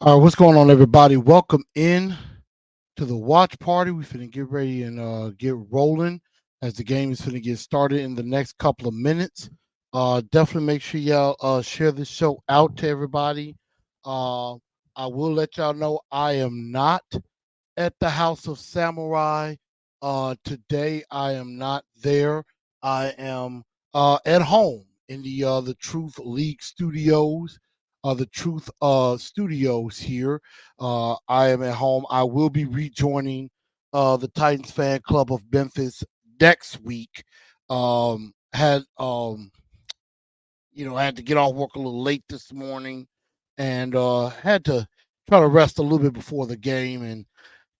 All right, what's going on, everybody? Welcome in to the watch party. We finna get ready and get rolling as the game is finna get started in the next couple of minutes. Definitely make sure y'all share this show out to everybody. Uh, I will let y'all know I am not at the House of Samurai. Today I am not there. I am at home in the Truth League studios. The Truth Studios here. I am at home. I will be rejoining the Titans fan club of Memphis next week. Had I had to get off work a little late this morning, and had to try to rest a little bit before the game, and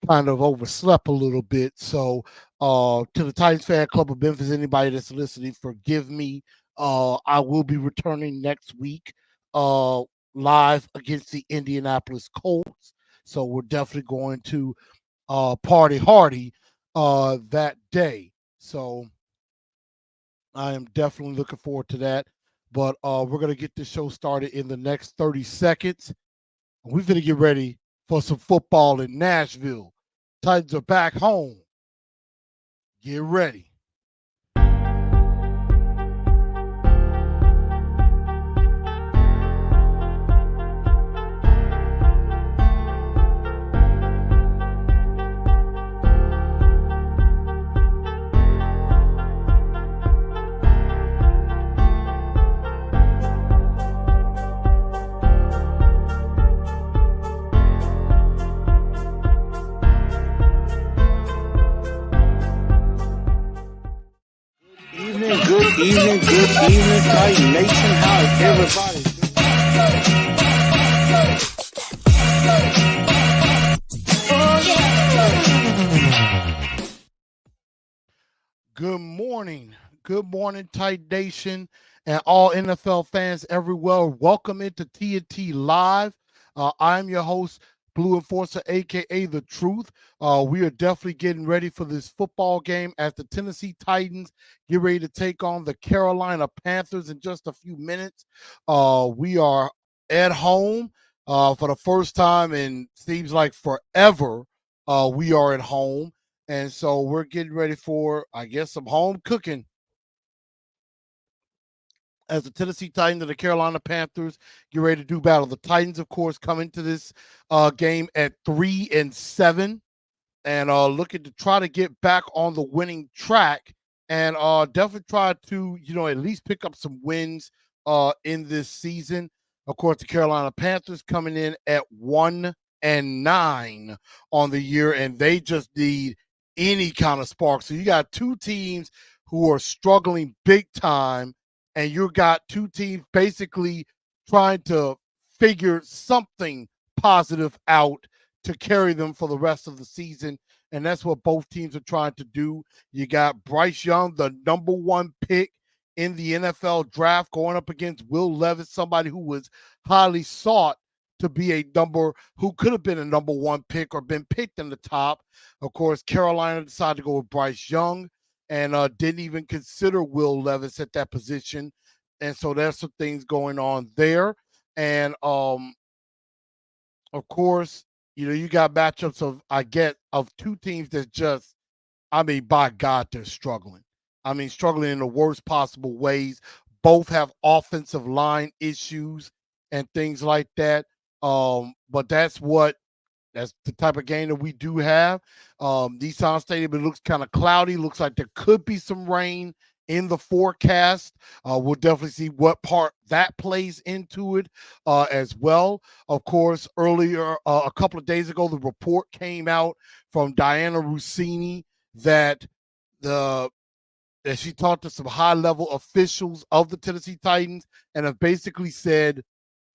kind of overslept a little bit. So, to the Titans fan club of Memphis, anybody that's listening, forgive me. I will be returning next week, uh, live against the Indianapolis Colts. So we're definitely going to party hardy that day. So I am definitely looking forward to that. But we're gonna get this show started in the next 30 seconds. We're gonna get ready for some football in Nashville. Titans are back home. Get ready. Good evening, Titan Nation. How is everybody? Good morning, Titan Nation, and all NFL fans everywhere. Welcome into TNT Live. I'm your host, Blue Enforcer, aka The Truth. We are definitely getting ready for this football game as the Tennessee Titans get ready to take on the Carolina Panthers in just a few minutes. We are at home for the first time in seems like forever. We are at home. And so we're getting ready for, I guess, some home cooking as the Tennessee Titans and the Carolina Panthers get ready to do battle. The Titans, of course, come into this game at 3-7 and looking to try to get back on the winning track and definitely try to, at least pick up some wins in this season. Of course, the Carolina Panthers coming in at 1-9 on the year, and they just need any kind of spark. So you got two teams who are struggling big time, and you got two teams basically trying to figure something positive out to carry them for the rest of the season. And that's what both teams are trying to do. You got Bryce Young, the number one pick in the NFL draft, going up against Will Levis, somebody who was highly sought to be who could have been a number one pick or been picked in the top. Of course, Carolina decided to go with Bryce Young and didn't even consider Will Levis at that position. And so there's some things going on there. And of course, you got matchups of two teams that just, by God, they're struggling. Struggling in the worst possible ways. Both have offensive line issues and things like that. But that's the type of game that we do have. Nissan Stadium, it looks kind of cloudy. Looks like there could be some rain in the forecast. We'll definitely see what part that plays into it as well. Of course, earlier, a couple of days ago, the report came out from Diana Rossini that she talked to some high-level officials of the Tennessee Titans and have basically said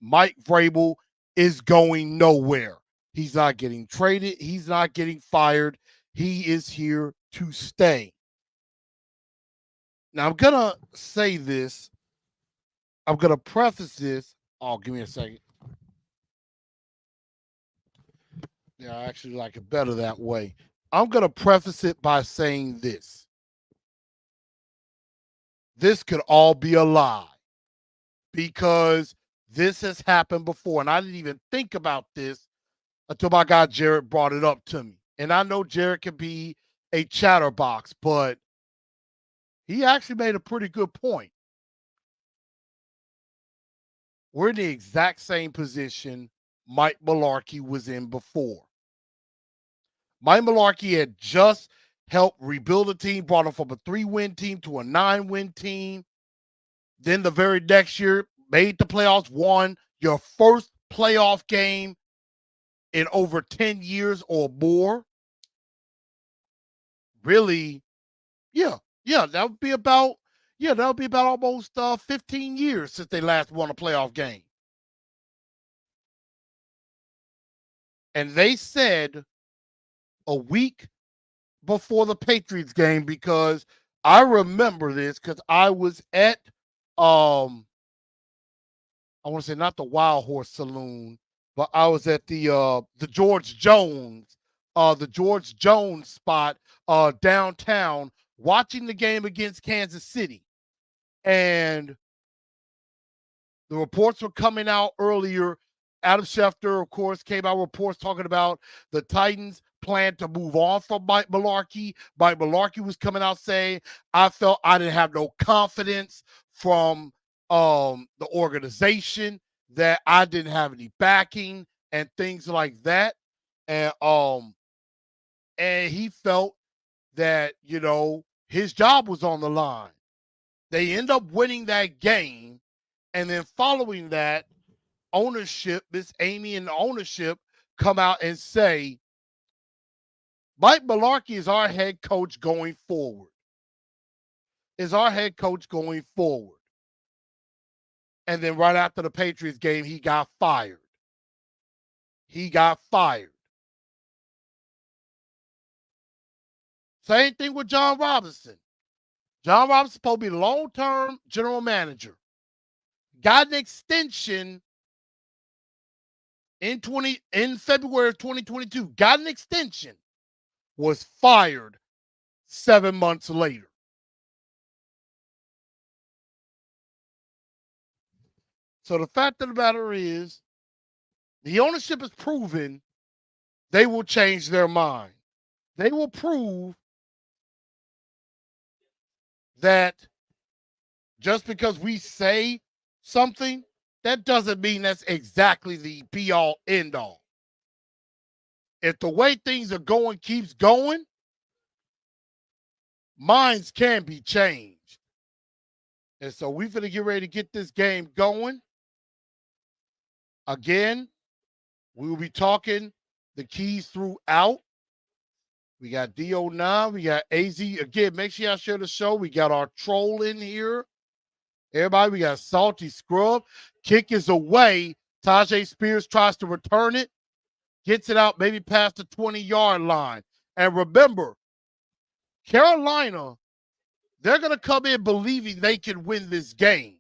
Mike Vrabel is going nowhere. He's not getting traded. He's not getting fired. He is here to stay. Now, I'm going to say this. I'm going to preface this. Oh, give me a second. Yeah, I actually like it better that way. I'm going to preface it by saying this. This could all be a lie because this has happened before. And I didn't even think about this until my guy Jared brought it up to me. And I know Jared can be a chatterbox, but he actually made a pretty good point. We're in the exact same position Mike Mularkey was in before. Mike Mularkey had just helped rebuild a team, brought him from a 3-win team to a 9-win team. Then the very next year, made the playoffs, won your first playoff game in over 10 years or more. Really, yeah, that would be about almost 15 years since they last won a playoff game. And they said a week before the Patriots game, because I remember this because I was at I want to say not the Wild Horse Saloon, but I was at the George Jones spot downtown watching the game against Kansas City. And the reports were coming out earlier. Adam Schefter, of course, came out reports talking about the Titans plan to move on from Mike Mularkey. Mike Mularkey was coming out saying, I felt I didn't have no confidence from the organization, that I didn't have any backing and things like that. And he felt that, his job was on the line. They end up winning that game. And then following that, ownership, Miss Amy and the ownership come out and say, Mike Mularkey is our head coach going forward. And then right after the Patriots game, he got fired. Same thing with John Robinson. John Robinson supposed to be the long-term general manager. Got an extension in February of 2022. Got an extension. Was fired 7 months later. So the fact of the matter is, the ownership has proven they will change their mind. They will prove that just because we say something, that doesn't mean that's exactly the be-all, end-all. If the way things are going keeps going, minds can be changed. And so we're going to get ready to get this game going. Again, we will be talking the keys throughout. We got D09, we got AZ. Again, make sure y'all share the show. We got our troll in here. Everybody, we got Salty Scrub. Kick is away. Tajay Spears tries to return it. Gets it out maybe past the 20-yard line. And remember, Carolina, they're going to come in believing they can win this game.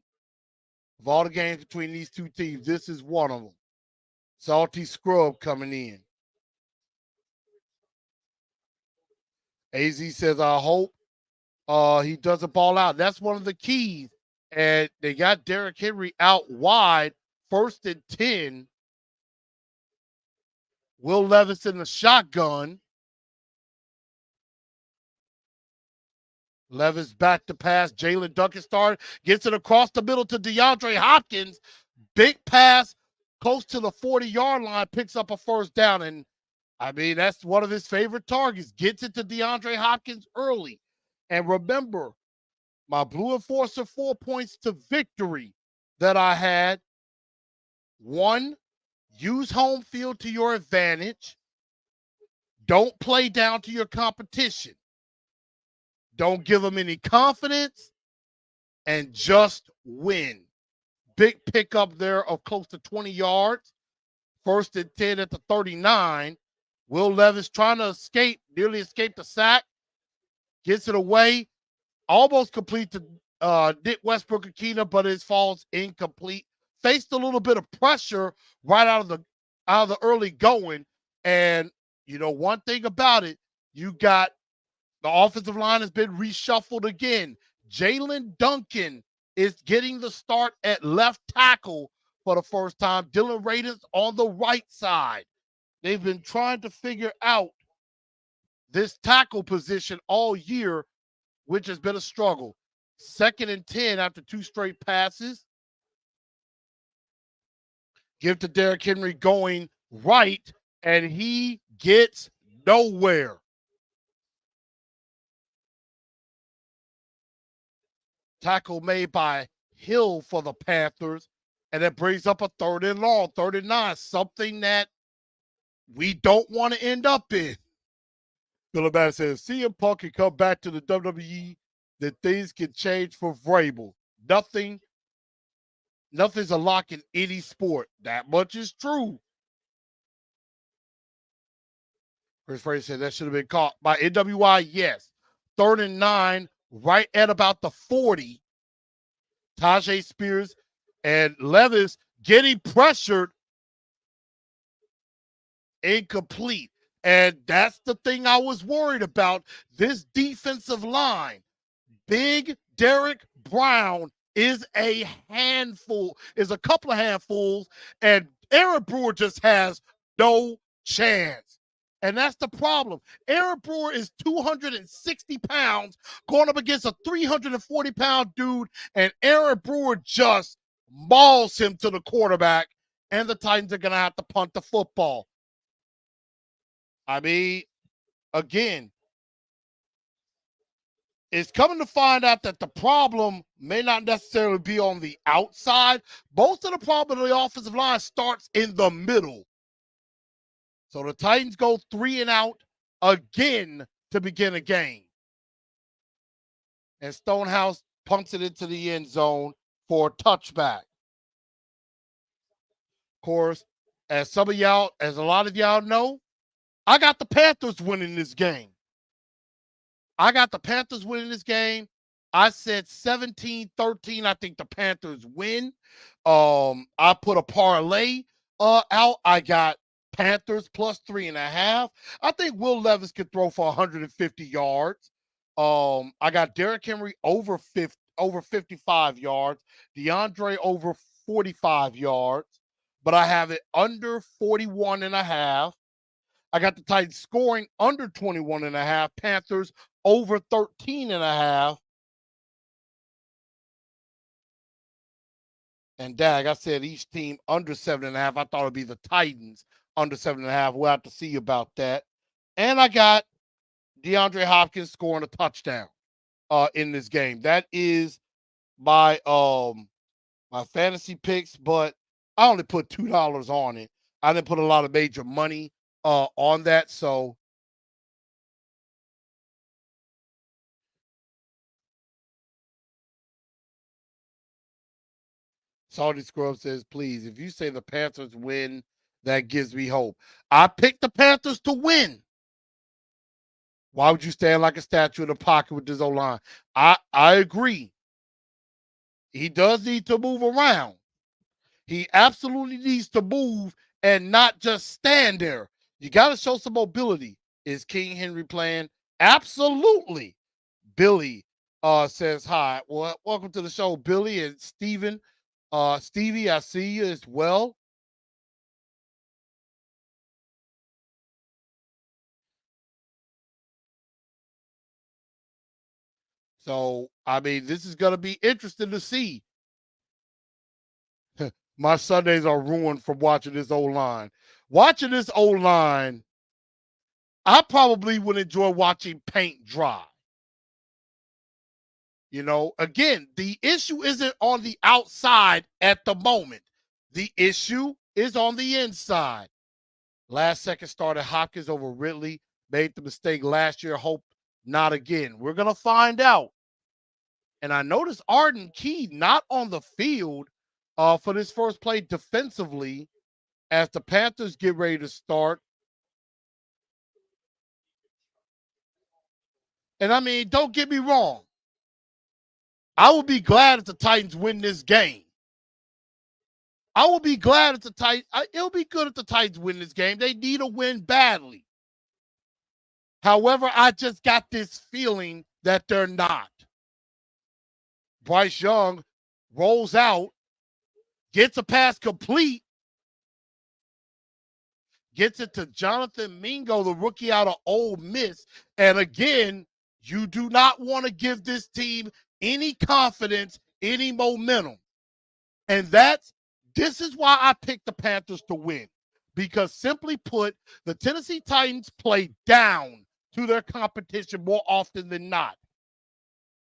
Of all the games between these two teams, this is one of them. Salty Scrub coming in. AZ says, I hope he doesn't ball out. That's one of the keys. And they got Derrick Henry out wide, 1st and 10. Will Levis in the shotgun. Levis back to pass. Jalen Duncan started. Gets it across the middle to DeAndre Hopkins. Big pass close to the 40-yard line. Picks up a first down. And, I mean, that's one of his favorite targets. Gets it to DeAndre Hopkins early. And remember, my Blue Enforcer 4 points to victory that I had. 1, use home field to your advantage. Don't play down to your competition. Don't give them any confidence. And just win. Big pickup there of close to 20 yards. 1st and 10 at the 39. Will Levis trying to escape, nearly escaped the sack. Gets it away. Almost complete to Nick Westbrook-Akina, but it falls incomplete. Faced a little bit of pressure right out of the early going. And, one thing about it, you got the offensive line has been reshuffled again. Jalen Duncan is getting the start at left tackle for the first time. Dylan Raiders on the right side. They've been trying to figure out this tackle position all year, which has been a struggle. 2nd and 10 after 2 straight passes. Give to Derrick Henry going right, and he gets nowhere. Tackle made by Hill for the Panthers, and it brings up a 3rd and long, 3rd and 9, something that we don't want to end up in. Philip Madden says, CM Punk can come back to the WWE, then things can change for Vrabel. Nothing's a lock in any sport. That much is true. Chris Fraser said that should have been caught by NWI. Yes. 3rd and 9, right at about the 40. Tajay Spears and Levis getting pressured. Incomplete. And that's the thing I was worried about. This defensive line. Big Derek Brown is a handful, is a couple of handfuls, and Aaron Brewer just has no chance. And that's the problem. Aaron Brewer is 260 pounds going up against a 340-pound dude, and Aaron Brewer just mauls him to the quarterback, and the Titans are going to have to punt the football. I mean, again, it's coming to find out that the problem may not necessarily be on the outside. Most of the problem of the offensive line starts in the middle. So the Titans go 3 and out again to begin a game. And Stonehouse punts it into the end zone for a touchback. Of course, as a lot of y'all know, I got the Panthers winning this game. I said 17-13. I think the Panthers win. I put a parlay out. I got Panthers plus 3.5. I think Will Levis could throw for 150 yards. I got Derrick Henry over 55 yards. DeAndre over 45 yards. But I have it under 41.5. I got the Titans scoring under 21.5. Panthers over 13.5. And Dag, I said each team under 7.5. I thought it'd be the Titans under 7.5. We'll have to see about that. And I got DeAndre Hopkins scoring a touchdown in this game. That is my fantasy picks, but I only put $2 on it. I didn't put a lot of major money on that, so Salty Scrub says, please, if you say the Panthers win, that gives me hope. I picked the Panthers to win. Why would you stand like a statue in the pocket with this O-line? I agree. He does need to move around. He absolutely needs to move and not just stand there. You got to show some mobility. Is King Henry playing? Absolutely. Billy says hi. Well, welcome to the show, Billy and Steven. Stevie, I see you as well. So, I mean, this is going to be interesting to see. My Sundays are ruined from watching this O-line. Watching this O-line, I probably would enjoy watching paint dry. You know, again, the issue isn't on the outside at the moment. The issue is on the inside. Last second started Hopkins over Ridley. Made the mistake last year. Hope not again. We're going to find out. And I noticed Arden Key not on the field for this first play defensively as the Panthers get ready to start. And I mean, don't get me wrong. I will be glad if the Titans win this game. I will be glad if the Titans, it'll be good if the Titans win this game. They need a win badly. However, I just got this feeling that they're not. Bryce Young rolls out gets a pass complete, gets it to Jonathan Mingo, the rookie out of Ole Miss. And again, you do not want to give this team any confidence, any momentum. And this is why I picked the Panthers to win. Because simply put, the Tennessee Titans play down to their competition more often than not.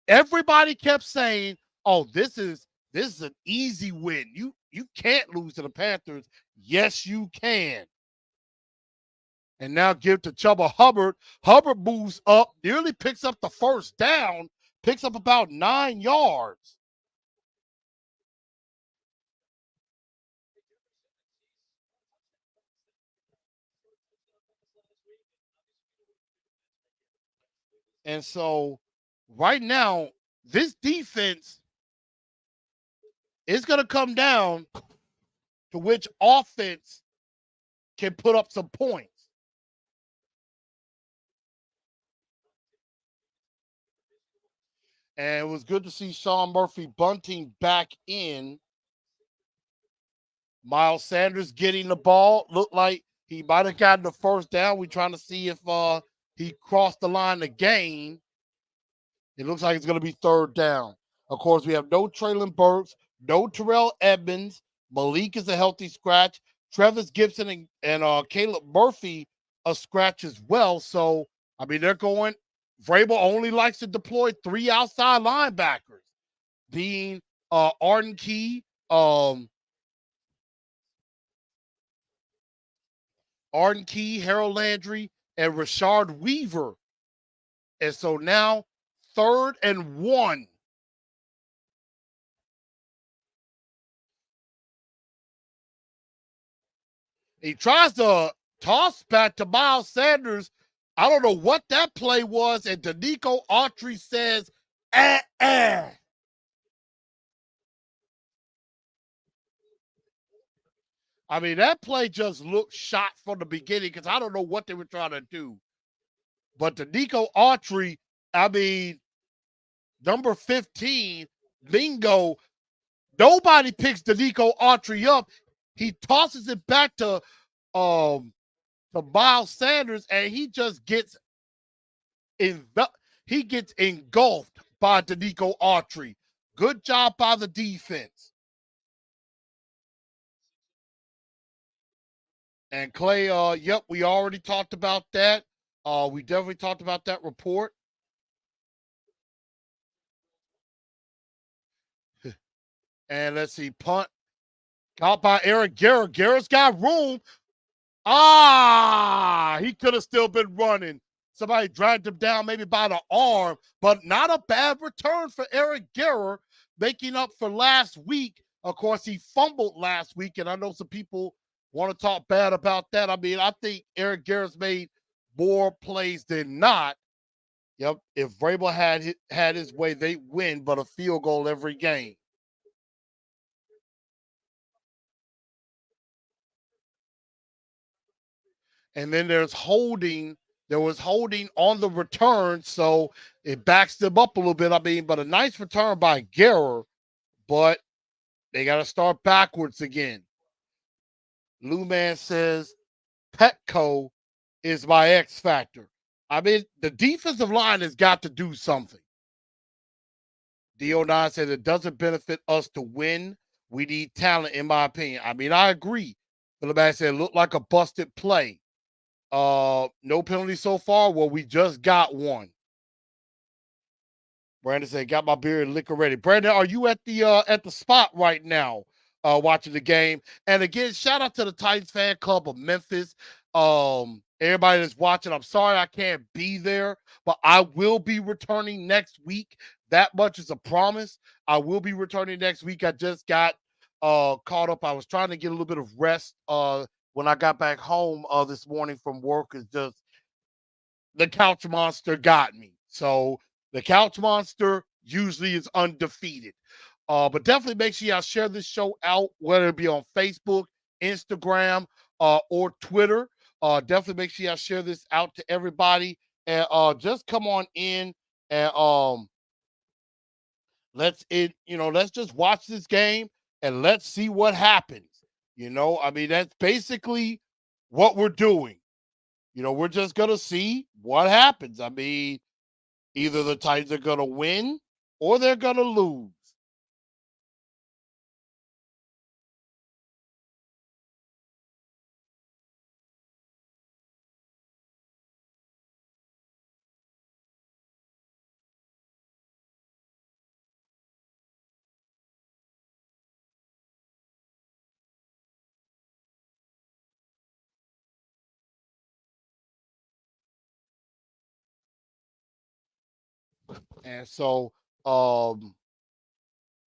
Everybody kept saying, "Oh, this is an easy win. You can't lose to the Panthers." Yes, you can. And now give to Chuba Hubbard. Hubbard moves up, nearly picks up the first down, picks up about 9 yards. And so right now, this defense is going to come down to which offense can put up some points. And it was good to see Sean Murphy Bunting back in. Miles Sanders getting the ball. Looked like he might have gotten the first down. We're trying to see if he crossed the line to gain. It looks like it's going to be third down. Of course, we have no Traylon Burks, no Terrell Edmonds. Malik is a healthy scratch. Travis Gibson and Caleb Murphy a scratch as well. So, I mean, they're going. Vrabel only likes to deploy 3 outside linebackers, being Arden Key, Harold Landry, and Rashard Weaver. And so now, 3rd and 1. He tries to toss back to Miles Sanders. I don't know what that play was. And Danico Autry says, eh. I mean, that play just looked shot from the beginning because I don't know what they were trying to do. But Danico Autry, I mean, number 15, Bingo, nobody picks Danico Autry up. He tosses it back to Miles Sanders, and he just gets engulfed by Danico Autry. Good job by the defense. And Clay, yep, we already talked about that. We definitely talked about that report. And let's see, punt caught by Eric Garrett. Garrett's got room. He could have still been running. Somebody dragged him down maybe by the arm, but not a bad return for Eric Garrett, making up for last week. Of course, he fumbled last week, and I know some people want to talk bad about that. I mean, I think Eric Garrett's made more plays than not. Yep, if Vrabel had his way, they win, but a field goal every game. And then there's holding. There was holding on the return, so it backs them up a little bit. I mean, but a nice return by Guerra, but they got to start backwards again. Lou Man says Petco is my X factor. I mean, the defensive line has got to do something. DO9 said it doesn't benefit us to win. We need talent, in my opinion. I mean, I agree. But the man said it looked like a busted play. No penalty so far. Well, we just got one. Brandon said, "Got my beer and liquor ready." Brandon, are you at the spot right now, watching the game? And again, shout out to the Titans fan club of Memphis. Everybody that's watching, I'm sorry I can't be there, but I will be returning next week. That much is a promise. I will be returning next week. I just got caught up. I was trying to get a little bit of rest when I got back home this morning from work. Is just the couch monster got me. So the couch monster usually is undefeated. But definitely make sure y'all share this show out, whether it be on Facebook, Instagram, or Twitter. Definitely make sure y'all share this out to everybody. And just come on in and let's just watch this game. and let's see what happens. I mean, that's basically what we're doing. We're just going to see what happens. I mean, either the Titans are going to win or they're going to lose. And so, um,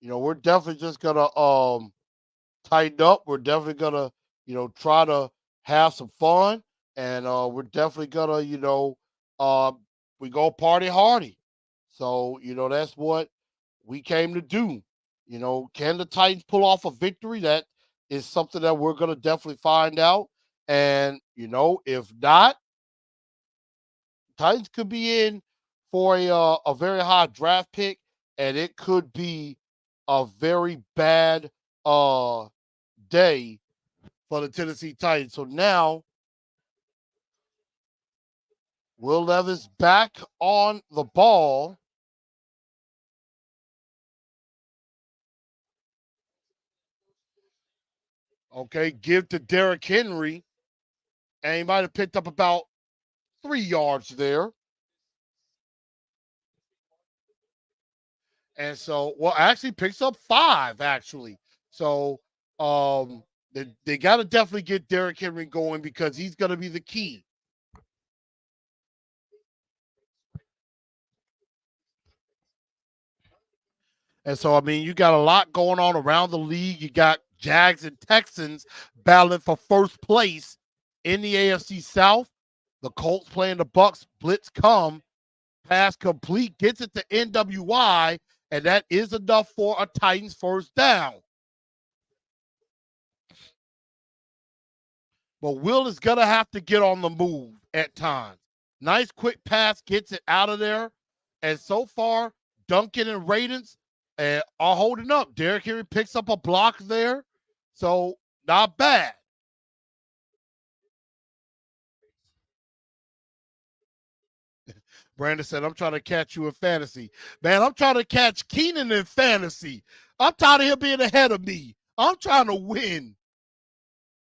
we're definitely just going to tighten up. We're definitely gonna, try to have some fun, and we're definitely gonna, uh, we go party hardy. So that's what we came to do. Can the Titans pull off a victory? That is something that we're gonna definitely find out. And if not, Titans could be in for a very high draft pick, and it could be a very bad day for the Tennessee Titans. So now Will Levis back on the ball. Okay, give to Derrick Henry. And he might have picked up about 3 yards there. And so, well, actually picks up 5, actually. So they got to definitely get Derrick Henry going because he's going to be the key. And so, I mean, you got a lot going on around the league. You got Jags and Texans battling for first place in the AFC South. The Colts playing the Bucks. Blitz come, pass complete, gets it to NWI, and that is enough for a Titans first down. But Will is going to have to get on the move at times. Nice quick pass gets it out of there. And so far, Duncan and Radens are holding up. Derrick Henry picks up a block there. So not bad. Brandon said, I'm trying to catch you in fantasy. Man, I'm trying to catch Keenan in fantasy. I'm tired of him being ahead of me. I'm trying to win.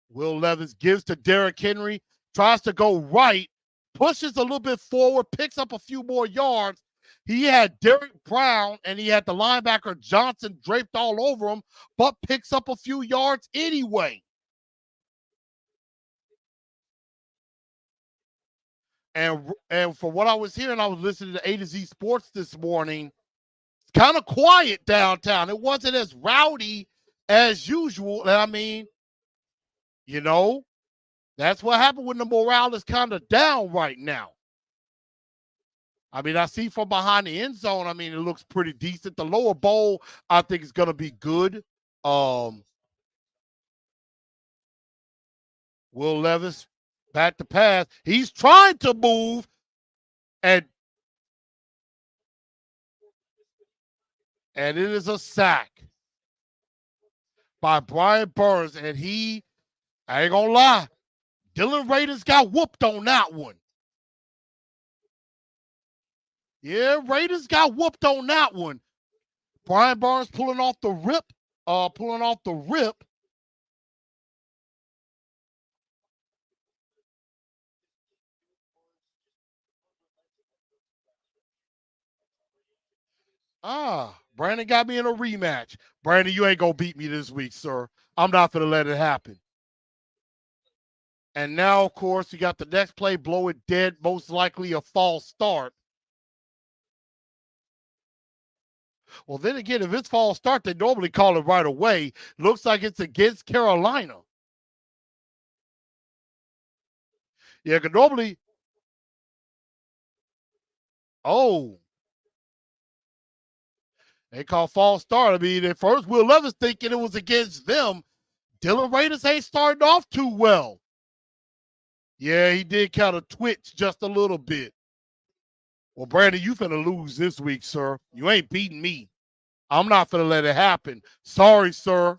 Will Levis gives to Derrick Henry, tries to go right, pushes a little bit forward, picks up a few more yards. He had Derrick Brown and he had the linebacker Johnson draped all over him, but picks up a few yards anyway. And for what I was hearing, I was listening to A to Z Sports this morning. It's kind of quiet downtown. It wasn't as rowdy as usual. I mean, you know, that's what happened when the morale is kind of down right now. I mean, I see from behind the end zone, I mean, it looks pretty decent. The lower bowl, I think, is going to be good. Um, Will Levis back to pass. He's trying to move, and it is a sack by Brian Burns. And I ain't going to lie, Dylan Raiders got whooped on that one. Yeah, Raiders got whooped on that one. Brian Burns pulling off the rip. Pulling off the rip. Brandon got me in a rematch. Brandon, you ain't gonna beat me this week, sir. I'm not gonna let it happen. And now, of course, you got the next play, blow it dead, most likely a false start. Well, then again, if it's false start, they normally call it right away. Looks like it's against Carolina. Yeah, because normally, oh, they call false start. I mean, at first, Will Levis thinking it was against them. Dylan Raiders ain't starting off too well. Yeah, he did kind of twitch just a little bit. Well, Brandon, you finna lose this week, sir. You ain't beating me. I'm not finna let it happen. Sorry, sir.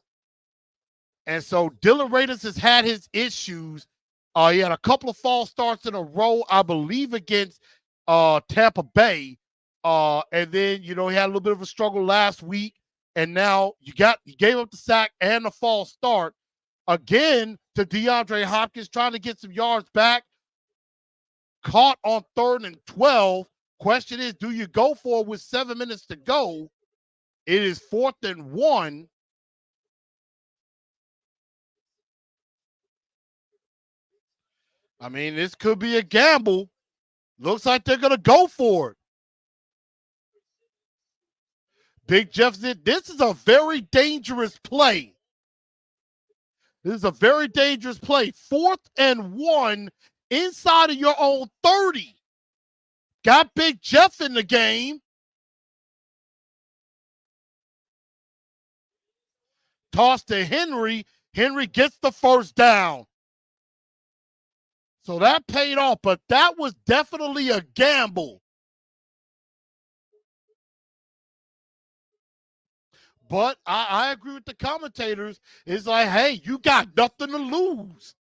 And so Dylan Raiders has had his issues. He had a couple of false starts in a row, I believe, against Tampa Bay. And then, he had a little bit of a struggle last week. And now you gave up the sack and the false start again to DeAndre Hopkins, trying to get some yards back. Caught on 3rd and 12. Question is, do you go for it with 7 minutes to go? It is 4th and 1. I mean, this could be a gamble. Looks like they're going to go for it. Big Jeff said, this is a very dangerous play. This is a very dangerous play. 4th and 1 inside of your own 30. Got Big Jeff in the game. Toss to Henry. Henry gets the first down. So that paid off, but that was definitely a gamble. But I agree with the commentators. It's like, hey, you got nothing to lose.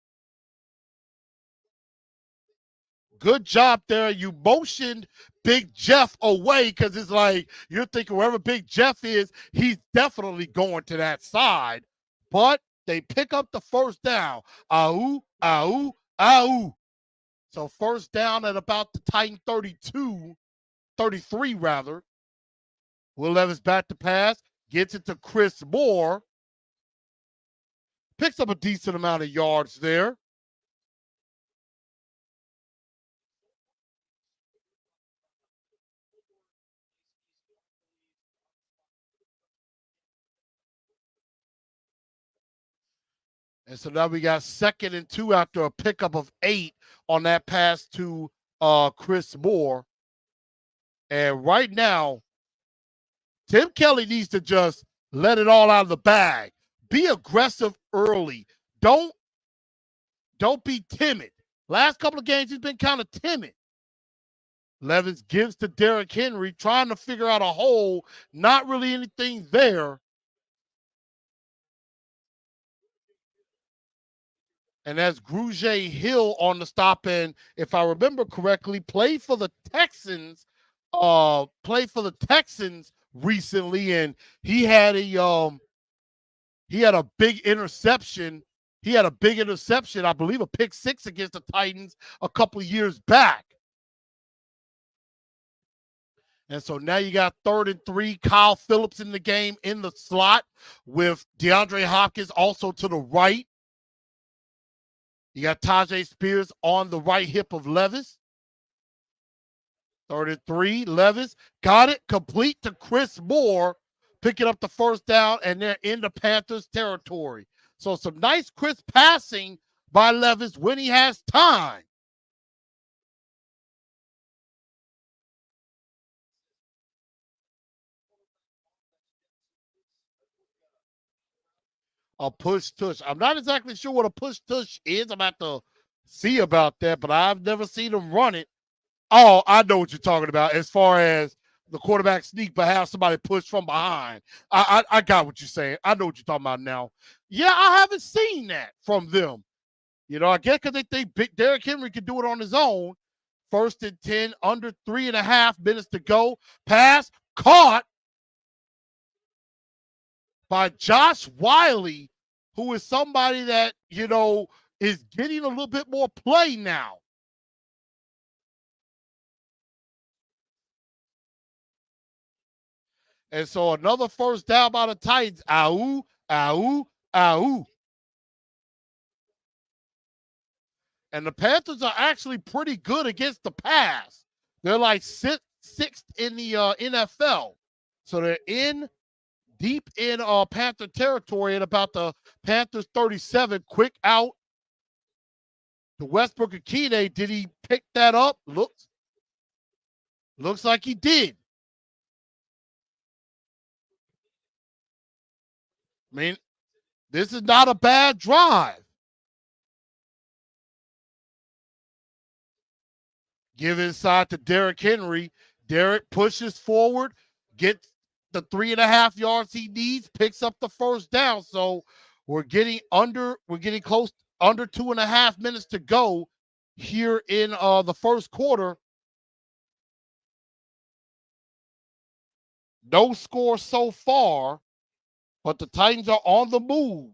Good job there. You motioned Big Jeff away because it's like you're thinking wherever Big Jeff is, he's definitely going to that side. But they pick up the first down. Ahoo, ahoo, ahoo. So first down at about the Titan 33 rather. Will Levis back to pass. Gets it to Chris Moore. Picks up a decent amount of yards there. And so now we got 2nd and 2 after a pickup of 8 on that pass to Chris Moore. And right now, Tim Kelly needs to just let it all out of the bag. Be aggressive early. Don't be timid. Last couple of games, he's been kind of timid. Levis gives to Derrick Henry, trying to figure out a hole. Not really anything there. And that's Grugier Hill on the stop. And if I remember correctly, played for the Texans. Recently, and he had a big interception. He had a big interception, I believe, a pick 6 against the Titans a couple of years back. And so now you got 3rd and 3. Kyle Phillips in the game in the slot with DeAndre Hopkins also to the right. You got Tajay Spears on the right hip of Levis. 3rd and 3. Levis got it complete to Chris Moore, picking up the first down, and they're in the Panthers territory. So some nice crisp passing by Levis when he has time. A push tush. I'm not exactly sure what a push tush is. I'm about to see about that, but I've never seen him run it. Oh, I know what you're talking about as far as the quarterback sneak, but have somebody push from behind. I got what you're saying. I know what you're talking about now. Yeah, I haven't seen that from them. I guess because they think Derrick Henry can do it on his own. 1st and 10, under 3.5 minutes to go. Pass caught by Josh Wiley, who is somebody that, is getting a little bit more play now. And so another first down by the Titans. Ahoo, ahoo, ahoo. And the Panthers are actually pretty good against the pass. They're like sixth in the NFL. So they're deep in Panther territory at about the Panthers 37. Quick out to Westbrook Akine. Did he pick that up? Looks like he did. I mean, this is not a bad drive. Give inside to Derrick Henry. Derrick pushes forward, gets the 3.5 yards he needs, picks up the first down. So We're getting close under 2.5 minutes to go here in the first quarter. No score so far, but the Titans are on the move.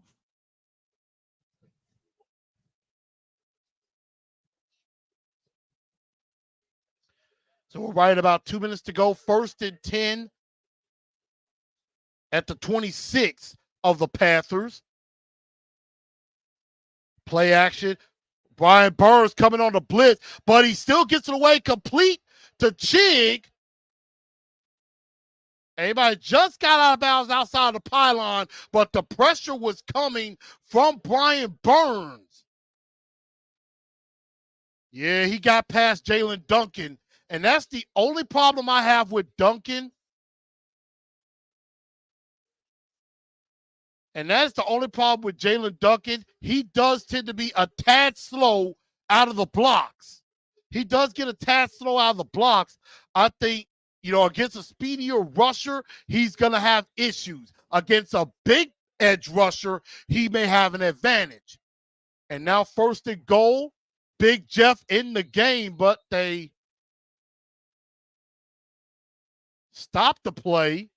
So we're right about 2 minutes to go. 1st and 10 at the 26 of the Panthers. Play action. Brian Burns coming on the blitz, but he still gets it away complete to Chig. Everybody just got out of bounds outside the pylon, but the pressure was coming from Brian Burns. Yeah, he got past Jalen Duncan, and that's the only problem I have with Duncan. And that's the only problem with Jalen Duncan. He does tend to be a tad slow out of the blocks. He does get a tad slow out of the blocks. I think, against a speedier rusher, he's going to have issues. Against a big edge rusher, he may have an advantage. And now 1st and goal, Big Jeff in the game, but they stopped the play.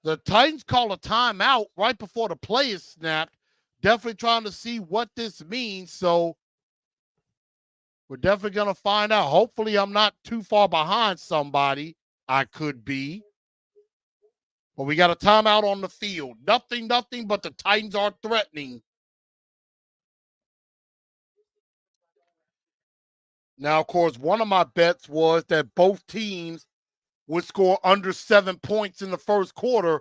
The Titans call a timeout right before the play is snapped. Definitely trying to see what this means. So we're definitely going to find out. Hopefully I'm not too far behind somebody. I could be. But we got a timeout on the field. Nothing, but the Titans are threatening. Now, of course, one of my bets was that both teams would score under 7 points in the first quarter.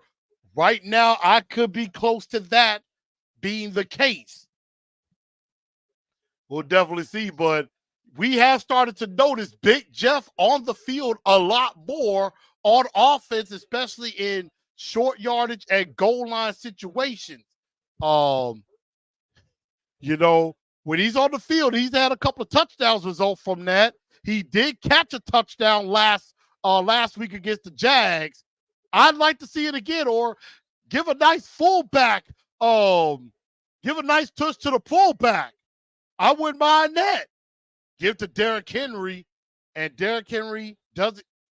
Right now, I could be close to that being the case. We'll definitely see, but we have started to notice Big Jeff on the field a lot more on offense, especially in short yardage and goal line situations. When he's on the field, he's had a couple of touchdowns result from that. He did catch a touchdown last week against the Jags. I'd like to see it again, or give a nice fullback. Give a nice touch to the fullback. I wouldn't mind that. Give to Derrick Henry, and Derrick Henry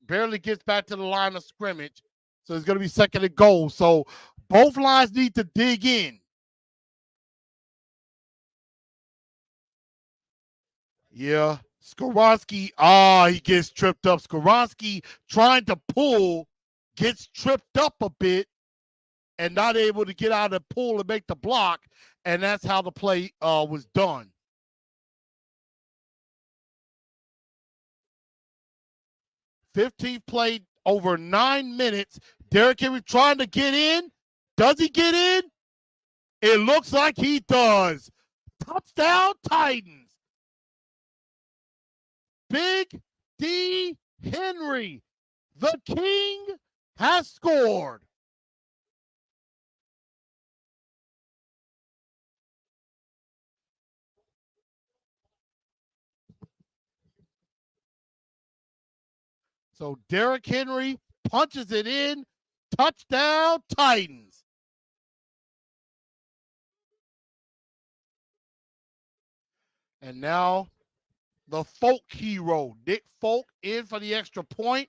barely gets back to the line of scrimmage. So it's going to be 2nd and goal. So both lines need to dig in. Yeah. Skoronski, he gets tripped up. Skoronski trying to pull, gets tripped up a bit and not able to get out of the pull and make the block. And that's how the play was done. 15th play, over 9 minutes. Derrick Henry trying to get in. Does he get in? It looks like he does. Touchdown Titans. Big D Henry, the king, has scored. So Derrick Henry punches it in. Touchdown Titans. And now the Folk hero, Nick Folk, in for the extra point.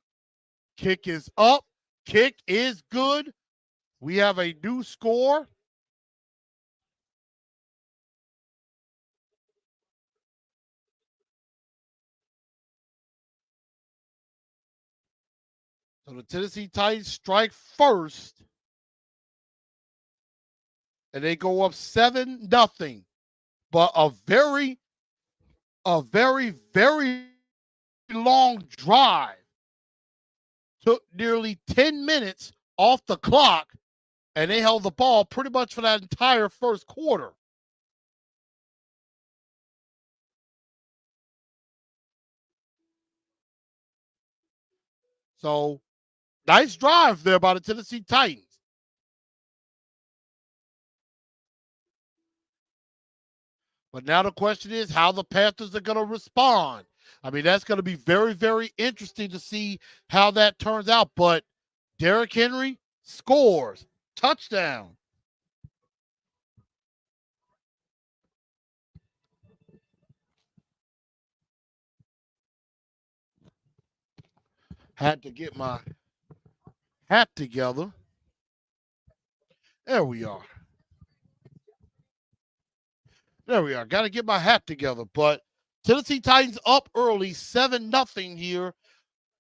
Kick is up. Kick is good. We have a new score. So the Tennessee Titans strike first. And they go up 7-0. But a very, very long drive. Took nearly 10 minutes off the clock, and they held the ball pretty much for that entire first quarter. So, nice drive there by the Tennessee Titans. But now the question is how the Panthers are going to respond. I mean, that's going to be very, very interesting to see how that turns out. But Derrick Henry scores, touchdown. Had to get my hat together. There we are. There we are. Got to get my hat together. But Tennessee Titans up early, 7-0 here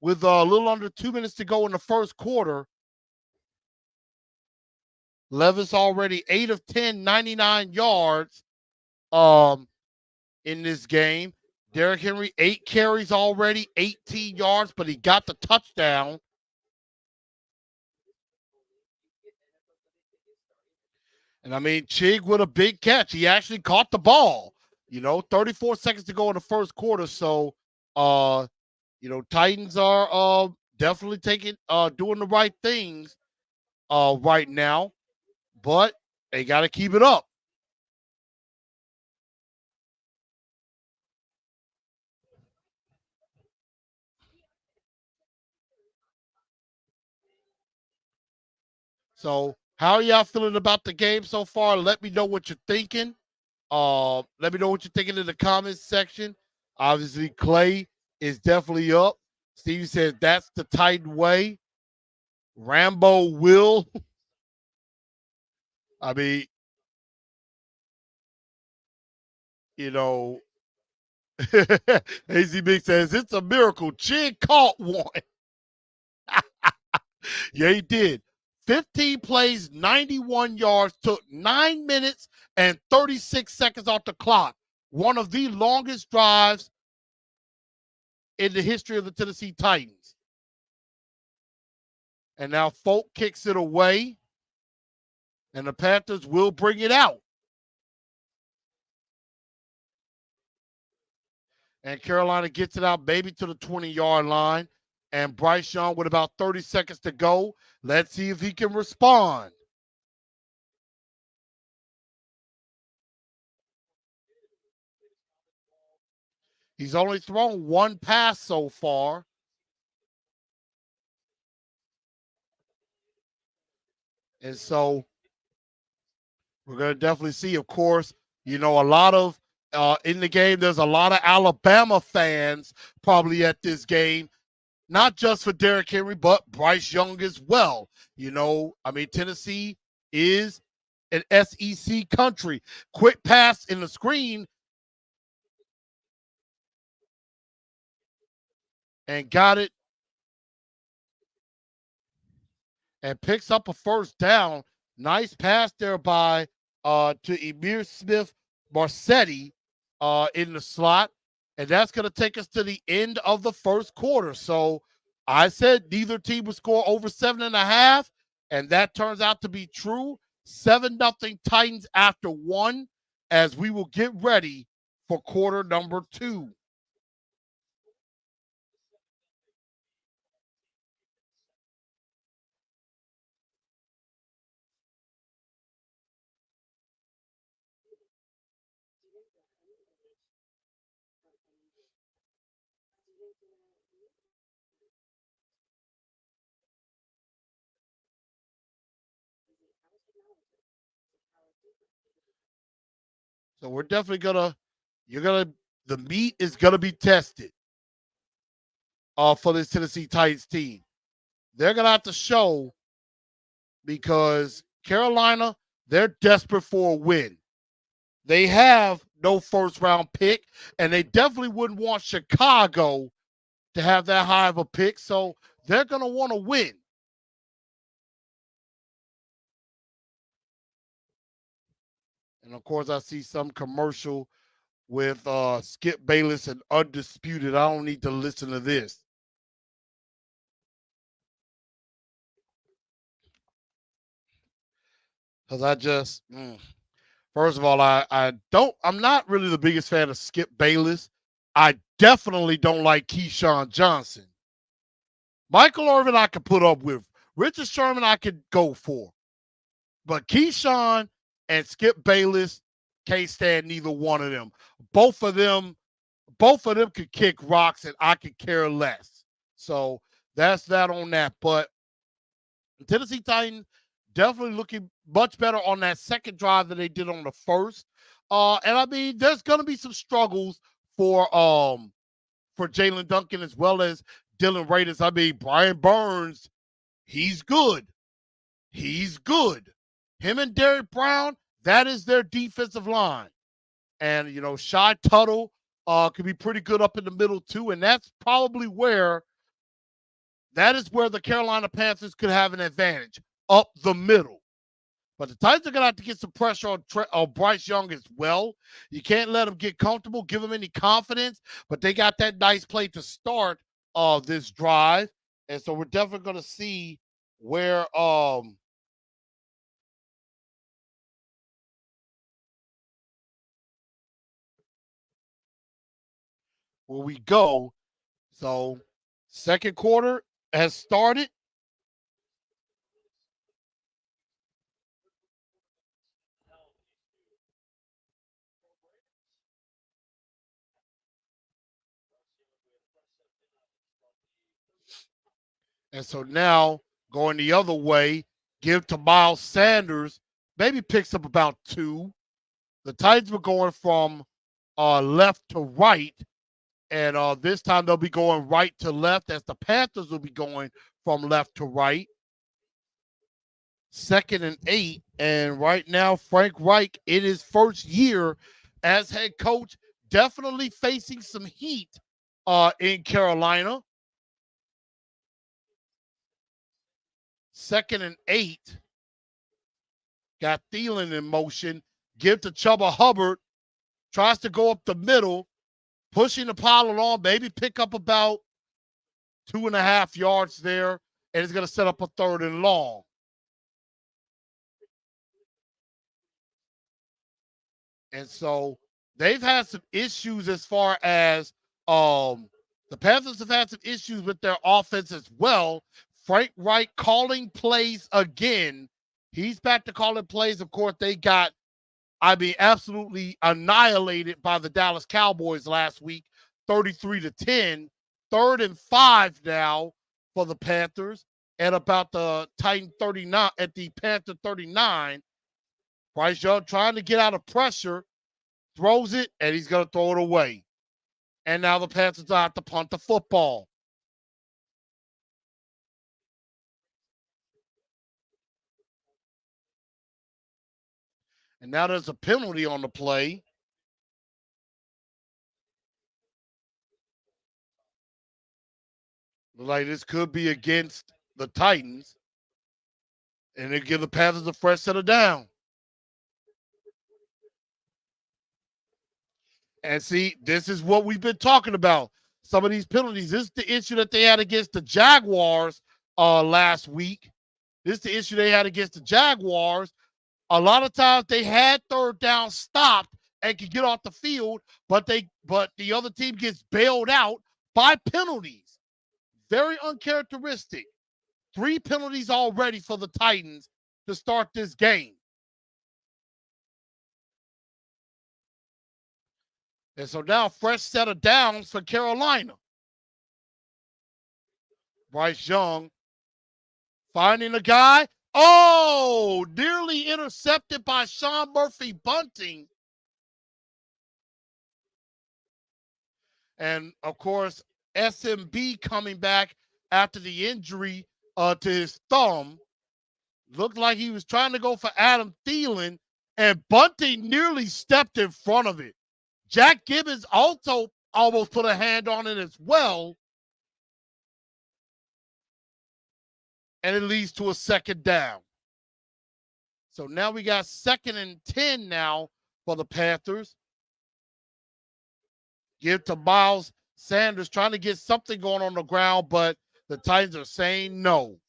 with a little under 2 minutes to go in the first quarter. Levis already 8 of 10, 99 yards in this game. Derrick Henry, 8 carries already, 18 yards, but he got the touchdown. And I mean, Chig with a big catch. He actually caught the ball. 34 seconds to go in the first quarter. So, Titans are definitely doing the right things right now, but they got to keep it up. So, how are y'all feeling about the game so far? Let me know what you're thinking. Let me know what you're thinking in the comments section. Obviously, Clay is definitely up. Stevie says that's the Titan way. Rambo will. I mean, you know, AZ Big says it's a miracle. Chig caught one. Yeah, he did. 15 plays, 91 yards, took 9 minutes and 36 seconds off the clock. One of the longest drives in the history of the Tennessee Titans. And now Folk kicks it away, and the Panthers will bring it out. And Carolina gets it out maybe to the 20-yard line. And Bryce Young with about 30 seconds to go. Let's see if he can respond. He's only thrown one pass so far. And so we're going to definitely see, of course, a lot of in the game, there's a lot of Alabama fans probably at this game, not just for Derrick Henry, but Bryce Young as well. I mean, Tennessee is an SEC country. Quick pass in the screen and got it and picks up a first down. Nice pass there by to Emir Smith Marsetti in the slot. And that's going to take us to the end of the first quarter. So I said neither team would score over 7.5, and that turns out to be true. 7-0 Titans after one, as we will get ready for quarter number 2. So we're definitely the meat is gonna be tested for this Tennessee Titans team. They're gonna have to show, because Carolina, they're desperate for a win. They have no first round pick, and they definitely wouldn't want Chicago to have that high of a pick. So they're gonna want to win. And of course, I see some commercial with Skip Bayless and Undisputed. I don't need to listen to this. Because first of all, I'm not really the biggest fan of Skip Bayless. I definitely don't like Keyshawn Johnson. Michael Irvin I could put up with. Richard Sherman I could go for. But Keyshawn and Skip Bayless, can't stand neither one of them. Both of them both of them could kick rocks, and I could care less. So that's that on that. But the Tennessee Titans definitely looking much better on that second drive than they did on the first. And I mean, there's gonna be some struggles for Jalen Duncan as well as Dylan Raiders. I mean, Brian Burns, he's good. He's good. Him and Derek Brown, that is their defensive line. And Shy Tuttle could be pretty good up in the middle too. And that's probably where the Carolina Panthers could have an advantage up the middle. But the Titans are going to have to get some pressure on Bryce Young as well. You can't let him get comfortable, give him any confidence. But they got that nice play to start this drive. And so we're definitely going to see where we go. So second quarter has started. And so now going the other way, give to Miles Sanders, maybe picks up about 2. The Titans were going from left to right, and this time they'll be going right to left as the Panthers will be going from left to right. 2nd and 8, and right now Frank Reich in his first year as head coach, definitely facing some heat in Carolina. 2nd and 8. Got Thielen in motion. Give to Chuba Hubbard. Tries to go up the middle. Pushing the pile along. Maybe pick up about 2.5 yards there. And it's going to set up a 3rd and long. And so they've had some issues as far as the Panthers have had some issues with their offense as well. Frank Reich calling plays again. He's back to calling plays. Of course, they got, absolutely annihilated by the Dallas Cowboys last week, 33-10. 3rd and 5 now for the Panthers at about the Titan 39, at the Panther 39. Bryce Young trying to get out of pressure, throws it, and he's going to throw it away. And now the Panthers have to punt the football. And now there's a penalty on the play. Like this could be against the Titans. And they give the Panthers a fresh set of down. And see, this is what we've been talking about. Some of these penalties. This is the issue that they had against the Jaguars last week. This is the issue they had against the Jaguars. A lot of times they had 3rd down stopped and could get off the field, but the other team gets bailed out by penalties. Very uncharacteristic. 3 penalties already for the Titans to start this game. And so now fresh set of downs for Carolina. Bryce Young finding a guy. Oh, nearly intercepted by Sean Murphy Bunting. And, of course, SMB coming back after the injury to his thumb. Looked like he was trying to go for Adam Thielen, and Bunting nearly stepped in front of it. Jack Gibbons also almost put a hand on it as well. And it leads to a 2nd down. So now we got 2nd and 10 now for the Panthers. Give to Miles Sanders, trying to get something going on the ground, but the Titans are saying no.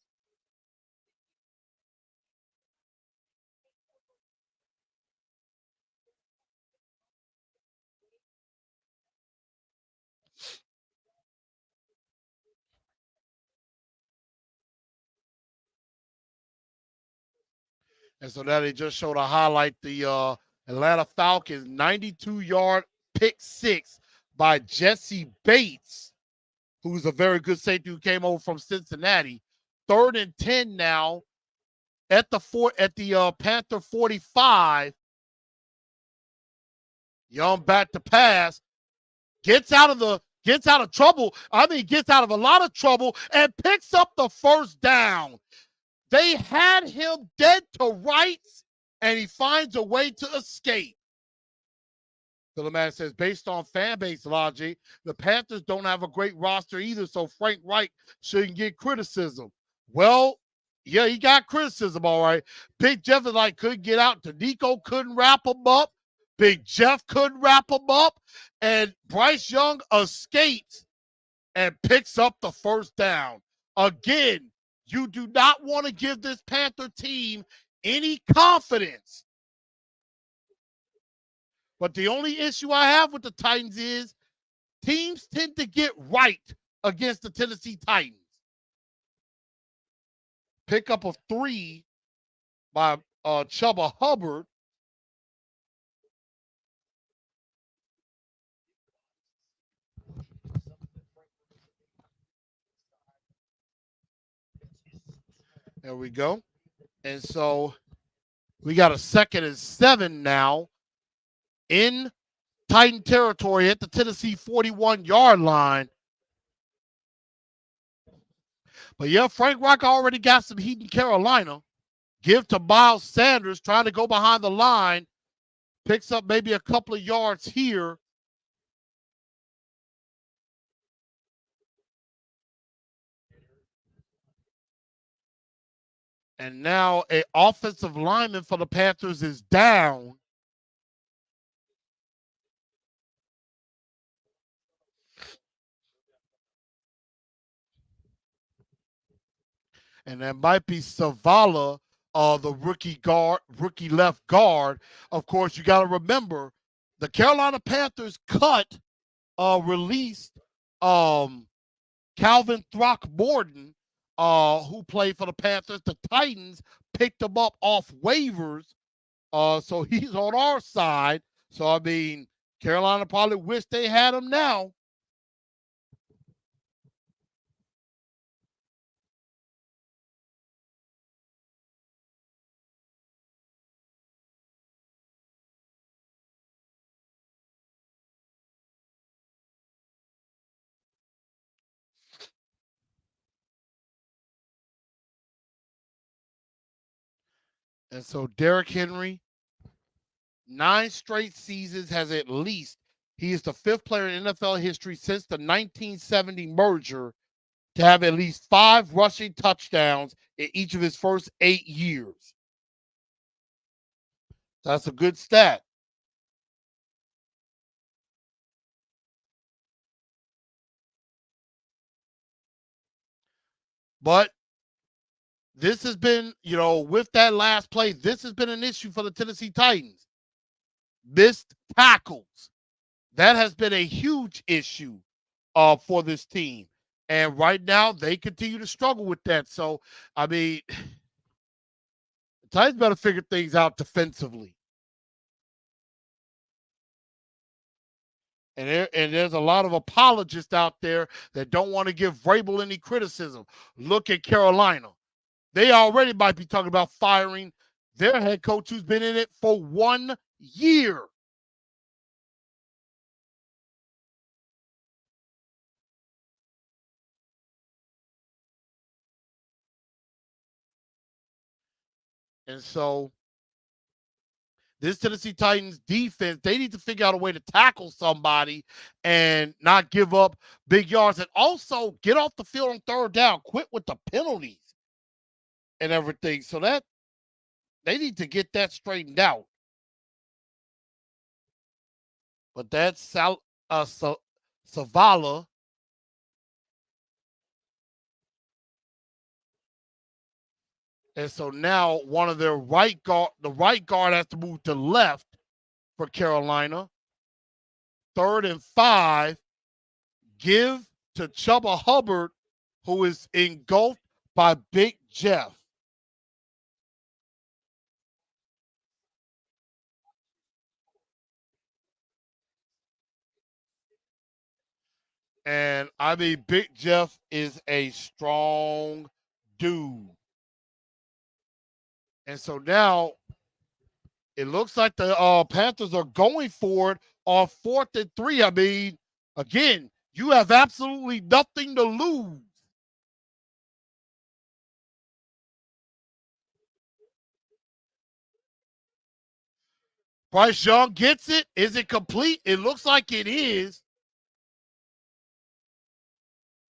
And so now they just showed a highlight, the Atlanta Falcons 92-yard pick 6 by Jesse Bates, who's a very good safety who came over from Cincinnati. 3rd and 10 now at the Panther 45. Young back to pass. Gets out of trouble. I mean, gets out of a lot of trouble and picks up the first down. They had him dead to rights, and he finds a way to escape. Philoman says, based on fan base logic, the Panthers don't have a great roster either, so Frank Reich shouldn't get criticism. Well, yeah, he got criticism, all right. Big Jeff is like, couldn't get out. Danico couldn't wrap him up. Big Jeff couldn't wrap him up. And Bryce Young escapes and picks up the first down. Again, you do not want to give this Panther team any confidence. But the only issue I have with the Titans is teams tend to get right against the Tennessee Titans. Pick up of 3 by Chuba Hubbard. There we go. And so we got a 2nd and 7 now in Titan territory at the Tennessee 41-yard line. But yeah, Frank Reich already got some heat in Carolina. Give to Miles Sanders, trying to go behind the line. Picks up maybe a couple of yards here. And now an offensive lineman for the Panthers is down. And that might be Savala, the rookie left guard. Of course, you got to remember the Carolina Panthers released Calvin Throckmorton, who played for the Panthers. The Titans picked him up off waivers, so he's on our side. So, I mean, Carolina probably wish they had him now. And so Derrick Henry, 9 straight seasons has at least, he is the 5th player in NFL history since the 1970 merger to have at least 5 rushing touchdowns in each of his first 8 years. That's a good stat. But this has been, with that last play, this has been an issue for the Tennessee Titans. Missed tackles. That has been a huge issue for this team. And right now, they continue to struggle with that. So, I mean, the Titans better figure things out defensively. And there's a lot of apologists out there that don't want to give Vrabel any criticism. Look at Carolina. They already might be talking about firing their head coach who's been in it for 1 year. And so this Tennessee Titans defense, they need to figure out a way to tackle somebody and not give up big yards, and also get off the field on 3rd down. Quit with the penalties and everything. So that they need to get that straightened out. But that's Savala. And so now one of their the right guard has to move to left for Carolina. 3rd and 5. Give to Chuba Hubbard, who is engulfed by Big Jeff. And I mean, Big Jeff is a strong dude. And so now it looks like the Panthers are going for it on 4th and 3. I mean, again, you have absolutely nothing to lose. Bryce Young gets it. Is it complete? It looks like it is.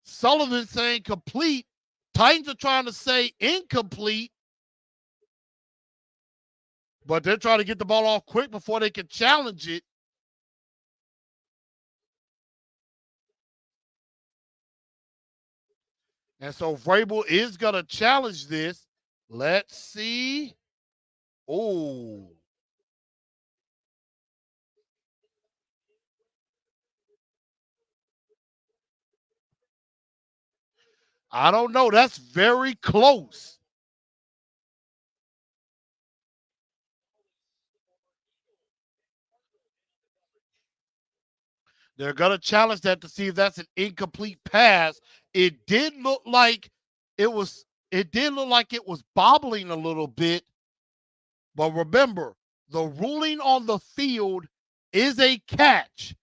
Sullivan saying complete. Titans are trying to say incomplete, but they're trying to get the ball off quick before they can challenge it. And so Vrabel is going to challenge this. Let's see. Oh, I don't know. That's very close. They're going to challenge that to see if that's an incomplete pass. It did look like it was bobbling a little bit, but remember, the ruling on the field is a catch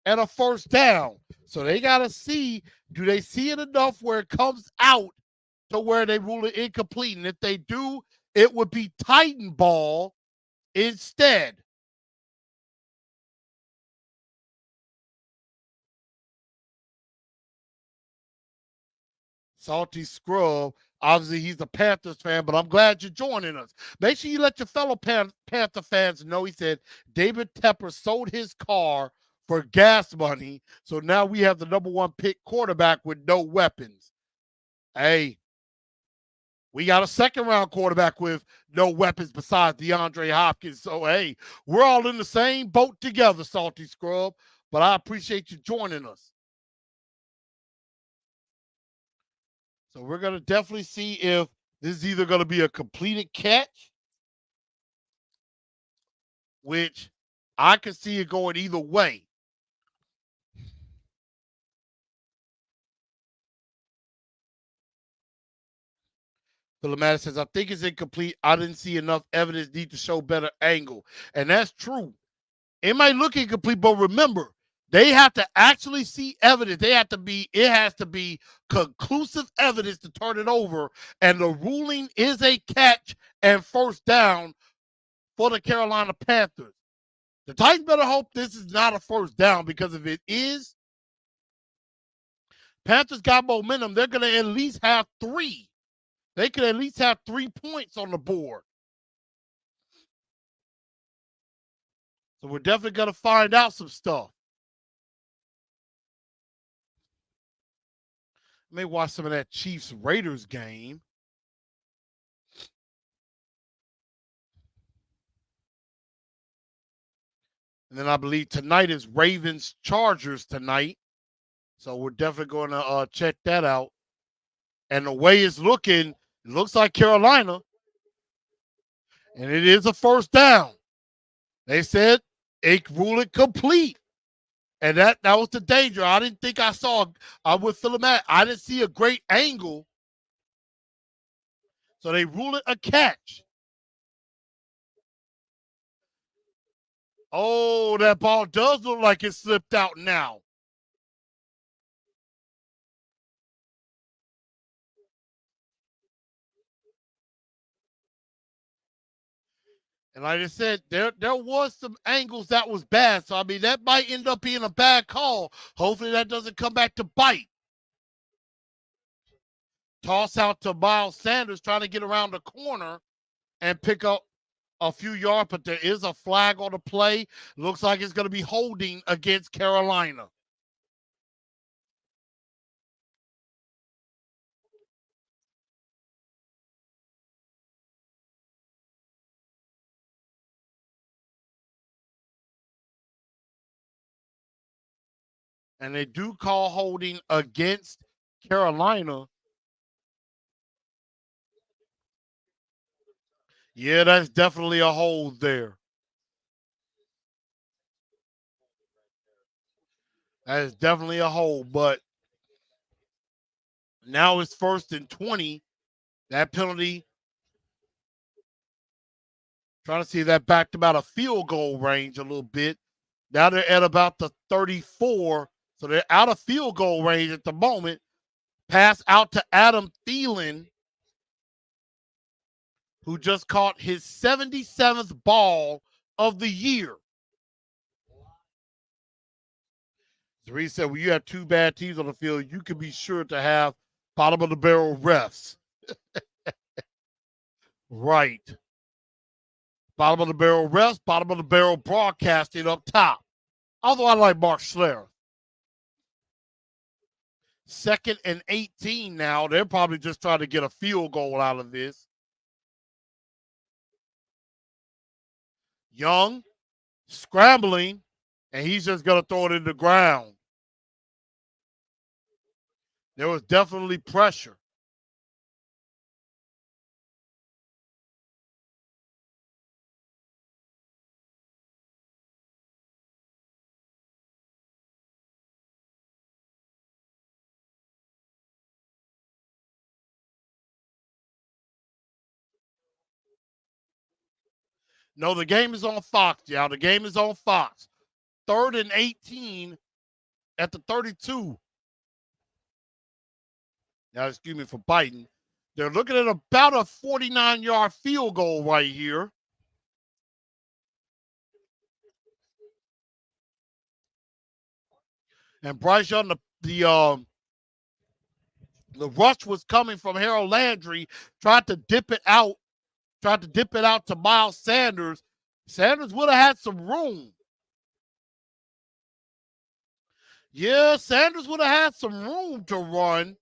and a first down. So they got to see, do they see it enough where it comes out to where they rule it incomplete? And if they do, it would be Titan ball instead. Salty Scrub. Obviously, he's a Panthers fan, but I'm glad you're joining us. Make sure you let your fellow Panther fans know. He said David Tepper sold his car for gas money, so now we have the #1 pick quarterback with no weapons. Hey, we got a second-round quarterback with no weapons besides DeAndre Hopkins. So, hey, we're all in the same boat together, Salty Scrub, but I appreciate you joining us. So we're going to definitely see if this is either going to be a completed catch, which I can see it going either way. Philomatics says, I think it's incomplete. I didn't see enough evidence, need to show better angle. And that's true. It might look incomplete, but remember, they have to actually see evidence. It has to be conclusive evidence to turn it over. And the ruling is a catch and first down for the Carolina Panthers. The Titans better hope this is not a first down, because if it is, Panthers got momentum. They're going to at least have 3. They could at least have 3 points on the board. So we're definitely going to find out some stuff. May watch some of that Chiefs Raiders game. And then I believe tonight is Ravens Chargers tonight. So we're definitely going to check that out. And the way it's looking, it looks like Carolina. And it is a first down. They said it rule it complete. And that was the danger. I didn't think I saw, I would fill him out. I didn't see a great angle. So they rule it a catch. Oh, that ball does look like it slipped out now. And like I said, there was some angles that was bad. So, I mean, that might end up being a bad call. Hopefully that doesn't come back to bite. Toss out to Miles Sanders trying to get around the corner and pick up a few yards, but there is a flag on the play. Looks like it's going to be holding against Carolina. And they do call holding against Carolina. Yeah, that's definitely a hold there. That is definitely a hold, but Now it's 1st and 20. That penalty, trying to see that backed about a field goal range a little bit. Now they're at about the 34. So they're out of field goal range at the moment. Pass out to Adam Thielen, who just caught his 77th ball of the year. Reed said, when you have two bad teams on the field, you can be sure to have bottom of the barrel refs. Right. Bottom of the barrel refs, bottom of the barrel broadcasting up top. Although I like Mark Schlereth. 2nd and 18 now. They're probably just trying to get a field goal out of this. Young, scrambling, and he's just going to throw it in the ground. There was definitely pressure. No, the game is on Fox, y'all. The game is on Fox. 3rd and 18 at the 32. Now, excuse me for biting. They're looking at about a 49-yard field goal right here. And Bryce Young, the rush was coming from Harold Landry, tried to dip it out to Miles Sanders. Sanders would have had some room. Yeah, Sanders would have had some room to run.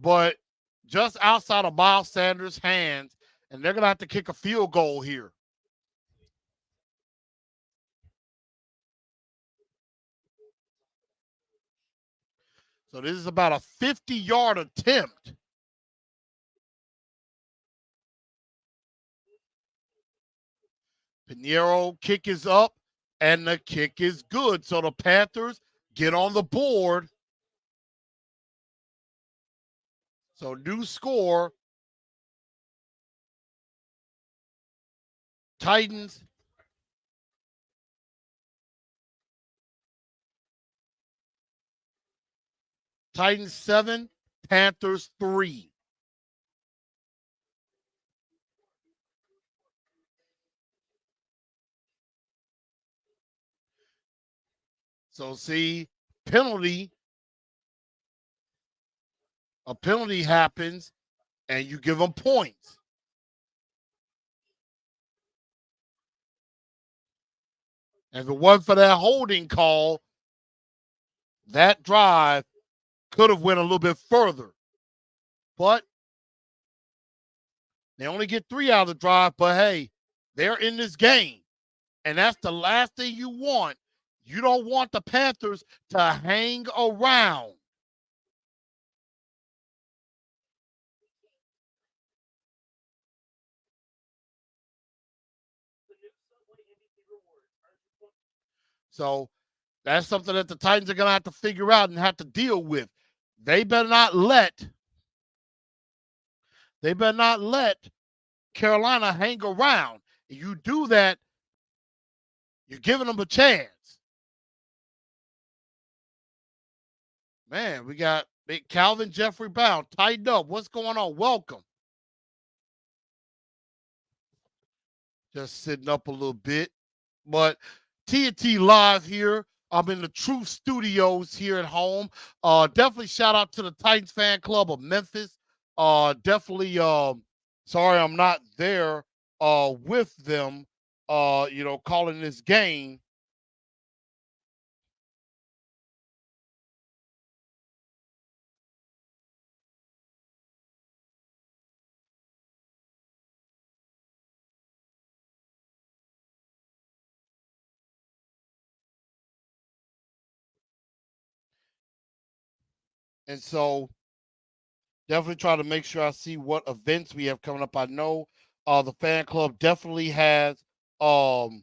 But just outside of Miles Sanders' hands, and they're going to have to kick a field goal here. So this is about a 50-yard attempt. Pinheiro kick is up, and the kick is good. So the Panthers get on the board. So new score. Titans. Titans 7, Panthers 3. So see, penalty. A penalty happens, and you give them points. And if it wasn't for that holding call, that drive could have went a little bit further. But they only get 3 out of the drive, but hey, they're in this game. And that's the last thing you want. You don't want the Panthers to hang around. So that's something that the Titans are going to have to figure out and have to deal with. They better not let Carolina hang around. If you do that, you're giving them a chance. Man, we got big Calvin Jeffrey Brown tightened up. What's going on? Welcome. Just sitting up a little bit. But TNT Live here. I'm in the Truth Studios here at home. Definitely shout out to the Titans fan club of Memphis. Definitely sorry I'm not there with them, calling this game. And so definitely try to make sure I see what events we have coming up. I know the fan club definitely has some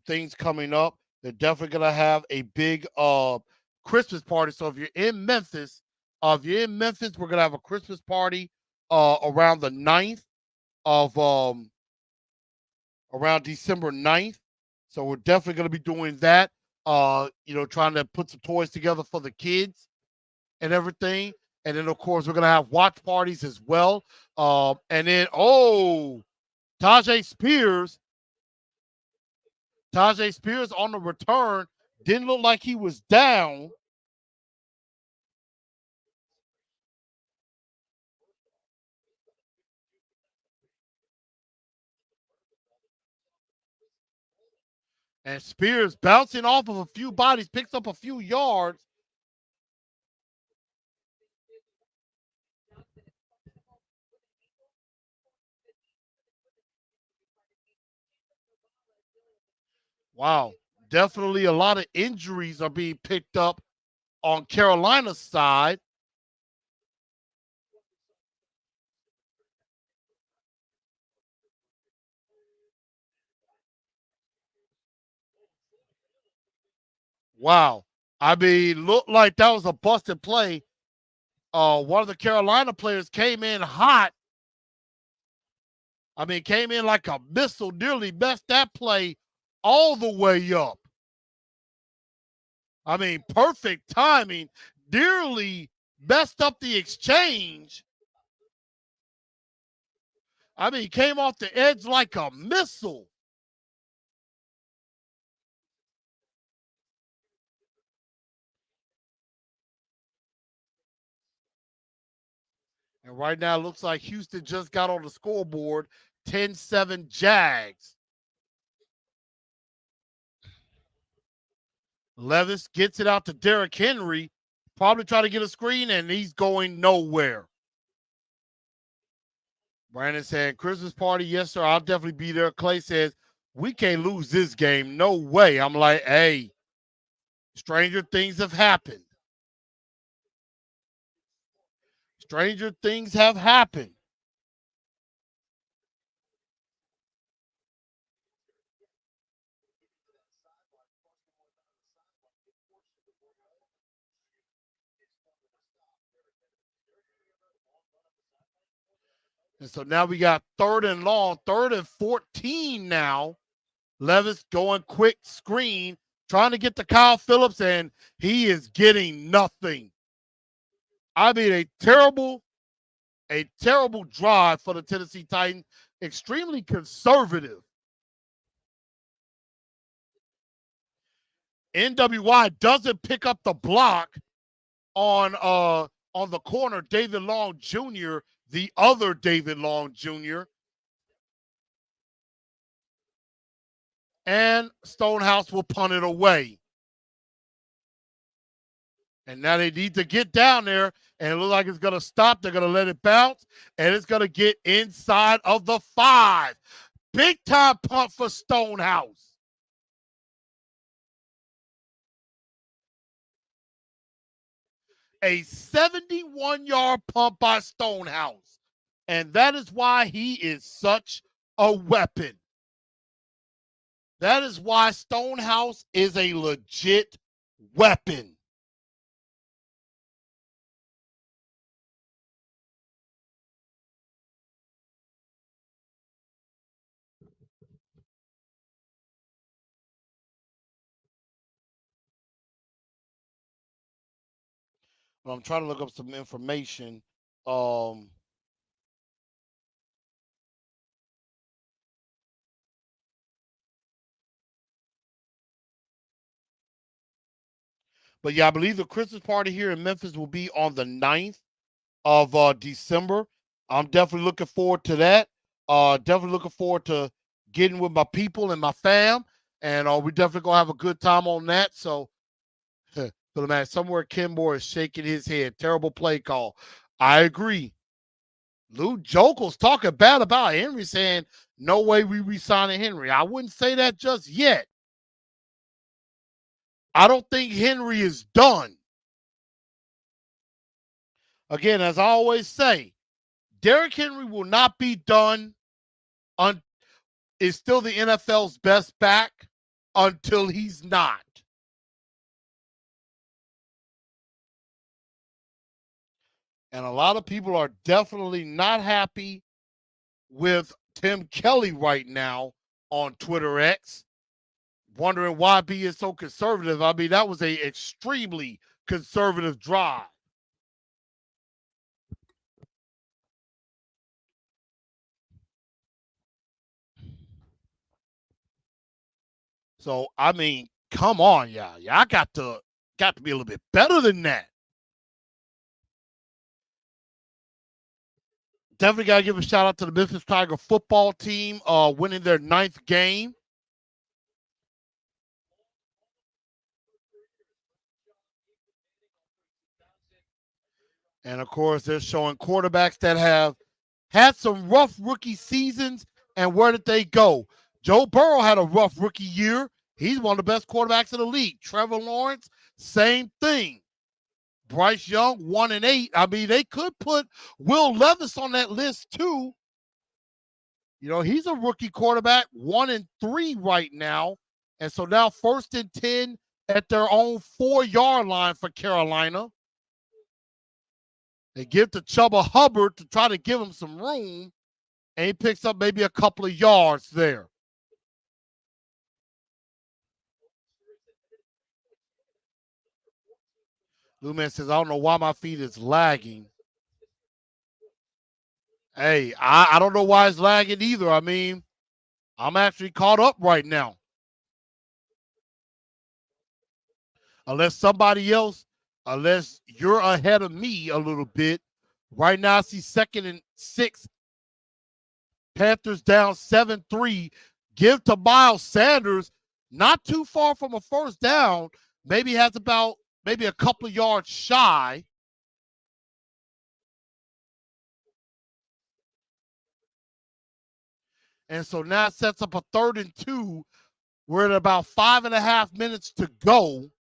things coming up. They're definitely gonna have a big Christmas party. So if you're in Memphis, we're gonna have a Christmas party around the 9th of around December 9th. So we're definitely gonna be doing that. Trying to put some toys together for the kids and everything. And then of course we're gonna have watch parties as well. And then Tajay Spears, Tajay Spears on the return didn't look like he was down. And Spears bouncing off of a few bodies, picks up a few yards. Wow. Definitely a lot of injuries are being picked up on Carolina's side. Wow. I mean, looked like that was a busted play. One of the Carolina players came in hot. I mean, came in like a missile, nearly messed that play all the way up. I mean, perfect timing, nearly messed up the exchange. I mean, he came off the edge like a missile. And right now, it looks like Houston just got on the scoreboard 10-7 Jags. Levis gets it out to Derrick Henry, probably trying to get a screen, and he's going nowhere. Brandon said, Christmas party, yes, sir. I'll definitely be there. Clay says, we can't lose this game. No way. I'm like, hey, stranger things have happened. Stranger things have happened. And so now we got 3rd and long, 3rd and 14 now. Levis going quick screen, trying to get to Kyle Phillips, and he is getting nothing. I mean, a terrible drive for the Tennessee Titans. Extremely conservative. NWY doesn't pick up the block on the corner, David Long Jr., the other David Long Jr. And Stonehouse will punt it away. And now they need to get down there, and it looks like it's going to stop. They're going to let it bounce, and it's going to get inside of the 5. Big time punt for Stonehouse. A 71-yard punt by Stonehouse. And that is why he is such a weapon. That is why Stonehouse is a legit weapon. I'm trying to look up some information. Um, but yeah, I believe the Christmas party here in Memphis will be on the 9th of December. I'm definitely looking forward to that. Definitely looking forward to getting with my people and my fam. And we definitely gonna have a good time on that. So, so man, somewhere Kenmore is shaking his head. Terrible play call. I agree. Lou Jokel's talking bad about Henry, saying no way we re-signing Henry. I wouldn't say that just yet. I don't think Henry is done. Again, as I always say, Derrick Henry will not be done is still the NFL's best back until he's not. And a lot of people are definitely not happy with Tim Kelly right now on Twitter X, wondering why B is so conservative. I mean, that was a extremely conservative drive. So I mean, come on, y'all. Y'all got to be a little bit better than that. Definitely got to give a shout out to the Memphis Tiger football team, winning their 9th game. And of course, they're showing quarterbacks that have had some rough rookie seasons. And where did they go? Joe Burrow had a rough rookie year. He's one of the best quarterbacks in the league. Trevor Lawrence, same thing. Bryce Young, 1-8. I mean, they could put Will Levis on that list too. You know, he's a rookie quarterback, 1-3 right now. And so now 1st and 10 at their own 4-yard line for Carolina. They give to Chubba Hubbard to try to give him some room, and he picks up maybe a couple of yards there. Lou Man says, I don't know why my feed is lagging. Hey, I don't know why it's lagging either. I mean, I'm actually caught up right now. Unless you're ahead of me a little bit. Right now, I see 2nd and 6. Panthers down 7-3. Give to Miles Sanders, not too far from a first down. Maybe has about maybe a couple of yards shy. And so now it sets up a 3rd and 2. We're at about 5.5 minutes to go.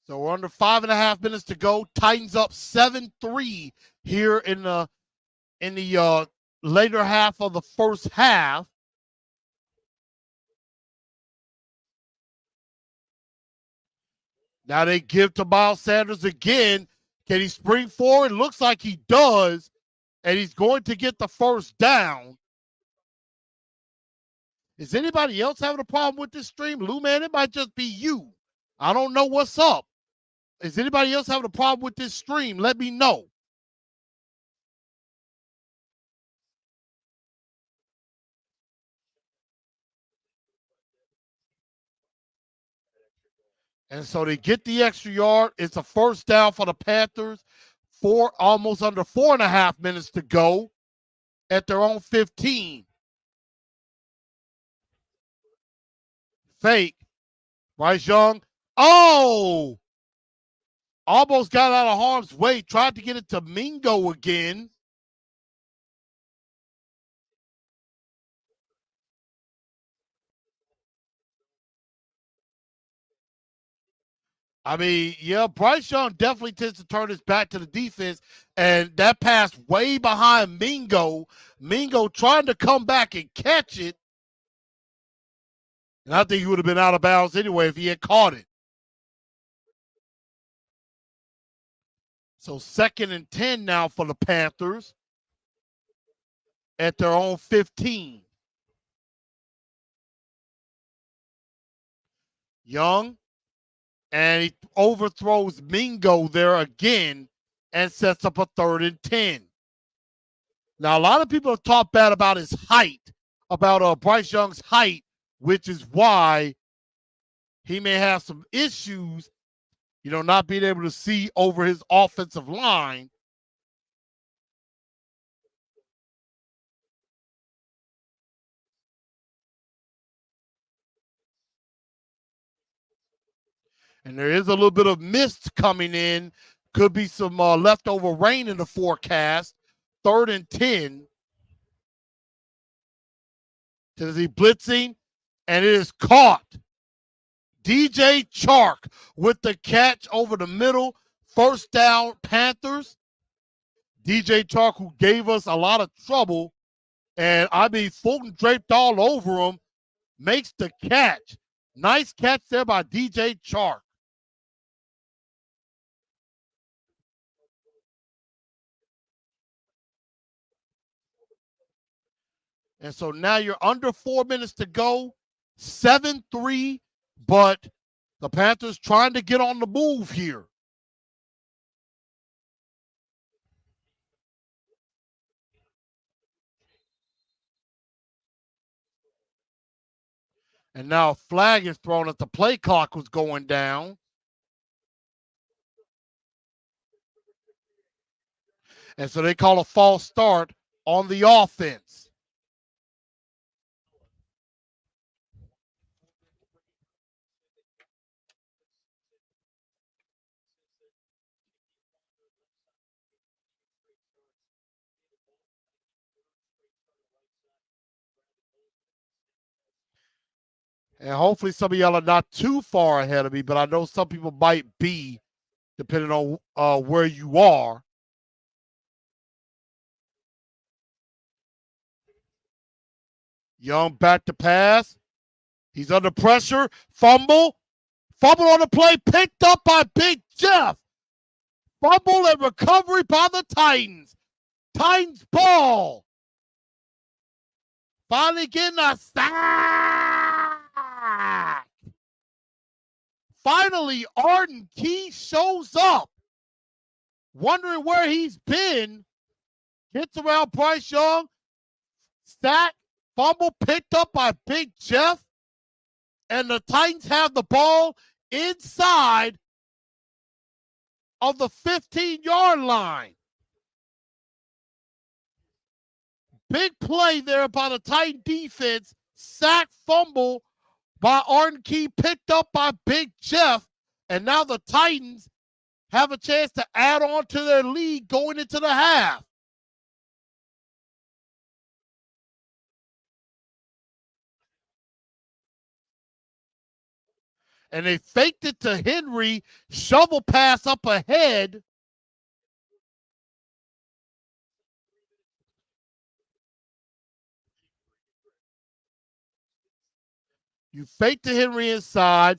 So we're under 5.5 minutes to go. Titans up 7-3 here in the later half of the first half. Now they give to Miles Sanders again. Can he spring forward? Looks like he does, and he's going to get the first down. Is anybody else having a problem with this stream? Lou, man, it might just be you. I don't know what's up. Is anybody else having a problem with this stream? Let me know. And so they get the extra yard. It's a first down for the Panthers. Almost under 4.5 minutes to go at their own 15. Fake. Bryce Young. Oh! Almost got out of harm's way. Tried to get it to Mingo again. I mean, yeah, Bryce Young definitely tends to turn his back to the defense, and that pass way behind Mingo. Mingo trying to come back and catch it, and I think he would have been out of bounds anyway if he had caught it. So 2nd and 10 now for the Panthers at their own 15. Young, and he overthrows Mingo there again and sets up a 3rd and 10. Now, a lot of people have talked bad about his height, about Bryce Young's height, which is why he may have some issues, not being able to see over his offensive line. And there is a little bit of mist coming in. Could be some leftover rain in the forecast. 3rd and 10. Tennessee blitzing, and it is caught. DJ Chark with the catch over the middle. First down, Panthers. DJ Chark, who gave us a lot of trouble, and I mean, Fulton draped all over him. makes the catch. Nice catch there by DJ Chark. And so now you're under 4 minutes to go, 7-3, but the Panthers trying to get on the move here. And now a flag is thrown as the play clock was going down. And so they call a false start on the offense. And hopefully some of y'all are not too far ahead of me, but I know some people might be, depending on where you are. Young back to pass. He's under pressure. Fumble. Fumble on the play. Picked up by Big Jeff. Fumble and recovery by the Titans. Titans ball. Finally getting a sack. Finally, Arden Key shows up. Wondering where he's been. Gets around Bryce Young. Sack. Fumble picked up by Big Jeff. And the Titans have the ball inside of the 15-yard line. Big play there by the Titan defense. Sack, fumble by Arden Key, picked up by Big Jeff. And now the Titans have a chance to add on to their lead going into the half. And they faked it to Henry, shovel pass up ahead. You fake to Henry inside,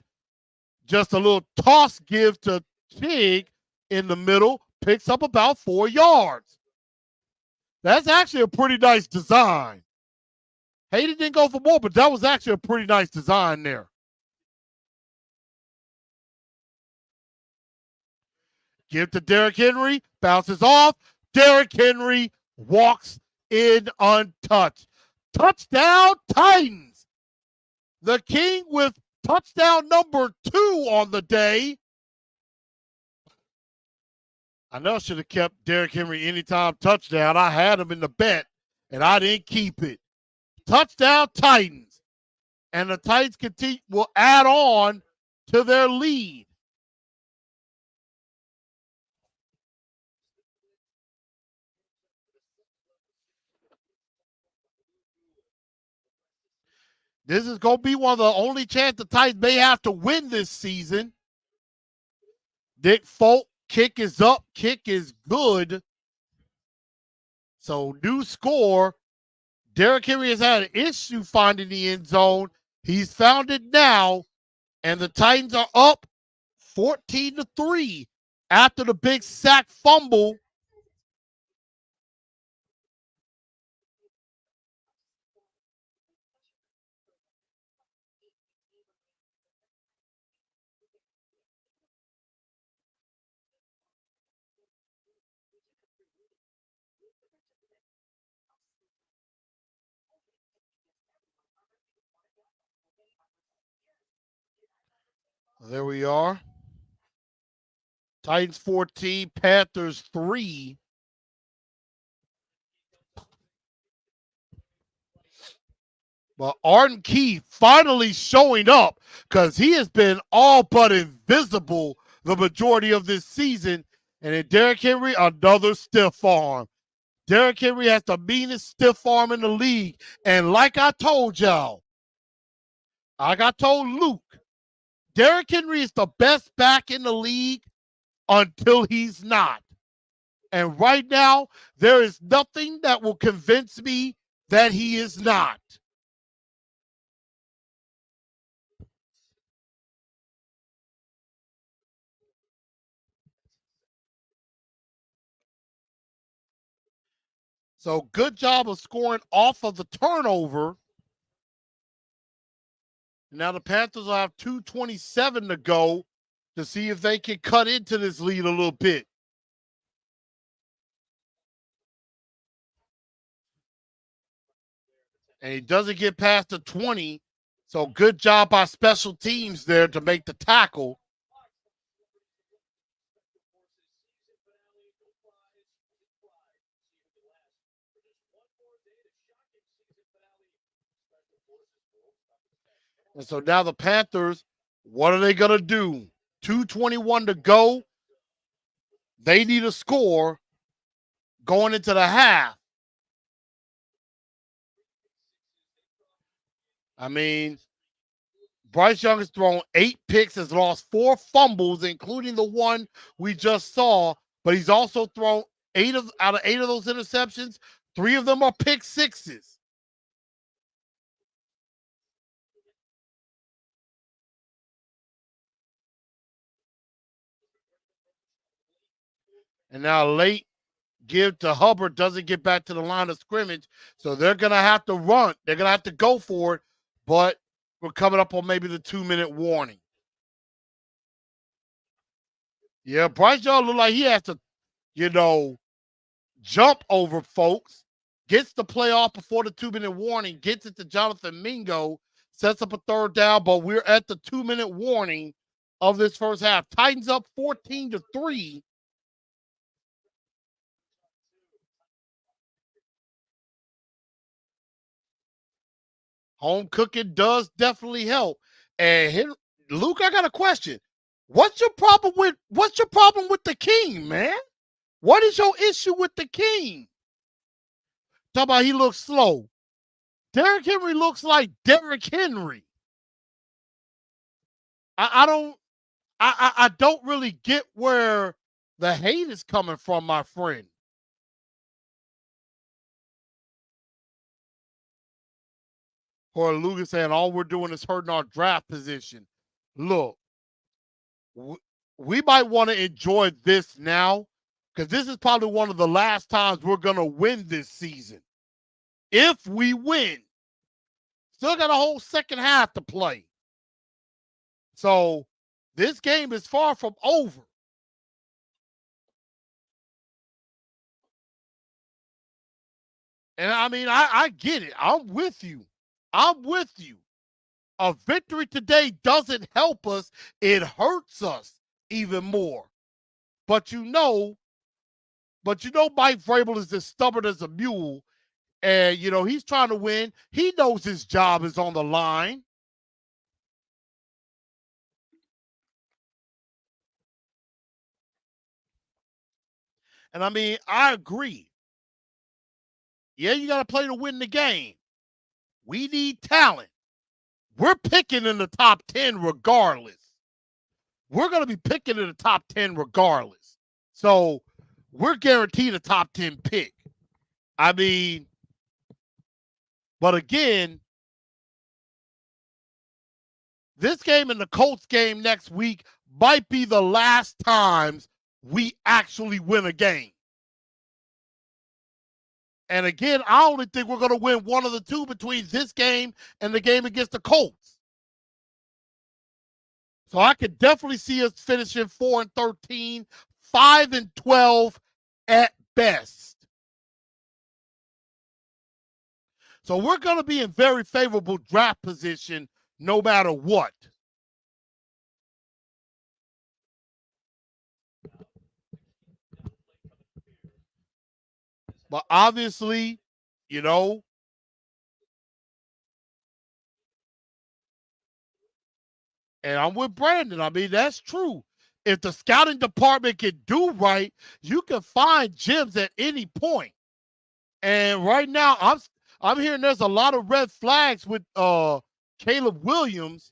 just a little toss give to Tig in the middle, picks up about 4 yards. That's actually a pretty nice design. Hayden didn't go for more, but that was actually a pretty nice design there. Give to Derrick Henry, bounces off. Derrick Henry walks in untouched. Touchdown Titans. The King with touchdown number 2 on the day. I know I should have kept Derrick Henry anytime touchdown. I had him in the bet, and I didn't keep it. Touchdown Titans. And the Titans will add on to their lead. This is going to be one of the only chances the Titans may have to win this season. Nick Folk, kick is up, kick is good. So new score. Derrick Henry has had an issue finding the end zone. He's found it now, and the Titans are up 14-3 after the big sack fumble. There we are. Titans 14, Panthers 3. But Arden Key finally showing up because he has been all but invisible the majority of this season. And then Derrick Henry, another stiff arm. Derrick Henry has the meanest stiff arm in the league. And like I told y'all, like I told Luke, Derrick Henry is the best back in the league until he's not. And right now, there is nothing that will convince me that he is not. So good job of scoring off of the turnover. Now the Panthers will have 2:27 to go to see if they can cut into this lead a little bit. And he doesn't get past the 20. So good job by special teams there to make the tackle. And so now the Panthers, what are they going to do? 2:21 to go. They need a score going into the half. I mean, Bryce Young has thrown 8 picks, has lost 4 fumbles, including the one we just saw, but he's also thrown out of 8 of those interceptions, 3 of them are pick sixes. And now late give to Hubbard doesn't get back to the line of scrimmage, so they're going to have to run. They're going to have to go for it, but we're coming up on maybe the 2-minute warning. Yeah, Bryce Young looked like he has to, jump over folks, gets the play off before the 2-minute warning, gets it to Jonathan Mingo, sets up a third down, but we're at the 2-minute warning of this first half. Titans up 14-3. Home cooking does definitely help. And here, Luke, I got a question. What's your problem with the King, man? What is your issue with the King? Talk about he looks slow. Derrick Henry looks like Derrick Henry. I don't really get where the hate is coming from, my friend. Or Lucas saying all we're doing is hurting our draft position. Look, we might want to enjoy this now because this is probably one of the last times we're going to win this season. If we win, still got a whole second half to play. So this game is far from over. And I mean, I get it. I'm with you. I'm with you. A victory today doesn't help us, it hurts us even more. But Mike Vrabel is as stubborn as a mule. And he's trying to win. He knows his job is on the line. And I mean, I agree. Yeah, you got to play to win the game. We need talent. We're picking in the top 10 regardless. We're going to be picking in the top 10 regardless. So we're guaranteed a top 10 pick. I mean, but again, this game and the Colts game next week might be the last times we actually win a game. And again, I only think we're going to win one of the two between this game and the game against the Colts. So I could definitely see us finishing 4-13, 5-12 at best. So we're going to be in very favorable draft position no matter what. But obviously, and I'm with Brandon. I mean, that's true. If the scouting department can do right, you can find gems at any point. And right now, I'm hearing there's a lot of red flags with Caleb Williams.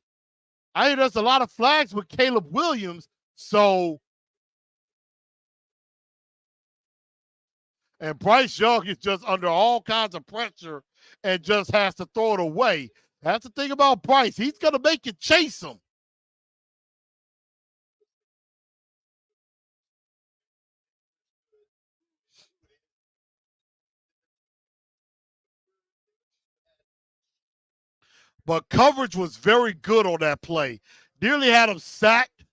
I hear there's a lot of flags with Caleb Williams. So, and Bryce Young is just under all kinds of pressure and just has to throw it away. That's the thing about Bryce. He's going to make you chase him. But coverage was very good on that play. Nearly had him sacked.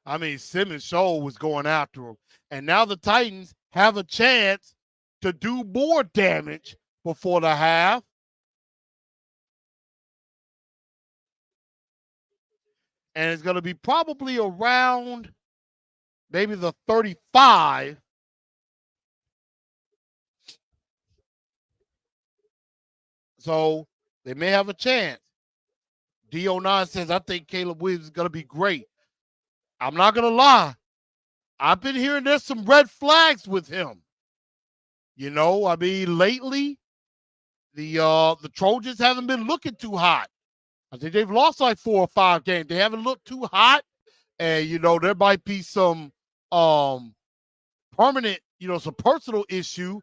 I mean, Simmons Show was going after him. And now the Titans have a chance to do more damage before the half. And it's going to be probably around maybe the 35. So they may have a chance. D09 says, I think Caleb Williams is going to be great. I'm not going to lie. I've been hearing there's some red flags with him. You know, I mean, lately, the Trojans haven't been looking too hot. I think they've lost like 4 or 5 games. They haven't looked too hot. And, you know, there might be some permanent, you know, some personal issue.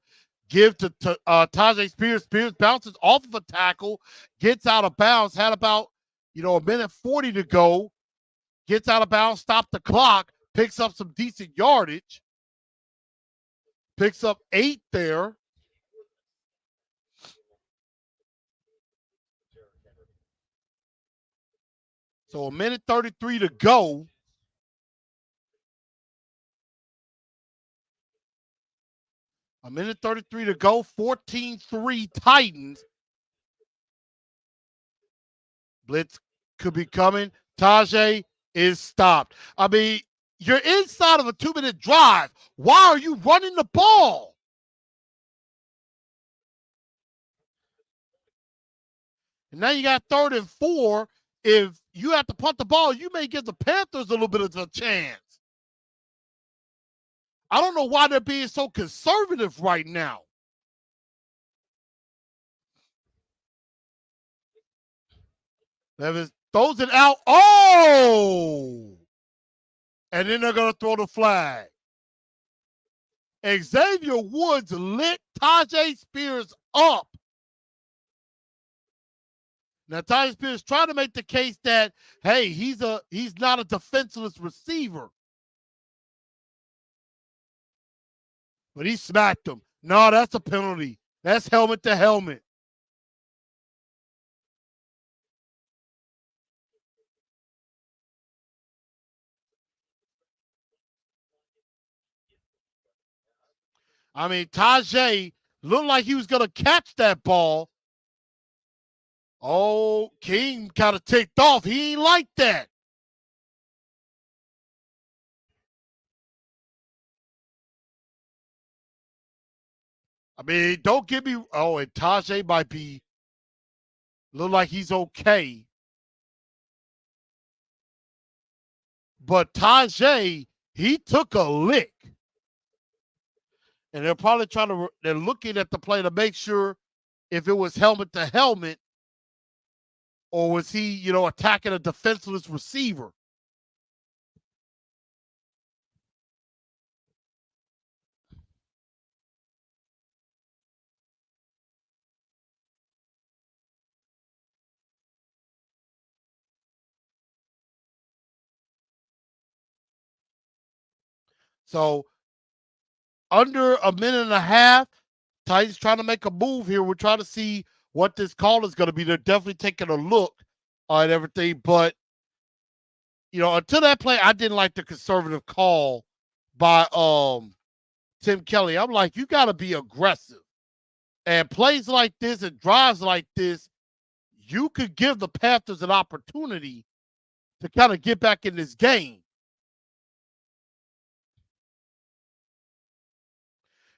Give to Tajay Spears. Spears bounces off of a tackle, gets out of bounds, had about, you know, a minute 40 to go, gets out of bounds, stop the clock, picks up some decent yardage, picks up 8 there. So a minute 33 to go. A minute 33 to go, 14-3 Titans. Blitz could be coming. Tajay is stopped. I mean, you're inside of a 2-minute drive. Why are you running the ball? And now you got 3rd and 4. If you have to punt the ball, you may give the Panthers a little bit of a chance. I don't know why they're being so conservative right now. Levis throws it out. Oh! And then they're going to throw the flag. Xavier Woods lit Tajay Spears up. Now Tajay Spears trying to make the case that, hey, he's not a defenseless receiver. But he smacked him. No, that's a penalty. That's helmet to helmet. I mean, Tajay looked like he was going to catch that ball. Oh, King kind of ticked off. He ain't like that. I mean, don't give me. Oh, and Tajay might be look like he's okay. But Tajay, he took a lick. And they're probably they're looking at the play to make sure if it was helmet to helmet or was he, you know, attacking a defenseless receiver. So under a minute and a half, Titans trying to make a move here. We're trying to see what this call is going to be. They're definitely taking a look at everything. But, you know, until that play, I didn't like the conservative call by Tim Kelly. I'm like, you got to be aggressive. And plays like this and drives like this, you could give the Panthers an opportunity to kind of get back in this game.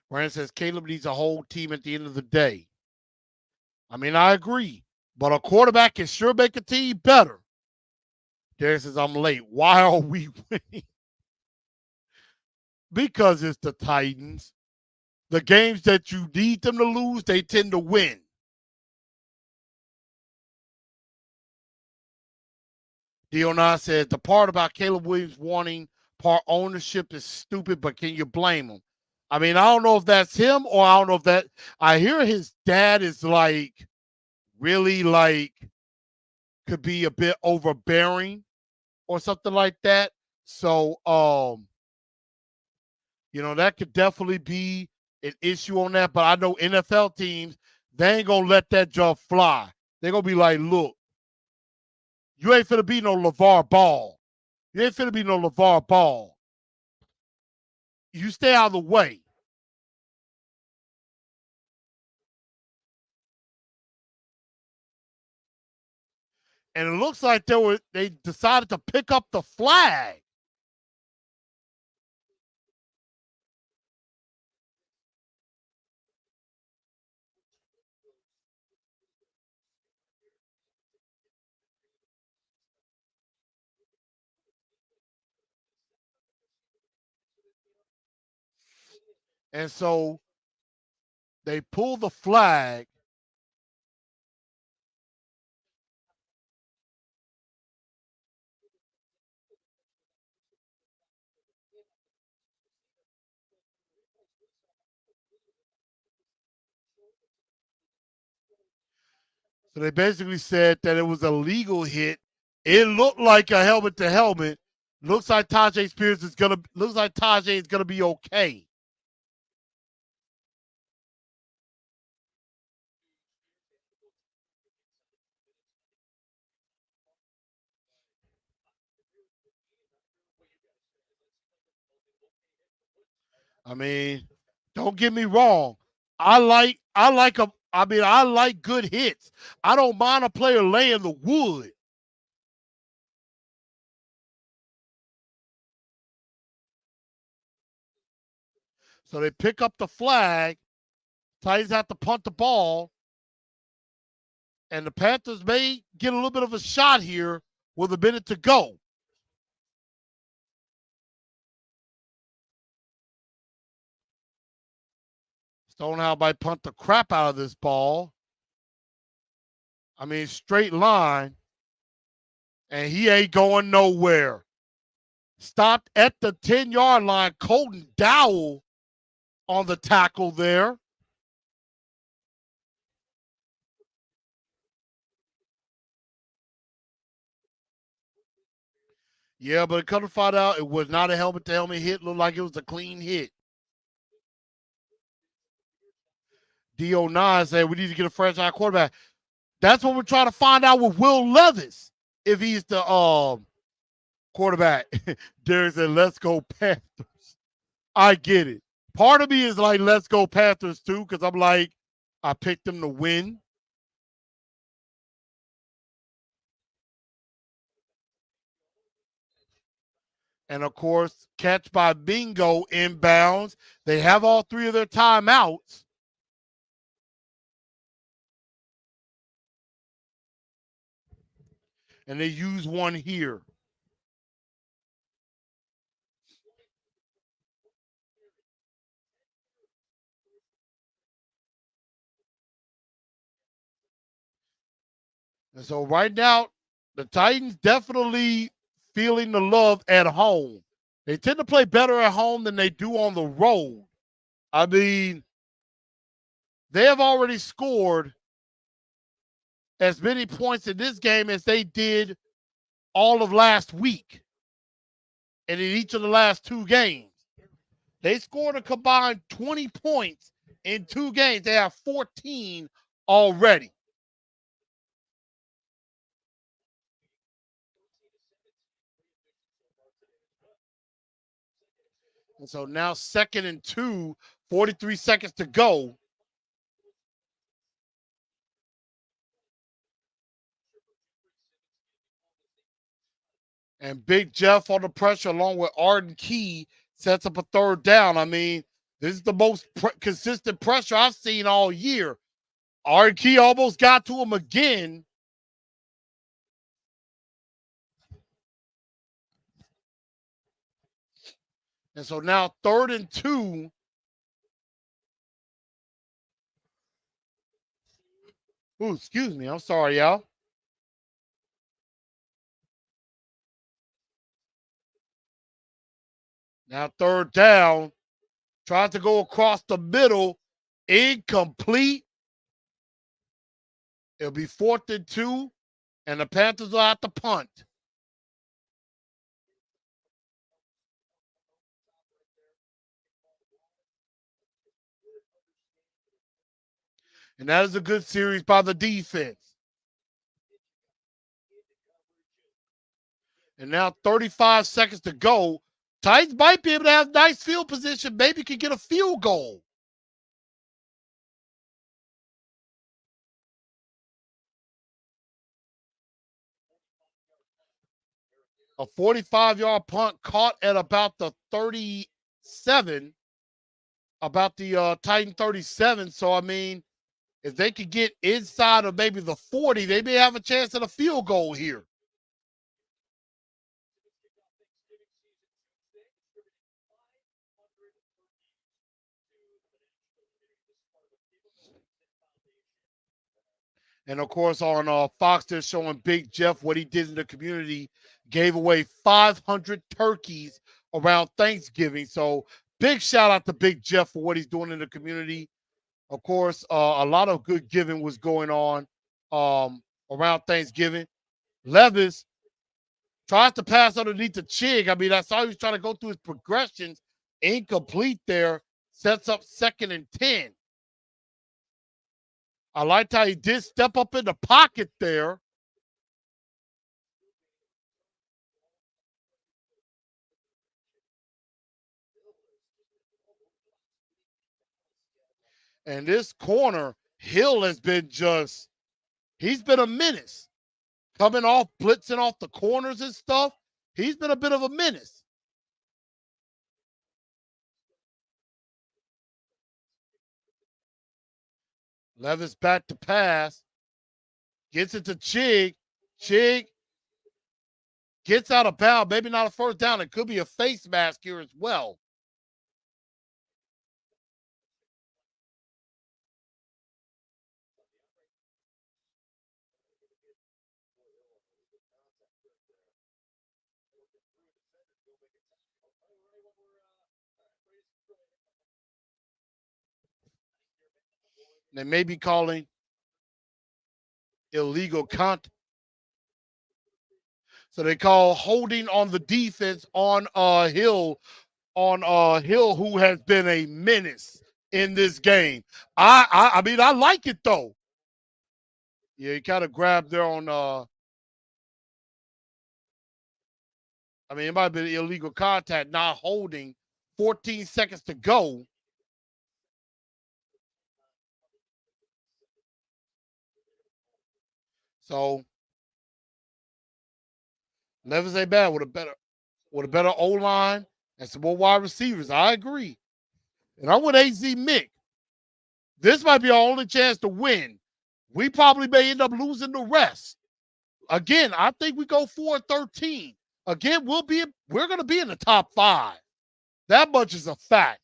Rand says Caleb needs a whole team at the end of the day. I mean, I agree. But a quarterback can sure make a team better. Derek says, I'm late. Why are we winning? Because it's the Titans. The games that you need them to lose, they tend to win. Dion says, the part about Caleb Williams wanting part ownership is stupid, but can you blame him? I mean, I don't know if that's him or I don't know if that. I hear his dad is like, really like, could be a bit overbearing or something like that. So, you know, that could definitely be an issue on that, but I know NFL teams, they ain't gonna let that jump fly. They're gonna be like, look, you ain't finna be no LeVar Ball. You ain't finna be no LeVar Ball. You stay out of the way. And it looks like they decided to pick up the flag. And so they pull the flag. So they basically said that it was a legal hit. It looked like a helmet to helmet. Looks like Tajay Spears is gonna. Looks like Tajay is gonna be okay. I mean, don't get me wrong. I like good hits. I don't mind a player laying the wood. So they pick up the flag. Titans have to punt the ball. And the Panthers may get a little bit of a shot here with a minute to go. Stonehouse might punt the crap out of this ball. I mean, straight line. And he ain't going nowhere. Stopped at the 10-yard line. Colton Dowell on the tackle there. Yeah, but come to find out, it was not a helmet-to-helmet hit. Looked like it was a clean hit. D09 said we need to get a franchise quarterback. That's what we're trying to find out with Will Levis, if he's the quarterback. Derek said, let's go Panthers. I get it. Part of me is like, let's go Panthers too, because I'm like, I picked them to win. And of course, catch by Bingo inbounds. They have all three of their timeouts. And they use one here. And so right now, the Titans definitely feeling the love at home. They tend to play better at home than they do on the road. I mean, they have already scored as many points in this game as they did all of last week and in each of the last two games. They scored a combined 20 points in two games. They have 14 already. And so now 2nd and 2, 43 seconds to go. And Big Jeff on the pressure along with Arden Key sets up a third down. I mean, this is the most consistent pressure I've seen all year. Arden Key almost got to him again. And so now 3rd and 2. Ooh, excuse me. I'm sorry, y'all. Now 3rd down. Tries to go across the middle. Incomplete. It'll be 4th and 2. And the Panthers will have to punt. And that is a good series by the defense. And now 35 seconds to go. Titans might be able to have nice field position. Maybe could get a field goal. A 45-yard punt caught at about the 37, about the Titan 37. So, I mean, if they could get inside of maybe the 40, they may have a chance at a field goal here. And of course, on Fox, they're showing Big Jeff what he did in the community, gave away 500 turkeys around Thanksgiving. So big shout out to Big Jeff for what he's doing in the community. Of course, a lot of good giving was going on around Thanksgiving. Levis tries to pass underneath the Chig. I mean, I saw he was trying to go through his progressions. Incomplete there. Sets up 2nd and 10. I liked how he did step up in the pocket there. And this corner, Hill has been he's been a menace. Coming off, blitzing off the corners and stuff. He's been a bit of a menace. Levis back to pass. Gets it to Chig. Chig gets out of bounds. Maybe not a first down. It could be a face mask here as well. They may be calling illegal contact. So they call holding on the defense on Hill, who has been a menace in this game. I mean, I like it though. Yeah, he kind of grabbed there on I mean, it might have been illegal contact, not holding. 14 seconds to go. So Levis ain't bad with a better O line and some more wide receivers. I agree. And I'm with AZ Mick. This might be our only chance to win. We probably may end up losing the rest. Again, I think we go 4-13. Again, we're gonna be in the top 5. That much is a fact.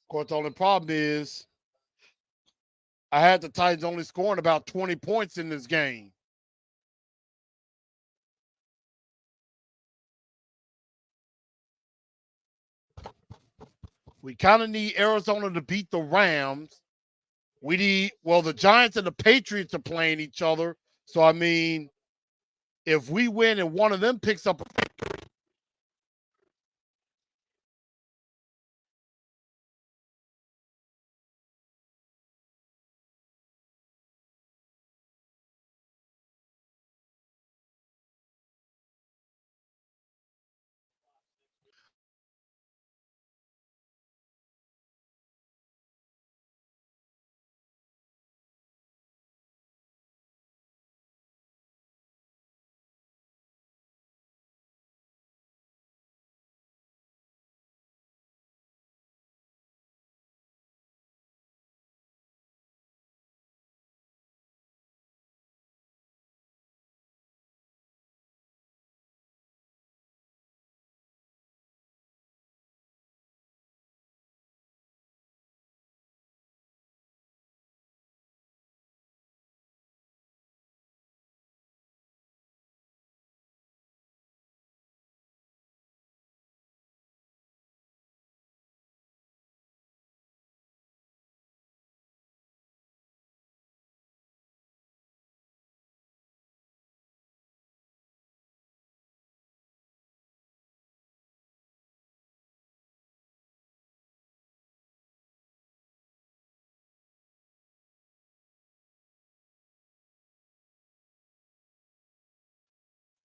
Of course, the only problem is I had the Titans only scoring about 20 points in this game. We kind of need Arizona to beat the Rams. We need, well, the Giants and the Patriots are playing each other. So, I mean, if we win and one of them picks up a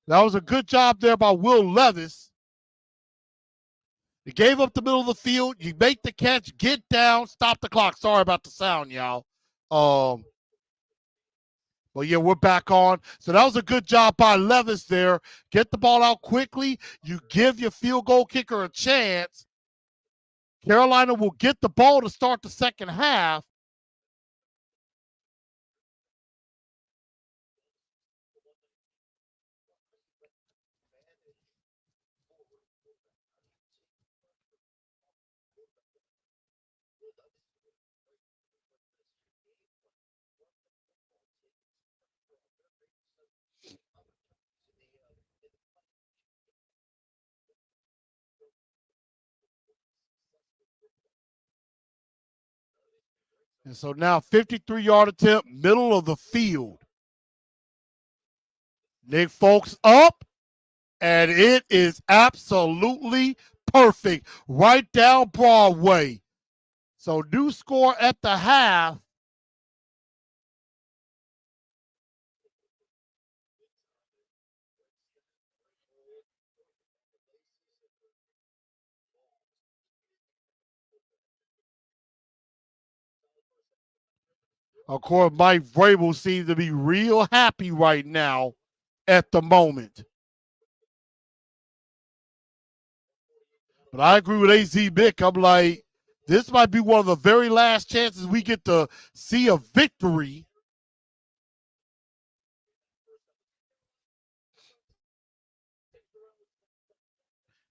That was a good job there by Will Levis. He gave up the middle of the field. You make the catch, get down, stop the clock. Sorry about the sound, y'all. Um, but yeah, we're back on. So that was a good job by Levis there. Get the ball out quickly. You give your field goal kicker a chance. Carolina will get the ball to start the second half. And so now 53-yard attempt, middle of the field. Nick Folks up, and it is absolutely perfect. Right down Broadway. So new score at the half. Of course, Mike Vrabel seems to be real happy right now at the moment. But I agree with AZ Mick. I'm like, this might be one of the very last chances we get to see a victory.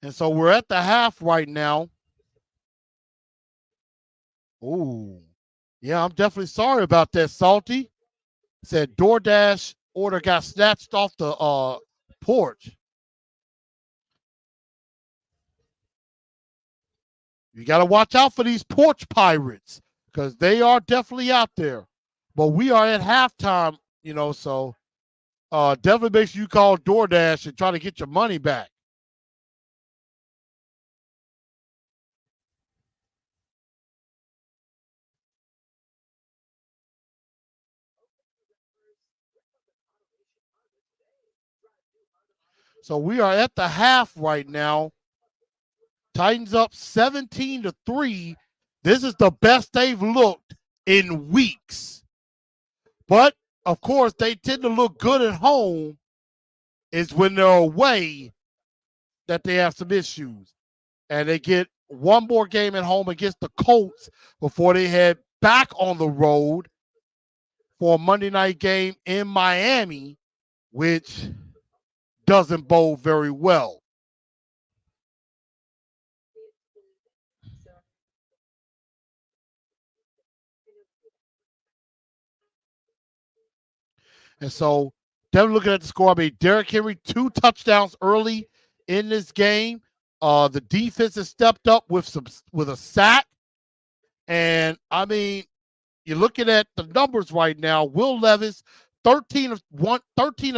And so we're at the half right now. Ooh. Yeah, I'm definitely sorry about that, Salty. Said DoorDash order got snatched off the porch. You got to watch out for these porch pirates because they are definitely out there. But we are at halftime, so definitely make sure you call DoorDash and try to get your money back. So we are at the half right now. Titans up 17-3. This is the best they've looked in weeks. But of course, they tend to look good at home. Is when they're away that they have some issues. And they get one more game at home against the Colts before they head back on the road for a Monday night game in Miami, which doesn't bode very well. And so, definitely looking at the score, I mean, Derrick Henry, 2 touchdowns early in this game. The defense has stepped up with a sack. And I mean, you're looking at the numbers right now. Will Levis, 13 of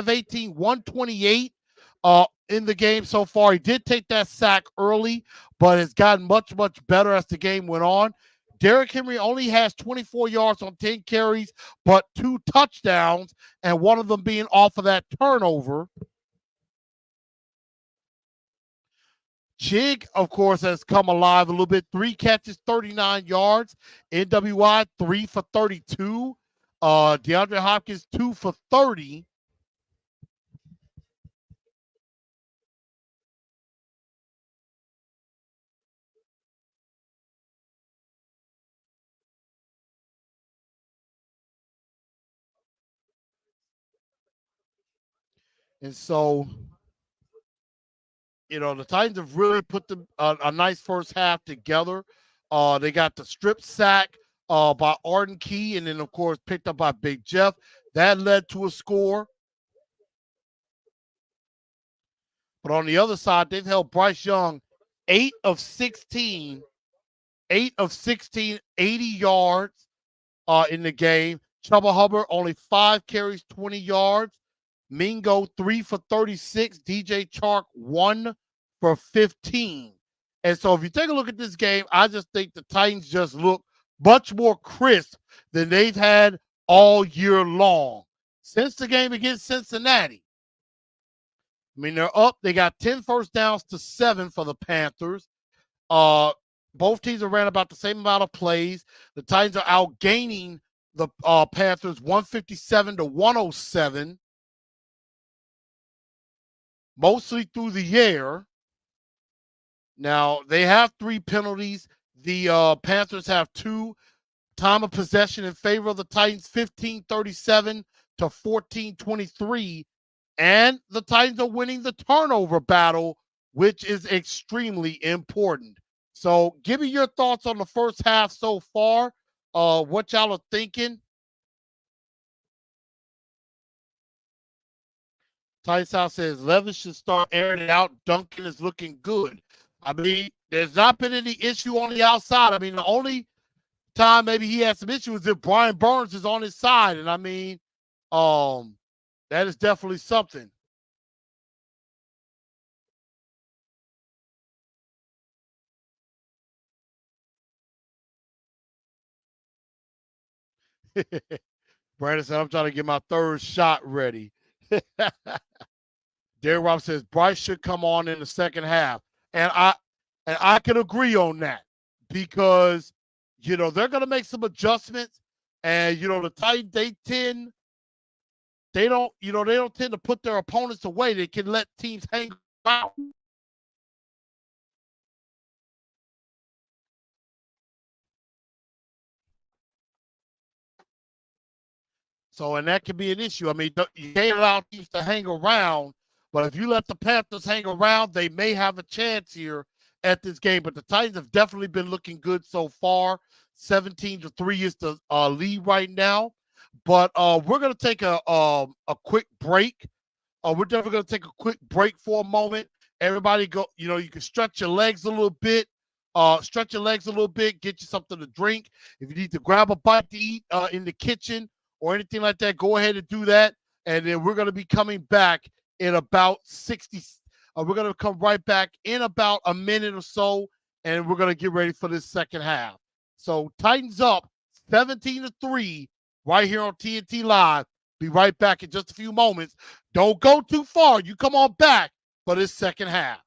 18, 128 in the game so far. He did take that sack early, but has gotten much, much better as the game went on. Derrick Henry only has 24 yards on 10 carries, but 2 touchdowns, and one of them being off of that turnover. Chig, of course, has come alive a little bit. 3 catches, 39 yards. NWI, 3 for 32. DeAndre Hopkins, 2 for 30. And so, the Titans have really put a nice first half together. They got the strip sack by Arden Key, and then, of course, picked up by Big Jeff. That led to a score. But on the other side, they've held Bryce Young 8 of 16, 8 of 16, 80 yards in the game. Chuba Hubbard, only 5 carries, 20 yards. Mingo, 3 for 36. DJ Chark, 1 for 15. And so if you take a look at this game, I just think the Titans just look much more crisp than they've had all year long. Since the game against Cincinnati, I mean, they're up. They got 10 first downs to 7 for the Panthers. Both teams have ran about the same amount of plays. The Titans are outgaining the Panthers 157 to 107, mostly through the air. Now, they have 3 penalties. The Panthers have 2. Time of possession in favor of the Titans, 15-37 to 14-23. And the Titans are winning the turnover battle, which is extremely important. So give me your thoughts on the first half so far. What y'all are thinking. Titans House says Levis should start airing it out. Duncan is looking good. I mean, there's not been any issue on the outside. I mean, the only time maybe he had some issues if Brian Burns is on his side. And I mean, that is definitely something. Brandon said, I'm trying to get my third shot ready. Derek Rob says Bryce should come on in the second half. And I can agree on that because, you know, they're going to make some adjustments. And, you know, the Titans, they don't tend to put their opponents away. They can let teams hang out. So, and that can be an issue. I mean, you can't allow teams to hang around, but if you let the Panthers hang around, they may have a chance here at this game. But the Titans have definitely been looking good so far. 17-3 is the lead right now. But we're going to take a quick break. We're definitely going to take a quick break for a moment. Everybody go, you know, you can stretch your legs a little bit. Get you something to drink. If you need to grab a bite to eat in the kitchen or anything like that, go ahead and do that. And then we're going to be coming back in about 60. We're going to come right back in about a minute or so, and we're going to get ready for this second half. So Titans up 17-3 right here on TNT Live. Be right back in just a few moments. Don't go too far. You come on back for this second half.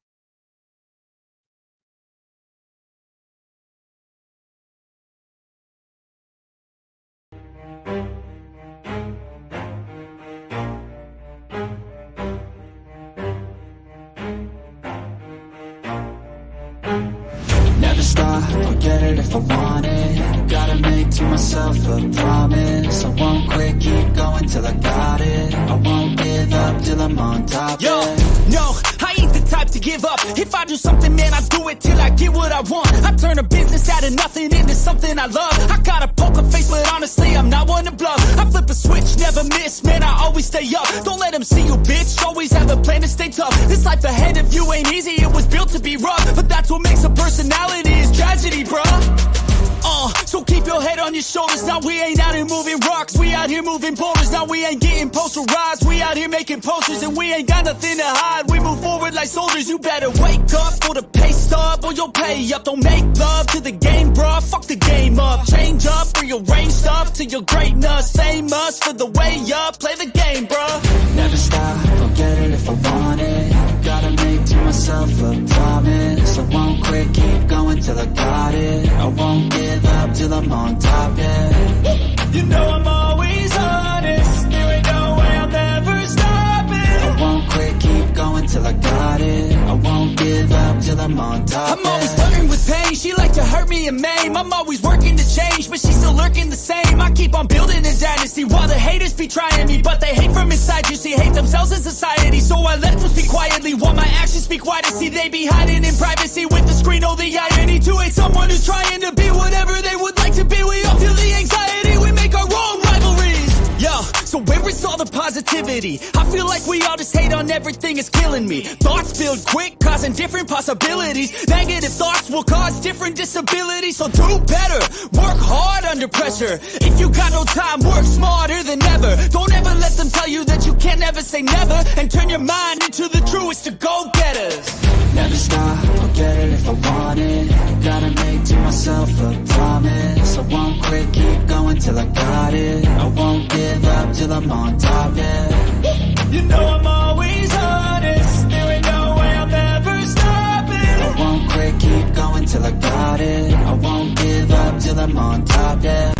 Never stop, I'll get it if I want it. Gotta make to myself a promise. I won't quit, keep going till I got it. I won't give up till I'm on top. Yo, no, I ain't the type to give up. If I do something, man, I do it till I get what I want. I turn a business out of nothing into something I love. I got a poker face, but honestly, I'm not one to bluff. I flip a switch, never miss, man, I always stay up. Don't let them see you, bitch, always have a plan to stay tough. This life ahead of you ain't easy, it was built to be rough. But that's what makes a personality is tragedy, bruh. So keep your head on your shoulders. Now we ain't out here moving rocks, we out here moving boulders. Now we ain't getting posterized, we out here making posters. And we ain't got nothing to hide, we move forward like soldiers. You better wake up for the pay stub or you'll pay up. Don't make love to the game, bruh, fuck the game up. Change up, rearrange stuff to your greatness. Famous for the way up, play the game, bruh. Never stop, I'll get it if I want it. Gotta make to myself a promise. I won't quit, keep going till I got it. I won't give up till I'm on top, yeah. You know I'm always honest, there ain't no way I'll ever stop it. I won't quit, keep going till I got it. I won't give up till I'm on top, I'm always flirting with pain, she like to hurt me and maim. I'm always working to change, but she's still lurking the same. I keep on building a dynasty while the haters be trying me. But they hate from inside, you see, hate themselves in society. So I let them speak quietly while my actions speak wider. See, they be hiding in privacy with the screen. Oh, the irony to hate someone who's trying to be whatever they would like to be. We all feel the anxiety, we make our own rivalries. Yo, so where is all the positivity? I feel like we all just hate on everything, it's killing me. Thoughts build quick, causing different possibilities. Negative thoughts will cause different disabilities. So do better, work hard under pressure. If you got no time, work smarter than ever. Don't ever let them tell you that you can't never say never. And turn your mind into the truest to go-getters. Never stop, I'll get it if I want it. Gotta make to myself a promise. I won't quit, keep going till I got it. I won't give up till I'm on top, yeah. You know I'm always honest, got it. I won't give up till I'm on top, yeah.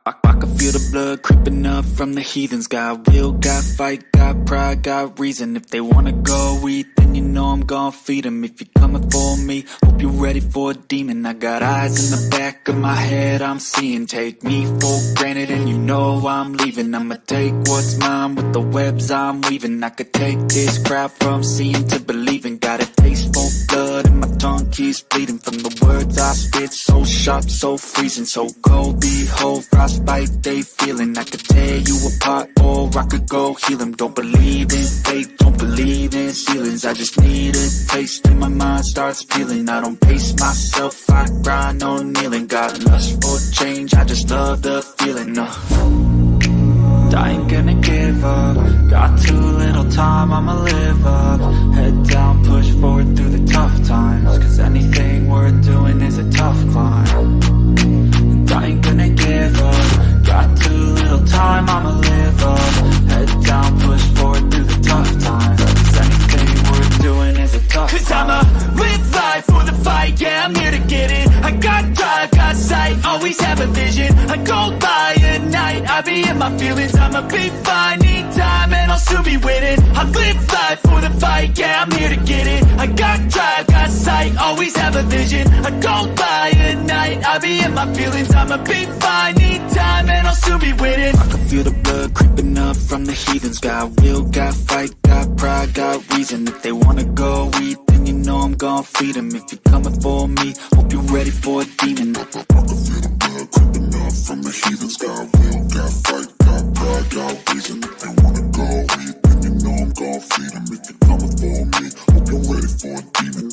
I can feel the blood creeping up from the heathens. Got will, got fight, got pride, got reason. If they wanna go eat, then you know I'm gon' feed them. If you're coming for me, hope you're ready for a demon. I got eyes in the back of my head, I'm seeing. Take me for granted and you know I'm leaving. I'ma take what's mine with the webs I'm weaving. I could take this crowd from seeing to believing. Got a taste for blood and my tongue keeps bleeding. From the words I spit, so sharp, so freezing. So cold, behold, frostbite they feeling. I could tear you apart or I could go heal them. Don't believe in fate, don't believe in ceilings. I just need a taste and my mind starts feeling. I don't pace myself, I grind on kneeling. Got lust for change, I just love the feeling. I ain't gonna give up. Got too little time, I'ma live up. Head down, push forward through the tough times. Cause anything worth doing is a tough climb. And I ain't gonna give up. Got too little time, I'ma live up. Head down, push forward through the tough times. Cause anything worth doing is a tough climb. Cause I'ma live life for the fight, yeah, I'm here to get it. I got drive, got sight, always have a vision. I go by at night, I be in my feelings. I'ma be fine, need time, and I'll soon be winning. I live life for the fight, yeah, I'm here to get it. I got drive, got sight, always have a vision. I go by at night, I be in my feelings. I'ma be fine, need time, and I'll soon be winning. I can feel the blood creeping up from the heathens. Got will, got fight, got pride, got reason. If they wanna go eat, then you know I'm gon' feed them. If you're coming for me, hope you're ready for a demon. I can feel the blood creeping up from the heathens. Got will, got fight, got pride, got reason. If they wanna go eat, then you know I'm gon' feed them. If you're coming for me, hope you're ready for a demon.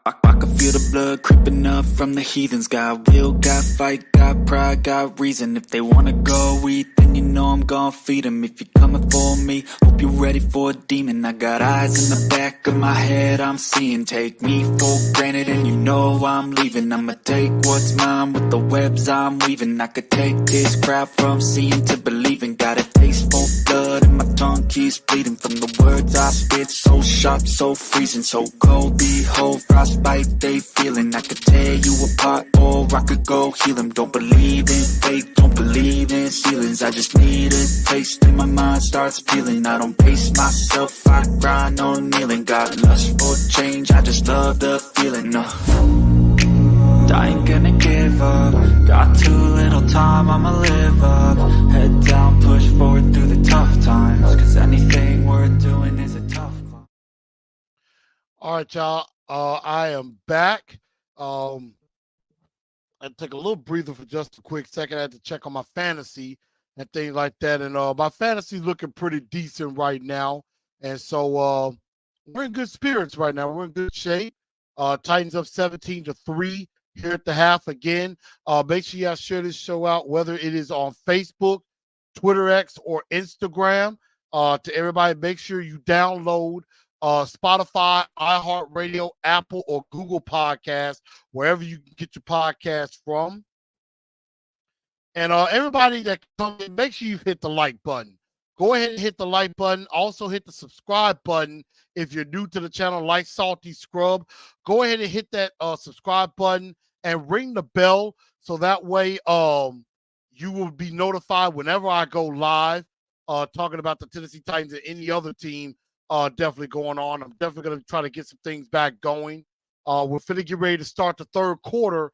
I can feel the blood creeping up from the heathens. Got will, got fight, got pride, got reason. If they wanna go eat, then you know I'm gon' feed them. If you're coming for me, hope you're ready for a demon. I got eyes in the back of my head, I'm seeing. Take me for granted and you know I'm leaving. I'ma take what's mine with the webs I'm weaving. I could take this crowd from seeing to believing. Got a taste for blood and my tongue keeps bleeding. From the words I spit, so sharp, so freezing. So cold, behold, frostbite they feeling. I could tear you apart or I could go heal them. Don't believe in fate, don't believe in ceilings. I just need a taste and my mind starts feeling. I don't pace myself, I grind on kneeling. Got lust for change, I just love the feeling. I ain't gonna give up. Got too little time, I'ma live up. Head down, push forward through the tough times. Cause anything worth doing is a tough climb. All right, y'all. I am back. I took a little breather for just a quick second. I had to check on my fantasy and things like that. And my fantasy's looking pretty decent right now. And so we're in good spirits right now. We're in good shape. Titans up 17-3 here at the half again. Make sure y'all share this show out, whether it is on Facebook, Twitter X, or Instagram. To everybody, make sure you download Spotify, iHeartRadio, Apple, or Google Podcasts, wherever you can get your podcast from. And everybody that comes in, make sure you hit the like button. Go ahead and hit the like button. Also hit the subscribe button if you're new to the channel, like Salty Scrub. Go ahead and hit that subscribe button and ring the bell so that way you will be notified whenever I go live talking about the Tennessee Titans and any other team definitely going on. I'm definitely going to try to get some things back going. We're finna get ready to start the third quarter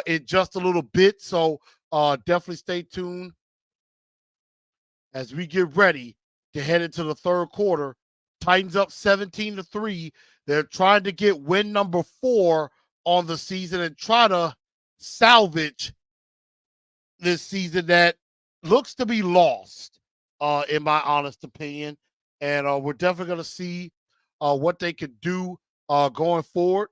in just a little bit, so definitely stay tuned as we get ready to head into the third quarter. Titans up 17-3. They're trying to get win number 4 on the season and try to salvage this season that looks to be lost, in my honest opinion. And we're definitely going to see what they could do going forward.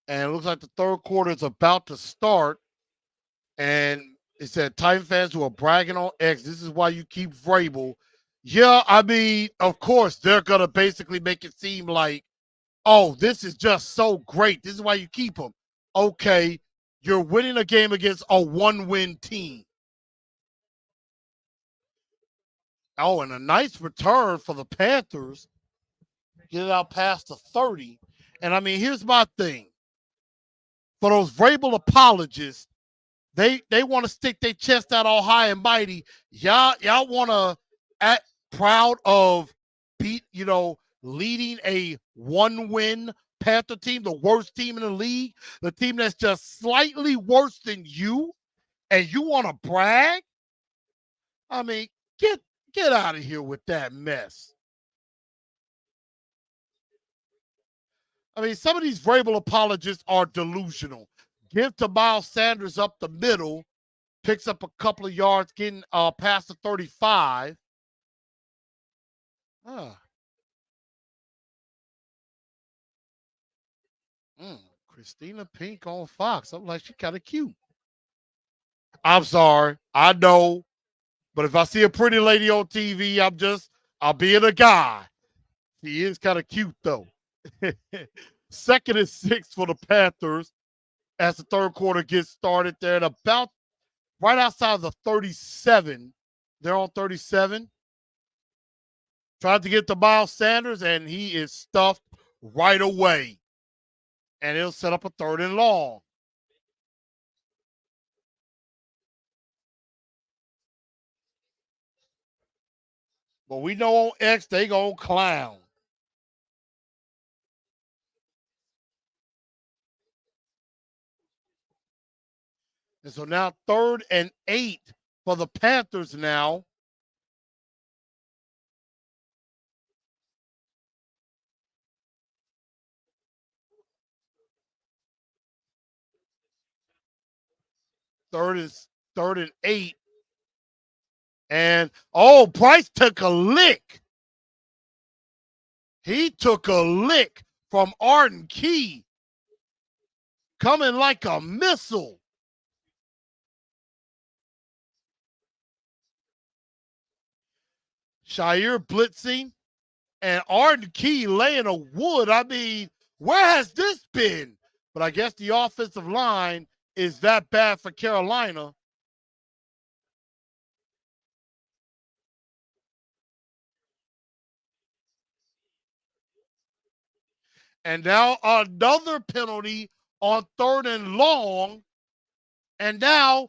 And it looks like the third quarter is about to start. And it said Titan fans who are bragging on X, this is why you keep Vrabel. Yeah, I mean, of course, they're going to basically make it seem like, oh, this is just so great. This is why you keep him. Okay, you're winning a game against a one-win team. Oh, and a nice return for the Panthers. Get it out past the 30. And I mean, here's my thing. For those Vrabel apologists, they want to stick their chest out all high and mighty. Y'all want to act proud of leading a one-win Panther team, the worst team in the league, the team that's just slightly worse than you, and you want to brag? I mean, get out of here with that mess. I mean, some of these Vrabel apologists are delusional. Give to Miles Sanders up the middle, picks up a couple of yards, getting past the 35. Ah, Christina Pink on Fox. I'm like, she kind of cute. I'm sorry. I know. But if I see a pretty lady on TV, I'll be a guy. She is kind of cute, though. 2nd and 6 for the Panthers as the third quarter gets started. They're at about right outside of the 37. They're on 37. Tried to get to Miles Sanders, and he is stuffed right away. And it'll set up a 3rd and long. But we know on X, they gonna clown. And so now 3rd and 8 for the Panthers now. Third and 8. And Bryce took a lick. He took a lick from Arden Key. Coming like a missile. Shire blitzing and Arden Key laying a wood. I mean, where has this been? But I guess the offensive line is that bad for Carolina. And now another penalty on 3rd and long. And now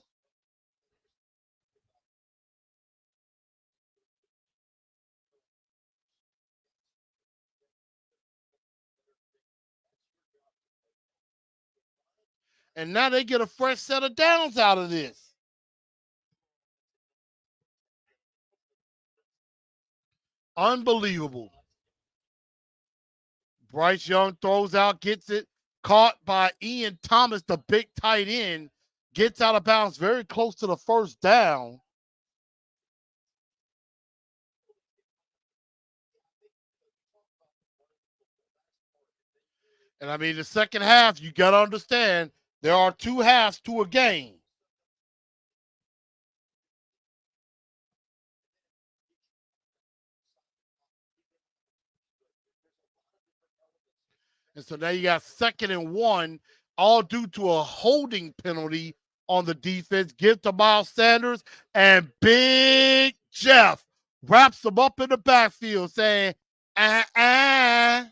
they get a fresh set of downs out of this. Unbelievable. Bryce Young throws out, gets it, caught by Ian Thomas, the big tight end, gets out of bounds very close to the 1st down. And I mean, the second half, you got to understand, there are 2 halves to a game. And so now you got 2nd and 1, all due to a holding penalty on the defense. Give to Miles Sanders, and Big Jeff wraps him up in the backfield saying, And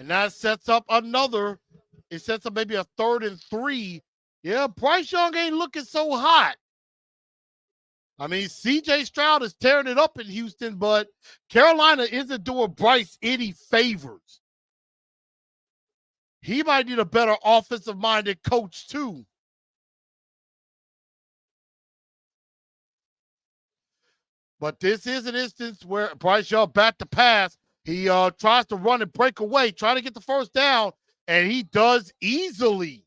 that sets up it sets up maybe a 3rd and 3. Yeah, Bryce Young ain't looking so hot. I mean, CJ Stroud is tearing it up in Houston, but Carolina isn't doing Bryce any favors. He might need a better offensive-minded coach, too. But this is an instance where Bryce Young back to pass. He tries to run and break away, trying to get the 1st down, and he does easily.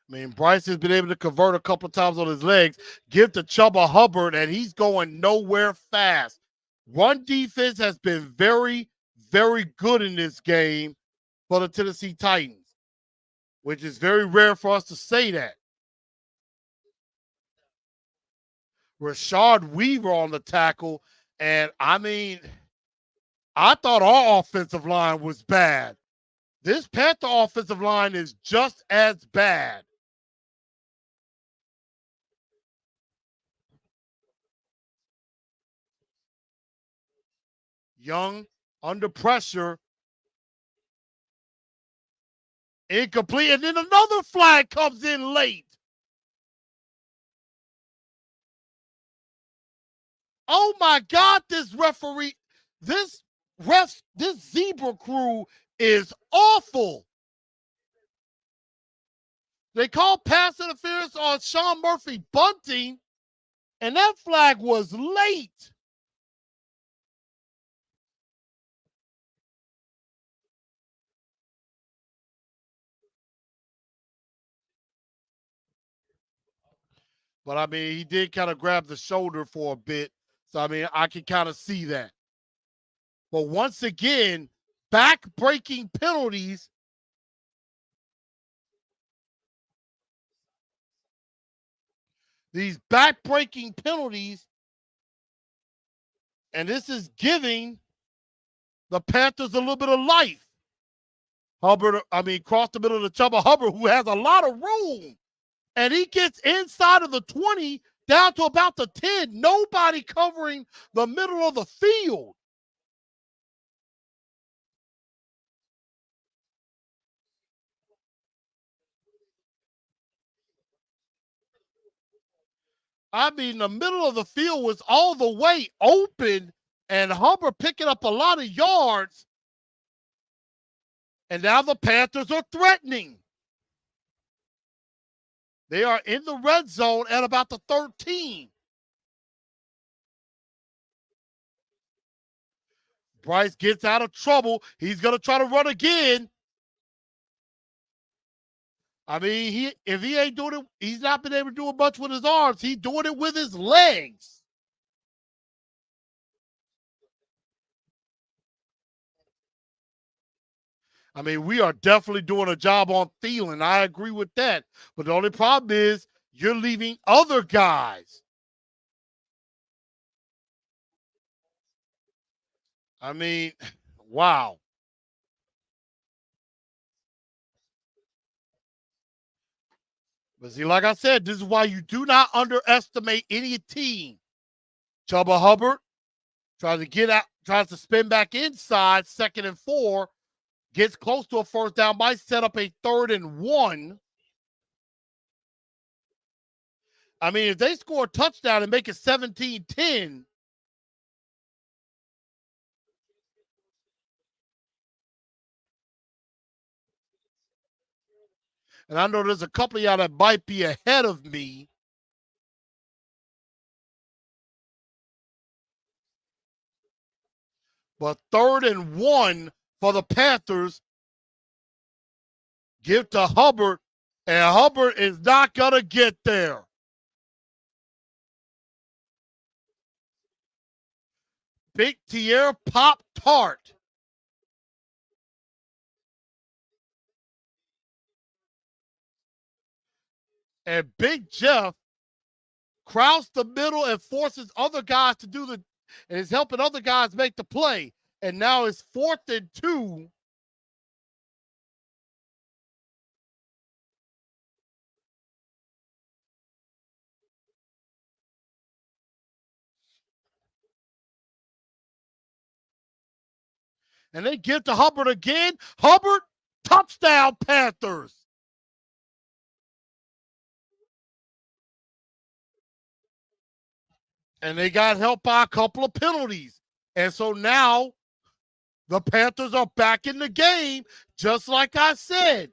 I mean, Bryce has been able to convert a couple of times on his legs, give to Chuba Hubbard, and he's going nowhere fast. Run defense has been very, very good in this game for the Tennessee Titans, which is very rare for us to say that. Rashard Weaver on the tackle, and I mean, I thought our offensive line was bad. This Panther offensive line is just as bad. Young, under pressure, incomplete, and then another flag comes in late. Oh my God, this zebra crew is awful. They called pass interference on Sean Murphy bunting, and that flag was late. But I mean, he did kind of grab the shoulder for a bit. So I mean, I can kind of see that. But once again, back-breaking penalties. These back-breaking penalties, and this is giving the Panthers a little bit of life. Cross the middle of the Chuba Hubbard, who has a lot of room. And he gets inside of the 20 down to about the 10. Nobody covering the middle of the field. I mean, the middle of the field was all the way open, and Hubbard picking up a lot of yards. And now the Panthers are threatening. They are in the red zone at about the 13. Bryce gets out of trouble. He's going to try to run again. I mean, if he ain't doing it, he's not been able to do it much with his arms. He's doing it with his legs. I mean, we are definitely doing a job on Thielen. I agree with that. But the only problem is you're leaving other guys. I mean, wow. But see, like I said, this is why you do not underestimate any team. Chuba Hubbard tries to spin back inside, 2nd and 4, gets close to a first down, might set up a 3rd and 1. I mean, if they score a touchdown and make it 17-10, and I know there's a couple of y'all that might be ahead of me. But 3rd and 1 for the Panthers. Give to Hubbard, and Hubbard is not going to get there. Big Tierra Pop Tart. And Big Jeff crowds the middle and forces other guys to and is helping other guys make the play. And now it's 4th and 2. And they give to Hubbard again. Hubbard, touchdown Panthers. And they got helped by a couple of penalties. And so now the Panthers are back in the game, just like I said.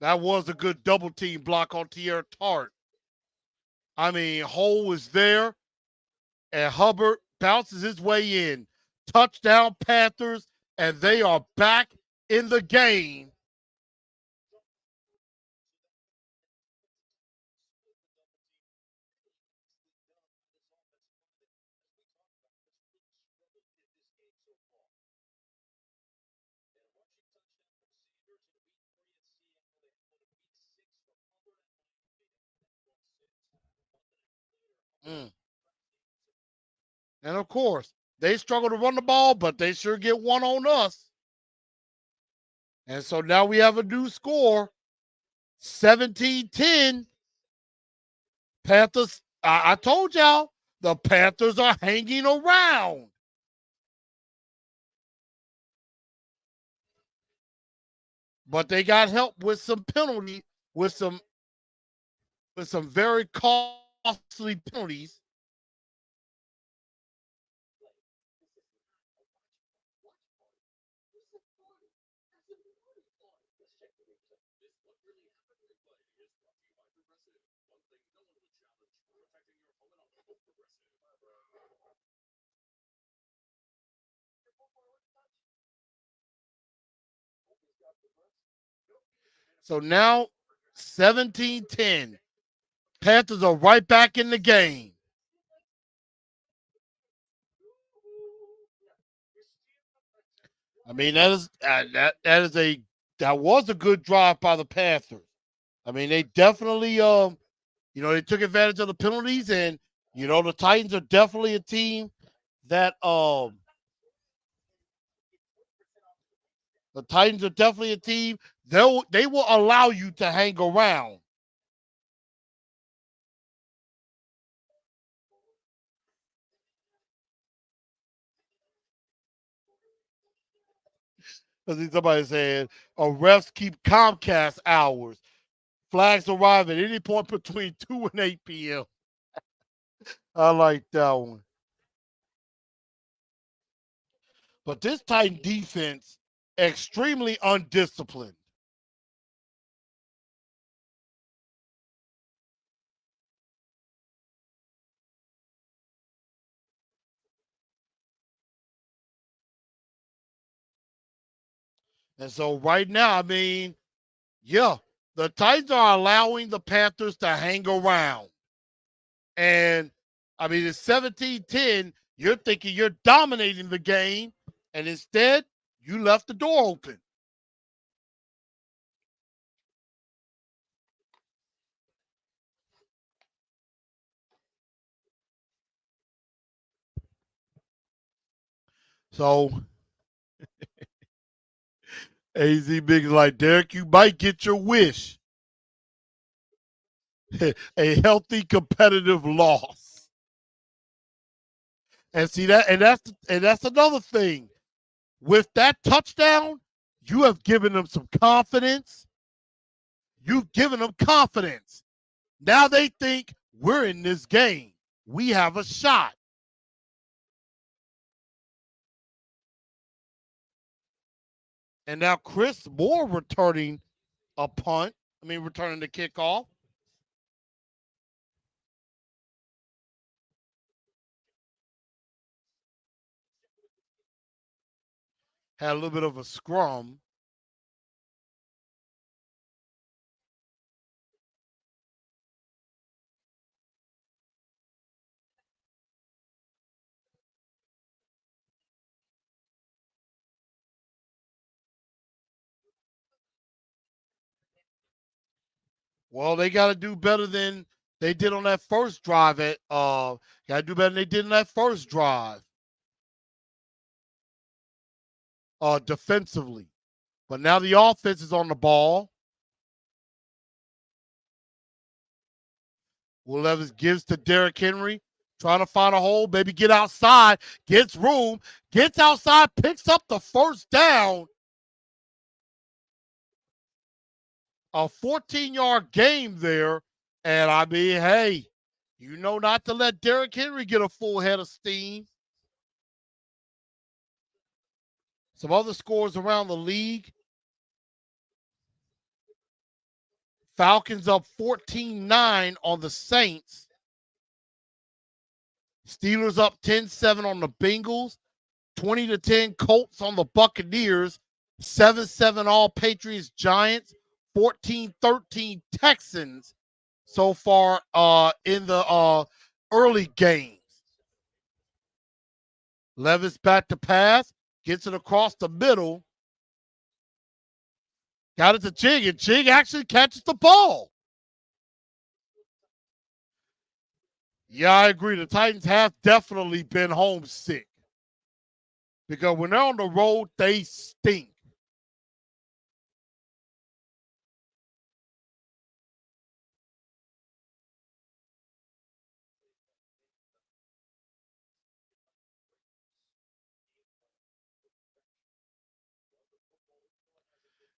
That was a good double team block on Tierra Tart. I mean, Hole was there, and Hubbard bounces his way in. Touchdown Panthers, and they are back in the game. Mm. And of course, they struggle to run the ball, but they sure get one on us. And so now we have a new score, 17-10. Panthers, I told y'all, the Panthers are hanging around. But they got help with some penalty, with some very costly penalties. So now 17-10. Panthers are right back in the game. I mean, that was a good drive by the Panthers. I mean, they definitely they took advantage of the penalties, and the Titans are definitely a team that the Titans are definitely a team they will allow you to hang around. I see somebody saying, refs keep Comcast hours. Flags arrive at any point between 2 and 8 p.m. I like that one. But this Titan defense, extremely undisciplined. And so right now, I mean, yeah, the Titans are allowing the Panthers to hang around. And I mean, it's 17-10. You're thinking you're dominating the game, and instead, you left the door open. So AZ Big is like, Derek, you might get your wish. A healthy competitive loss. And see that, and that's another thing. With that touchdown, you have given them some confidence. You've given them confidence. Now they think we're in this game. We have a shot. And now Chris Moore returning a punt. Returning the kickoff. Had a little bit of a scrum. Well, they got to do better than they did on that first drive. Got to do better than they did on that first drive. Defensively, but now the offense is on the ball. Will Levis gives to Derrick Henry, trying to find a hole, maybe get outside, gets room, gets outside, picks up the first down. A 14-yard game there. And I mean, hey, not to let Derrick Henry get a full head of steam. Some other scores around the league. Falcons up 14-9 on the Saints. Steelers up 10-7 on the Bengals. 20-10 Colts on the Buccaneers, 7-7 all Patriots Giants, 14-13 Texans so far in the early games. Levis back to pass, gets it across the middle. Got it to Jig, and Jig actually catches the ball. Yeah, I agree. The Titans have definitely been homesick. Because when they're on the road, they stink.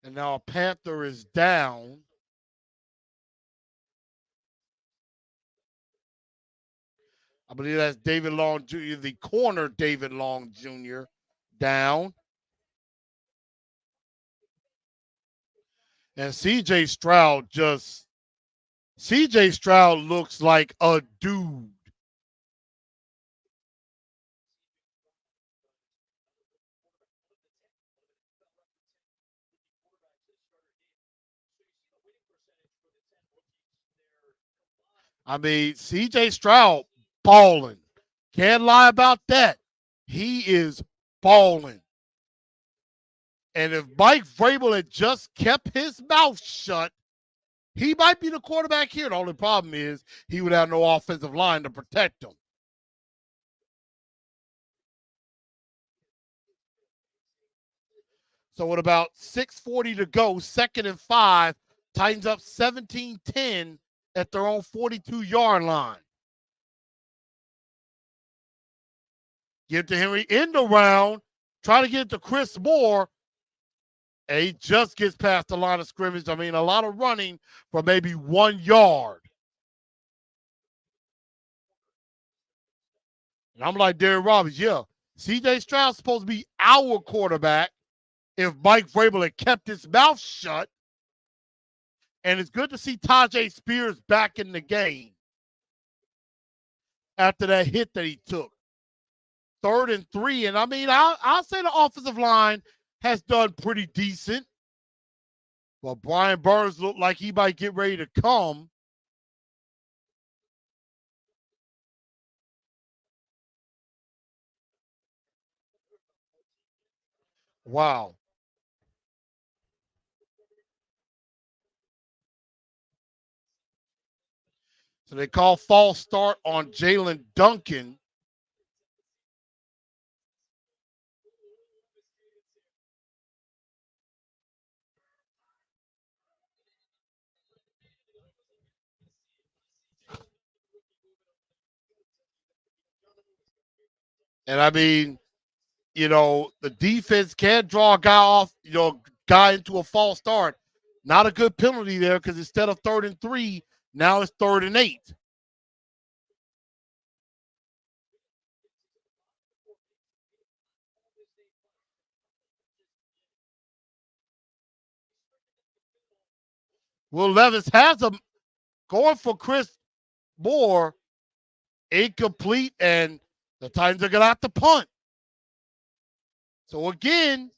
And now a Panther is down. I believe that's David Long Jr., the corner David Long Jr. down. And CJ Stroud looks like a dude. I mean, CJ Stroud balling. Can't lie about that. He is balling. And if Mike Vrabel had just kept his mouth shut, he might be the quarterback here. The only problem is he would have no offensive line to protect him. So with about 6:40 to go, 2nd and 5, Titans up 17-10 at their own 42-yard line. Give it to Henry in the round, trying to get it to Chris Moore. And he just gets past the line of scrimmage. I mean, a lot of running for maybe 1 yard. And I'm like Darren Robbins, yeah, CJ Stroud's supposed to be our quarterback if Mike Vrabel had kept his mouth shut. And it's good to see Tajay Spears back in the game after that hit that he took. 3rd and 3. And I mean, I'll say the offensive line has done pretty decent. But Brian Burns looked like he might get ready to come. Wow. So they call false start on Jalen Duncan. And I mean, the defense can't draw a guy off, guy into a false start. Not a good penalty there because instead of 3rd and 3, now it's 3rd and 8. Will Levis has him going for Chris Moore, incomplete, and the Titans are going to have to punt. So again,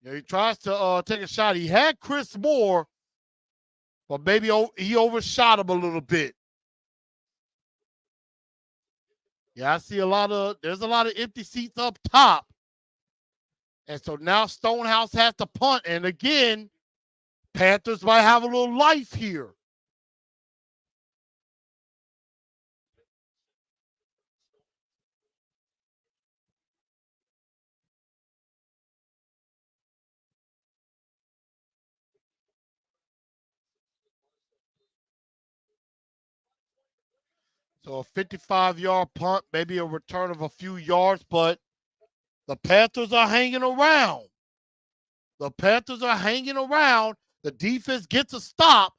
he tries to take a shot. He had Chris Moore, but maybe he overshot him a little bit. Yeah, I see there's a lot of empty seats up top. And so now Stonehouse has to punt. And again, Panthers might have a little life here. So a 55-yard punt, maybe a return of a few yards, but the Panthers are hanging around. The Panthers are hanging around. The defense gets a stop.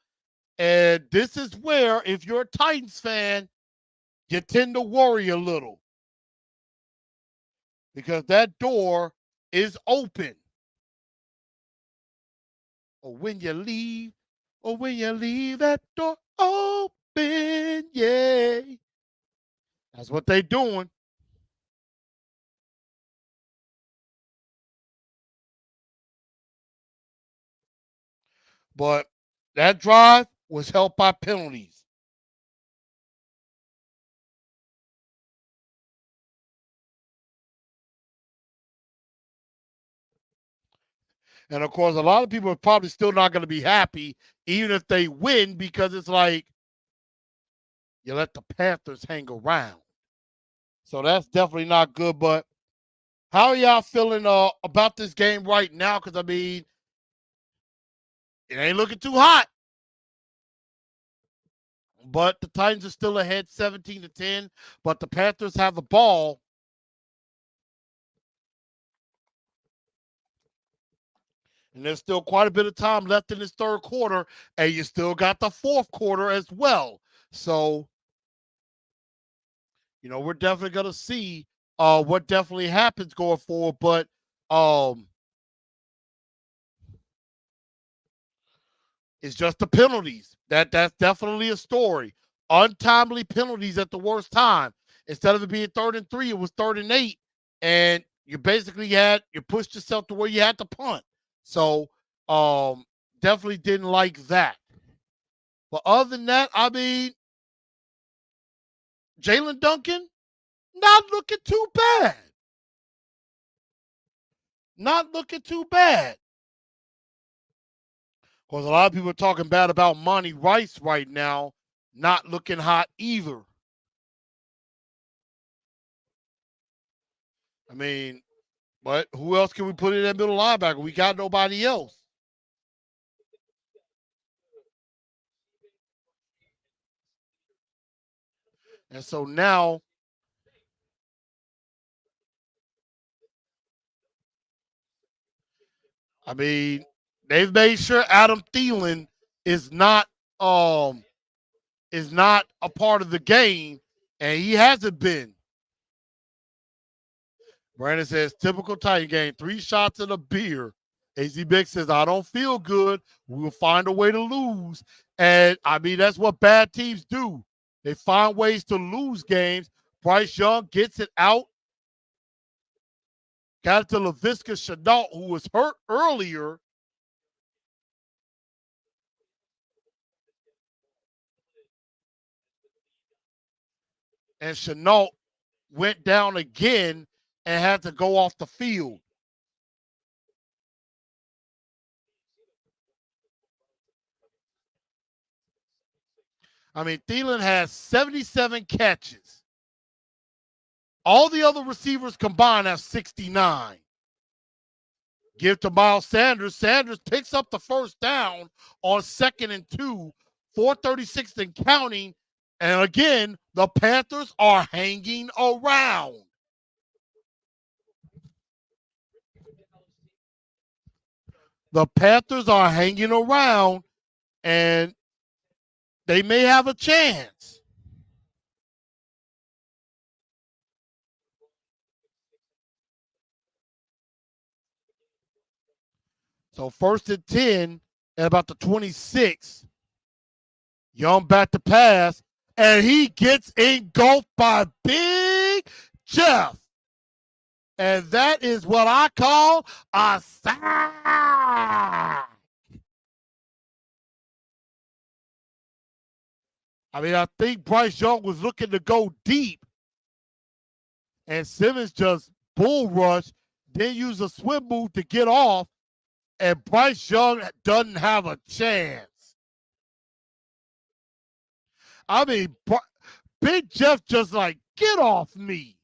And this is where, if you're a Titans fan, you tend to worry a little. Because that door is open. Or when you leave that door open, yeah. That's what they doing. But that drive was helped by penalties. And of course, a lot of people are probably still not going to be happy, even if they win, because it's like you let the Panthers hang around. So that's definitely not good. But how are y'all feeling about this game right now? Because I mean, it ain't looking too hot. But the Titans are still ahead 17-10. But the Panthers have the ball. And there's still quite a bit of time left in this third quarter. And you still got the fourth quarter as well. So, we're definitely going to see what definitely happens going forward. But it's just the penalties. That's definitely a story. Untimely penalties at the worst time. Instead of it being 3rd and 3, it was 3rd and 8, and you basically you pushed yourself to where you had to punt. So definitely didn't like that. But other than that, I mean, Jalen Duncan not looking too bad. Not looking too bad. Because a lot of people are talking bad about Monty Rice right now, not looking hot either. I mean, but who else can we put in that middle linebacker? We got nobody else. And so now, I mean, they've made sure Adam Thielen is not um is not a part of the game, and he hasn't been. Brandon says, typical Titan game, 3 shots and a beer. AZ Big says, I don't feel good. We'll find a way to lose. And I mean, that's what bad teams do. They find ways to lose games. Bryce Young gets it out. Got it to LaVisca Chenault, who was hurt earlier. And Chenault went down again and had to go off the field. I mean, Thielen has 77 catches. All the other receivers combined have 69. Give to Miles Sanders. Sanders picks up the first down on 2nd and 2, 4:36 and counting. And again, the Panthers are hanging around. The Panthers are hanging around, and they may have a chance. So 1st and 10 at about the 26. Young back to pass, and he gets engulfed by Big Jeff. And that is what I call a sack. I mean, I think Bryce Young was looking to go deep, and Simmons just bull rushed, then used a swim move to get off, and Bryce Young doesn't have a chance. I mean, Big Jeff just like, get off me.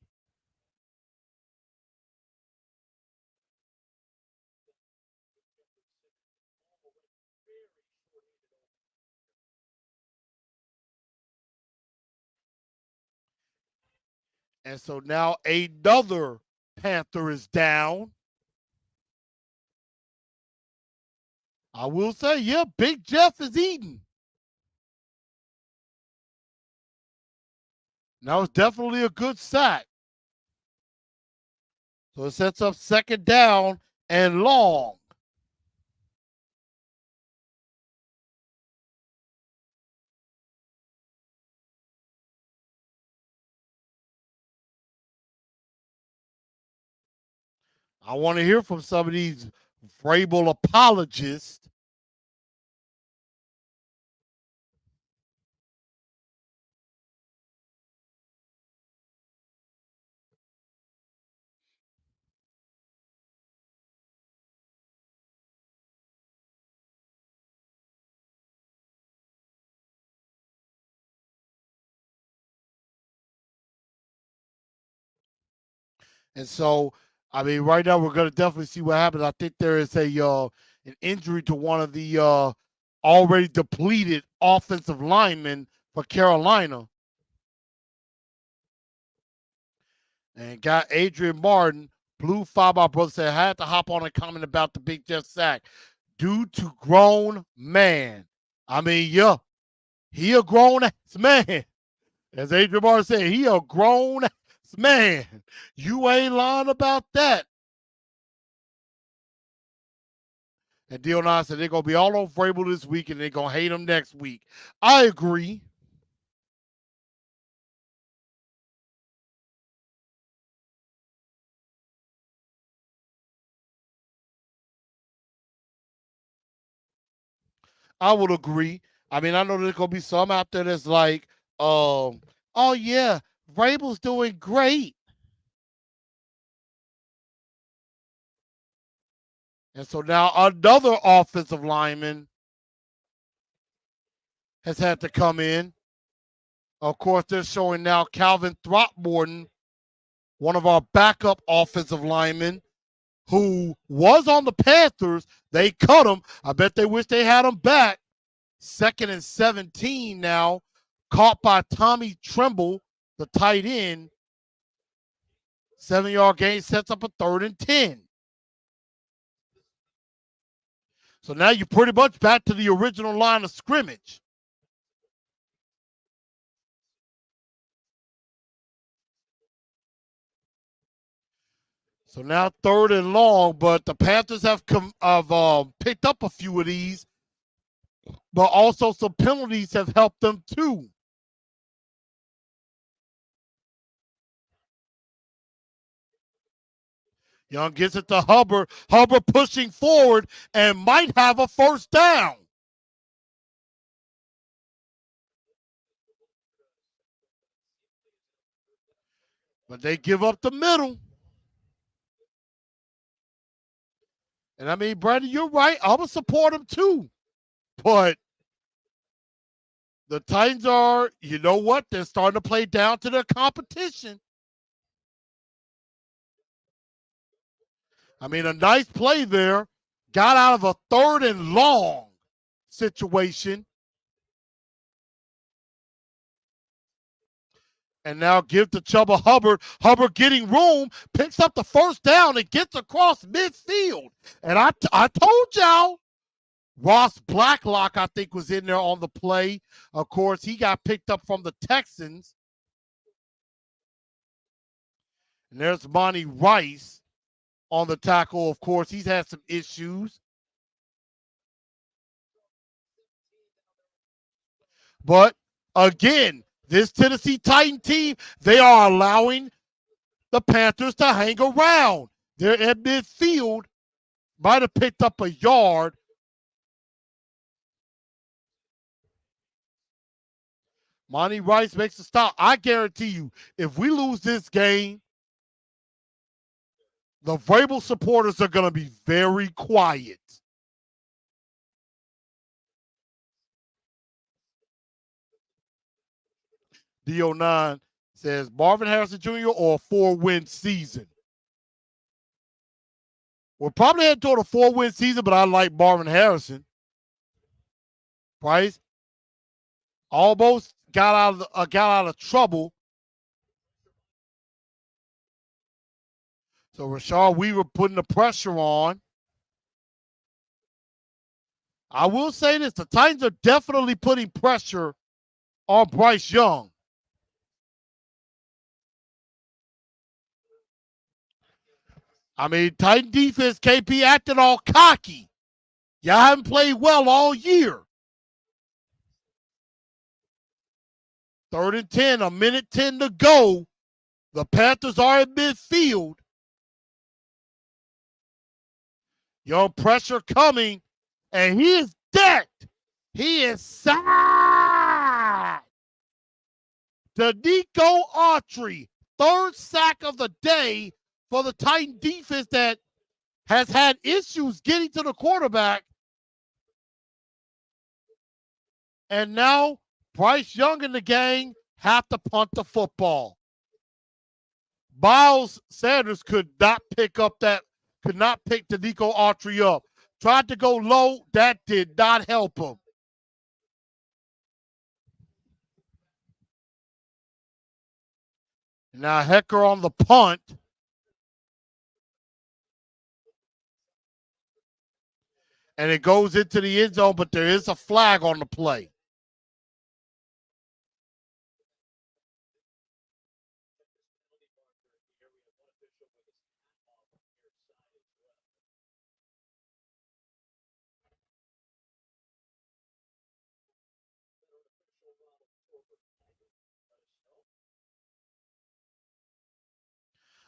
And so now another Panther is down. I will say, yeah, Big Jeff is eating. That was definitely a good sack. So it sets up 2nd down and long. I want to hear from some of these Vrabel apologists. And so, I mean, right now we're going to definitely see what happens. I think there is a an injury to one of the already depleted offensive linemen for Carolina, and got Adrian Martin. Blue Five, my brother said, I had to hop on and comment about the Big Jeff sack due to grown man. I mean, yeah, he a grown ass man. As Adrian Martin said, he a grown ass man. You ain't lying about that. And Dion said they're going to be all on Vrabel this week and they're going to hate him next week. I agree. I would agree. I mean, I know there's going to be some out there that's like, oh, yeah, Vrabel's doing great. And so now another offensive lineman has had to come in. Of course, they're showing now Calvin Throckmorton, one of our backup offensive linemen, who was on the Panthers. They cut him. I bet they wish they had him back. 2nd and 17 now, caught by Tommy Tremble, the tight end. 7-yard gain sets up a 3rd and 10. So now you're pretty much back to the original line of scrimmage. So now 3rd and long, but the Panthers have picked up a few of these, but also some penalties have helped them too. Young gets it to Hubbard. Hubbard pushing forward and might have a 1st down. But they give up the middle. And I mean, Brandon, you're right. I'm going to support them too. But the Titans are, you know what? They're starting to play down to their competition. I mean, a nice play there. Got out of a 3rd and long situation. And now give to Chubba Hubbard. Hubbard getting room, picks up the 1st down and gets across midfield. And I told y'all, Ross Blacklock, I think, was in there on the play. Of course, he got picked up from the Texans. And there's Monty Rice on the tackle. Of course, he's had some issues. But again, this Tennessee Titan team, they are allowing the Panthers to hang around. They're at midfield, might have picked up a yard. Monty Rice makes a stop. I guarantee you, if we lose this game, the Vrabel supporters are going to be very quiet. D09 says Marvin Harrison Jr. or a 4-win season. We're probably heading toward a 4-win season, but I like Marvin Harrison. Price almost got out of trouble. So Rashard Weaver putting the pressure on. I will say this, the Titans are definitely putting pressure on Bryce Young. I mean, Titan defense, KP acting all cocky. Y'all haven't played well all year. 3rd and 10, a minute 10 to go. The Panthers are in midfield. Your pressure coming, and he is decked. He is sacked. Danico Autry, third sack of the day for the Titan defense that has had issues getting to the quarterback. And now Bryce Young and the gang have to punt the football. Miles Sanders could not pick Danico Autry up. Tried to go low, that did not help him. Now Hecker on the punt. And it goes into the end zone, but there is a flag on the play.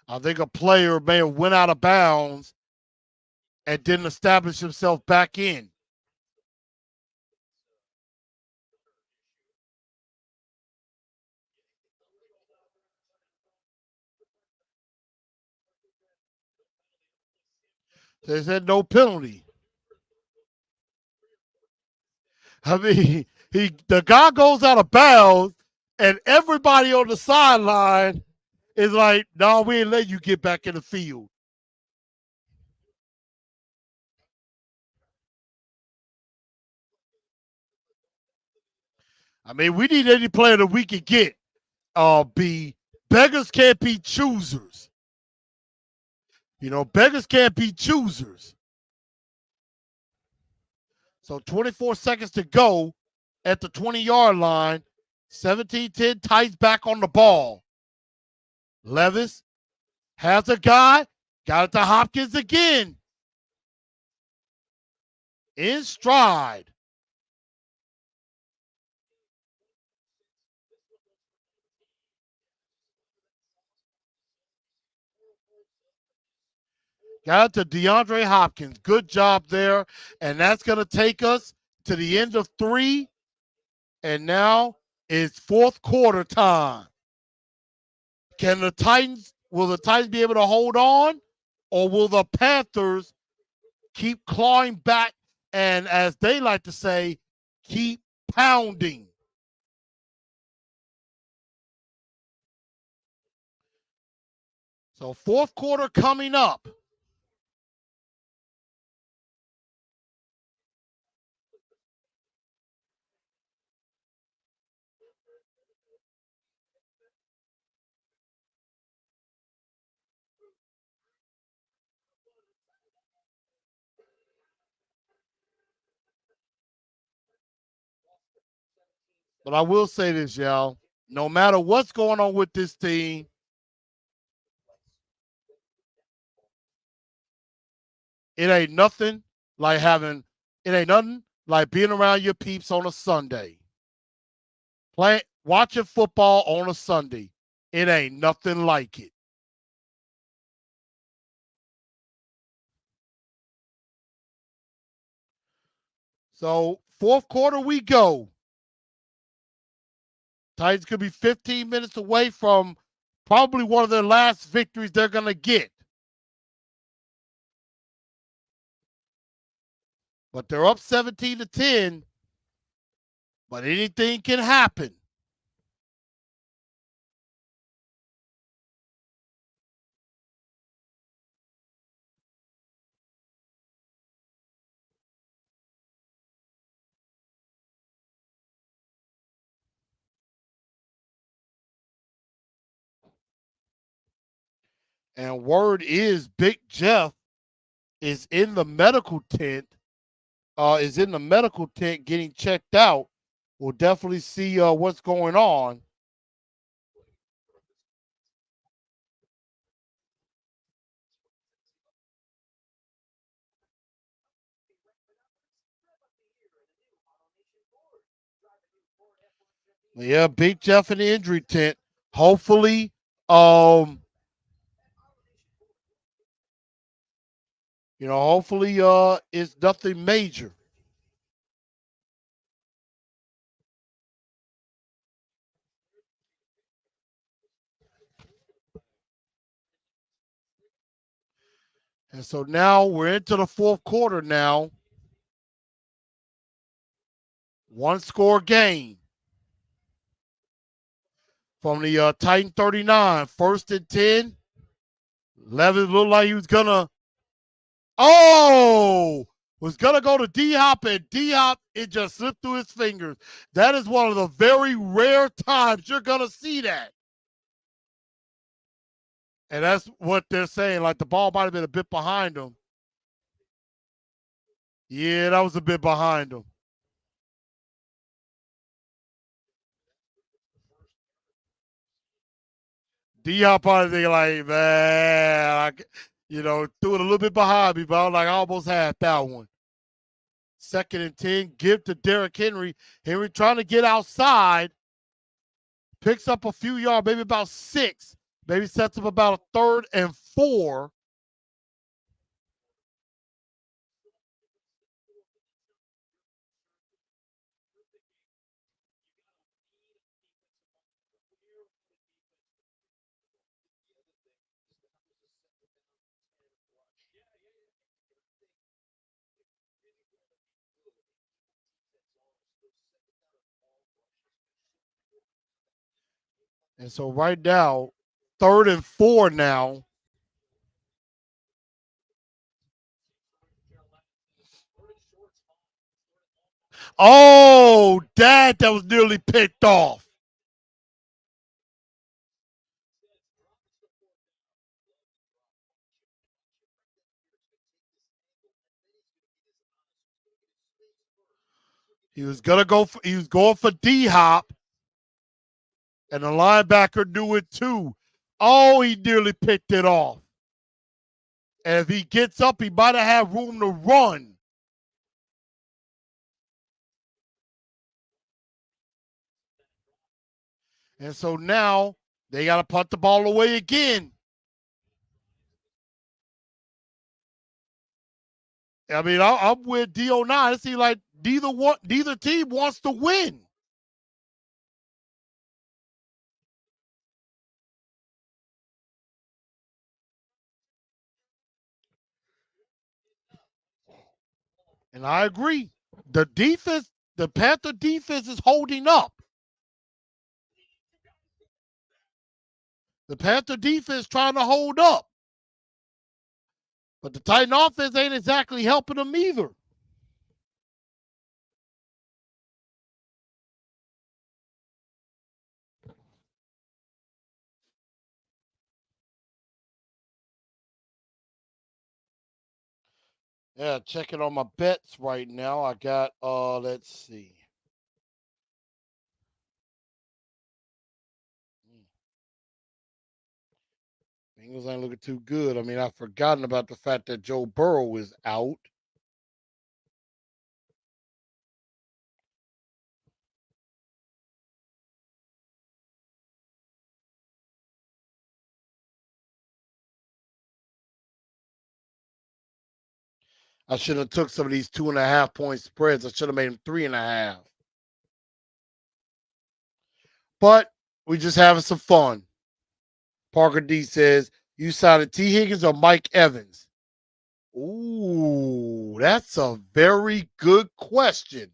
I think a player may have went out of bounds and didn't establish himself back in. They said no penalty. I mean, the guy goes out of bounds, and everybody on the sideline is like, "No, we ain't let you get back in the field." I mean, we need any player that we can get. Beggars can't be choosers. Beggars can't be choosers. So 24 seconds to go at the 20-yard line. 17-10, Titans back on the ball. Levis has a guy. Got it to Hopkins again. In stride. Got it to DeAndre Hopkins. Good job there. And that's going to take us to the end of 3. And now it's fourth quarter time. Will the Titans be able to hold on? Or will the Panthers keep clawing back and, as they like to say, keep pounding? So fourth quarter coming up. But I will say this, y'all. No matter what's going on with this team, it ain't nothing like being around your peeps on a Sunday. Watching football on a Sunday. It ain't nothing like it. So fourth quarter we go. Titans could be 15 minutes away from probably one of their last victories they're going to get. But they're up 17-10. But anything can happen. And word is Big Jeff is in the medical tent. Getting checked out. We'll definitely see what's going on. Yeah, Big Jeff in the injury tent. Hopefully, Hopefully it's nothing major. And so now we're into the fourth quarter now. One score game from the Titan 39. First and 10. Levis looked like he was gonna was gonna go to D Hop, and D Hop, it just slipped through his fingers. That is one of the very rare times you're gonna see that. And that's what they're saying. Like the ball might have been a bit behind him. Yeah, that was a bit behind him. D Hop probably thinking like, man, threw it a little bit behind me, but I was like, I almost had that one. Second and 10, give to Derrick Henry. Henry trying to get outside. Picks up a few yards, maybe about 6. Maybe sets up about a 3rd and 4. And so right now, 3rd and 4 now. Oh, that was nearly picked off. He was going for D Hop, and the linebacker knew it too. Oh, he nearly picked it off. And if he gets up, he might have room to run. And so now they got to punt the ball away again. I mean, I'm with D09. It seems like neither team wants to win. And I agree. The Panther defense is holding up. The Panther defense trying to hold up. But the Titan offense ain't exactly helping them either. Yeah, checking on my bets right now. I got let's see. Bengals ain't looking too good. I mean, I've forgotten about the fact that Joe Burrow is out. I should have took some of these 2.5-point spreads. I should have made them 3.5. But we just having some fun. Parker D says, you signed T. Higgins or Mike Evans? Ooh, that's a very good question.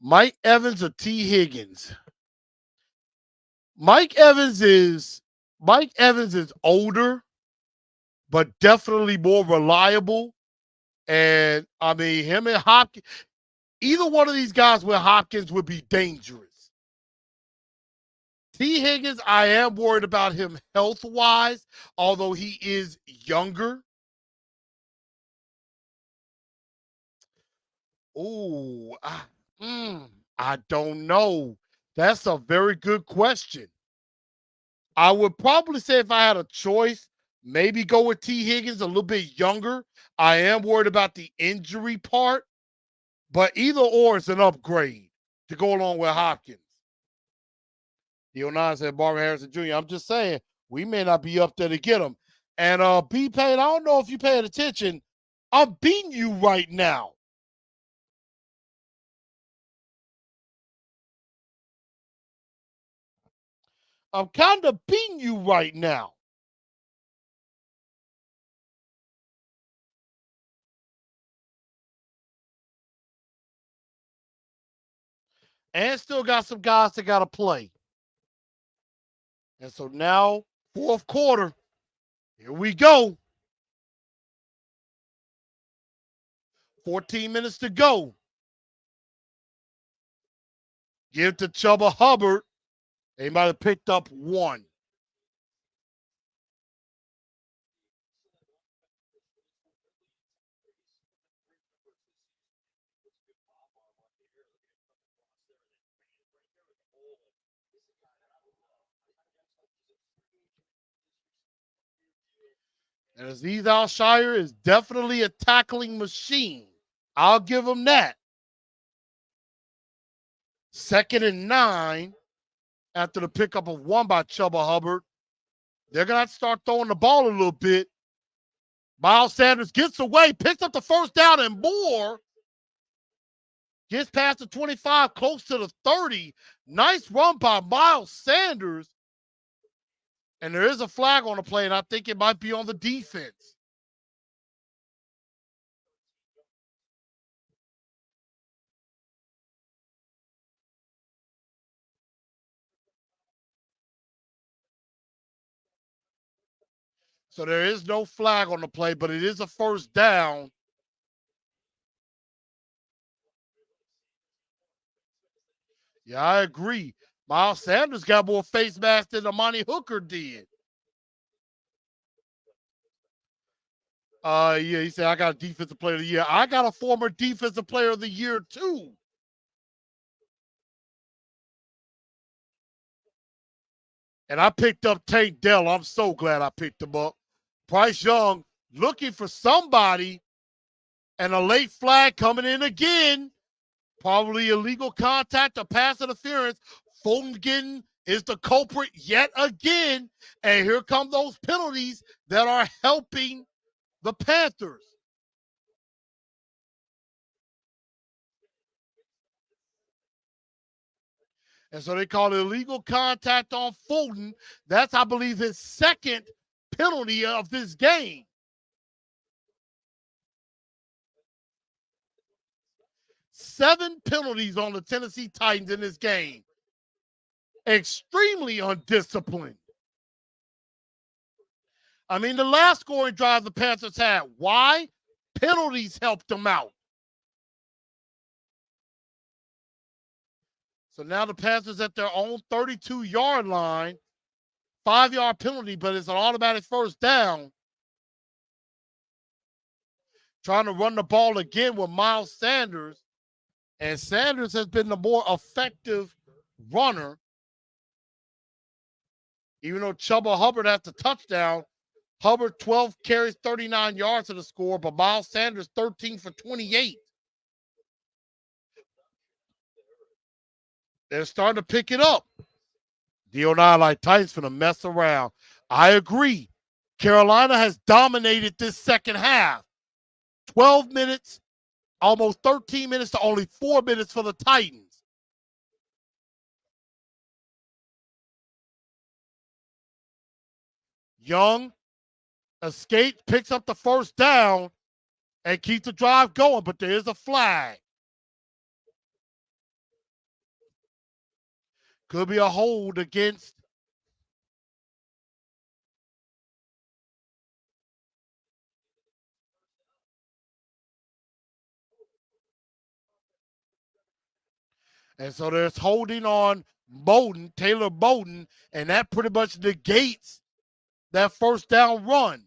Mike Evans or T. Higgins? Mike Evans is older, but definitely more reliable. And I mean, him and Hopkins, either one of these guys with Hopkins would be dangerous. T. Higgins, I am worried about him health-wise, although he is younger. Ooh, I don't know. That's a very good question. I would probably say if I had a choice, maybe go with T. Higgins, a little bit younger. I am worried about the injury part, but either or is an upgrade to go along with Hopkins. D09 said Marvin Harrison Jr. I'm just saying, we may not be up there to get him. And B Payne, I don't know if you paid attention. I'm beating you right now. I'm kind of beating you right now. And still got some guys that got to play. And so now, fourth quarter, here we go. 14 minutes to go. Give to Chuba Hubbard. They might have picked up one. And Azeez Al-Shire is definitely a tackling machine. I'll give him that. 2nd and 9 after the pickup of one by Chuba Hubbard. They're going to have to start throwing the ball a little bit. Miles Sanders gets away, picks up the first down and more. Gets past the 25, close to the 30. Nice run by Miles Sanders. And there is a flag on the play, and I think it might be on the defense. So there is no flag on the play, but it is a first down. Yeah, I agree. Miles Sanders got more face masks than Amani Hooker did. Yeah, he said, I got a defensive player of the year. I got a former defensive player of the year, too. And I picked up Tank Dell. I'm so glad I picked him up. Bryce Young looking for somebody, and a late flag coming in again. Probably illegal contact or pass interference. Fulton is the culprit yet again. And here come those penalties that are helping the Panthers. And so they call it illegal contact on Fulton. That's, I believe, his second penalty of this game. Seven penalties on the Tennessee Titans in this game. Extremely undisciplined. I mean, the last scoring drive the Panthers had. Why? Penalties helped them out. So now the Panthers at their own 32-yard line. 5-yard penalty, but it's an automatic first down. Trying to run the ball again with Miles Sanders. And Sanders has been the more effective runner. Even though Chuba Hubbard has the touchdown, Hubbard 12 carries 39 yards to the score, but Miles Sanders 13 for 28. They're starting to pick it up. D09 like Titans finna mess around. I agree. Carolina has dominated this second half. 12 minutes, almost 13 minutes to only 4 minutes for the Titans. Young escapes, picks up the first down, and keeps the drive going, but there is a flag. Could be a hold against and so there's holding on Bowden, Taylor Bowden, and that pretty much negates that first down run.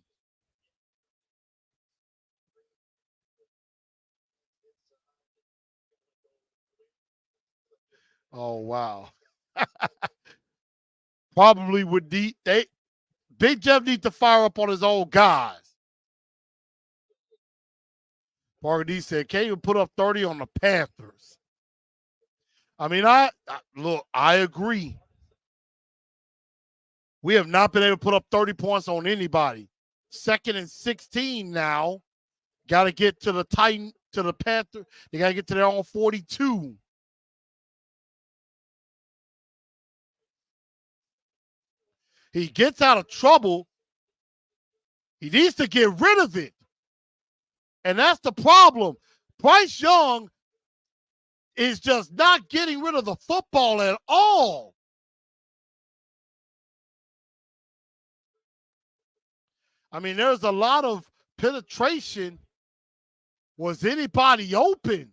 Oh, wow. Probably would need Big Jeff needs to fire up on his old guys. Parker D said, can't even put up 30 on the Panthers. I mean, look, I agree. We have not been able to put up 30 points on anybody. 2nd and 16 now. Got to get to the Panther. They got to get to their own 42. He gets out of trouble. He needs to get rid of it. And that's the problem. Bryce Young is just not getting rid of the football at all. I mean, there's a lot of penetration. Was anybody open?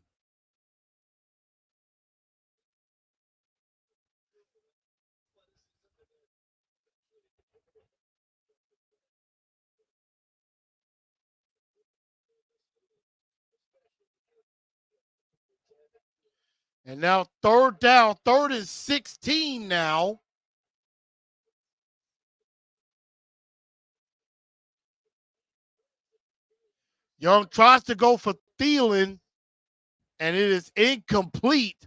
And now third down, 3rd and 16 now. Young tries to go for Thielen, and it is incomplete.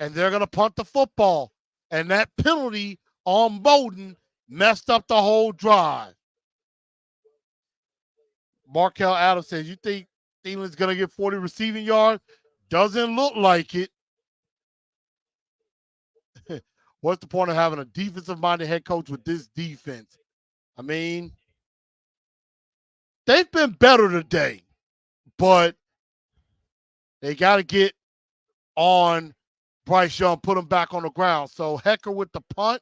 And they're going to punt the football. And that penalty on Bowden messed up the whole drive. Markel Adams says, you think Thielen's going to get 40 receiving yards? Doesn't look like it. What's the point of having a defensive-minded head coach with this defense? I mean, they've been better today, but they got to get on Bryce Young, put him back on the ground. So Hecker with the punt,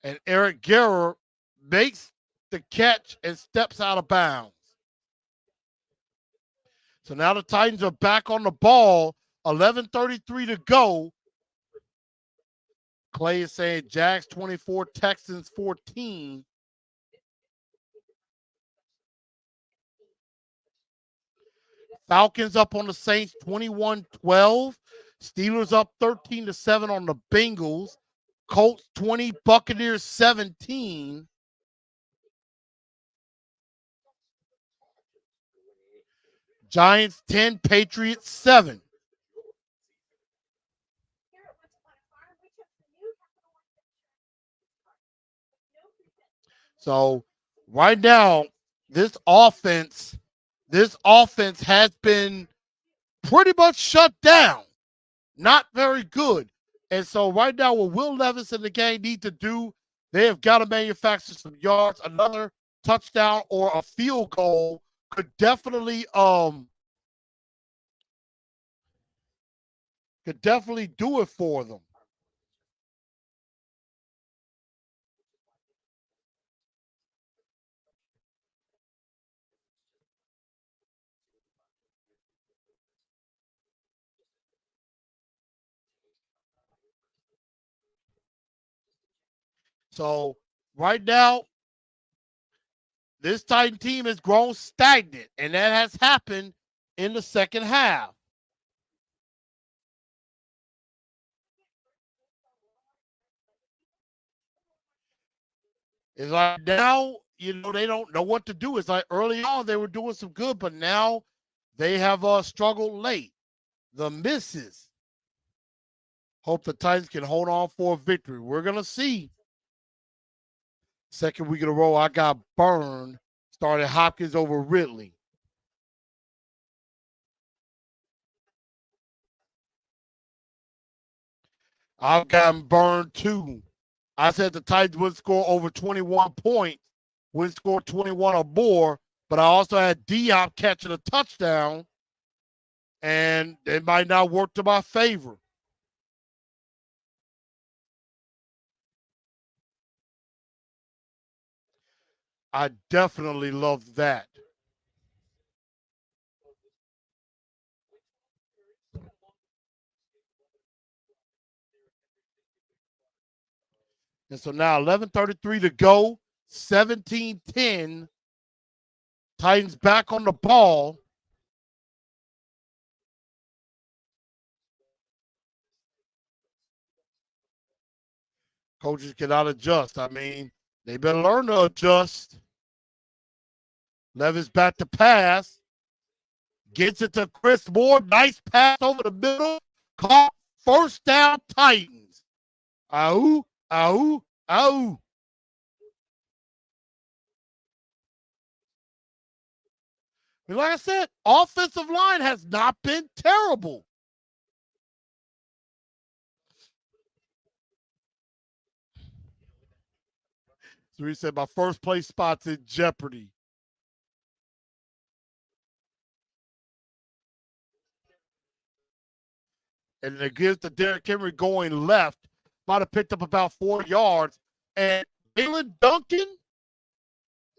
and Eric Guerra makes the catch and steps out of bounds. So now the Titans are back on the ball. 11:33 to go. Clay is saying Jags 24, Texans 14. Falcons up on the Saints 21-12. Steelers up 13-7 on the Bengals. Colts 20, Buccaneers 17. Giants 10, Patriots 7. So right now, this offense has been pretty much shut down. Not very good. And so right now, what Will Levis and the gang need to do, they have got to manufacture some yards. Another touchdown or a field goal could definitely do it for them. So right now, this Titan team has grown stagnant, and that has happened in the second half. It's like now, they don't know what to do. It's like early on they were doing some good, but now they have struggled late. The misses. Hope the Titans can hold on for a victory. We're going to see. Second week in a row, I got burned. Started Hopkins over Ridley. I've gotten burned too. I said the Titans would score over 21 points, would score 21 or more, but I also had Diop catching a touchdown, and it might not work to my favor. I definitely love that. And so now 11:33 to go, 17-10. Titans back on the ball. Coaches cannot adjust. I mean, they better learn to adjust. Levis back to pass. Gets it to Chris Moore. Nice pass over the middle. Caught. First down, Titans. Ow, ow, ow. Like I said, offensive line has not been terrible. So he said, my first place spot's in jeopardy. And it gives to Derrick Henry going left. Might have picked up about 4 yards. And Jalen Duncan,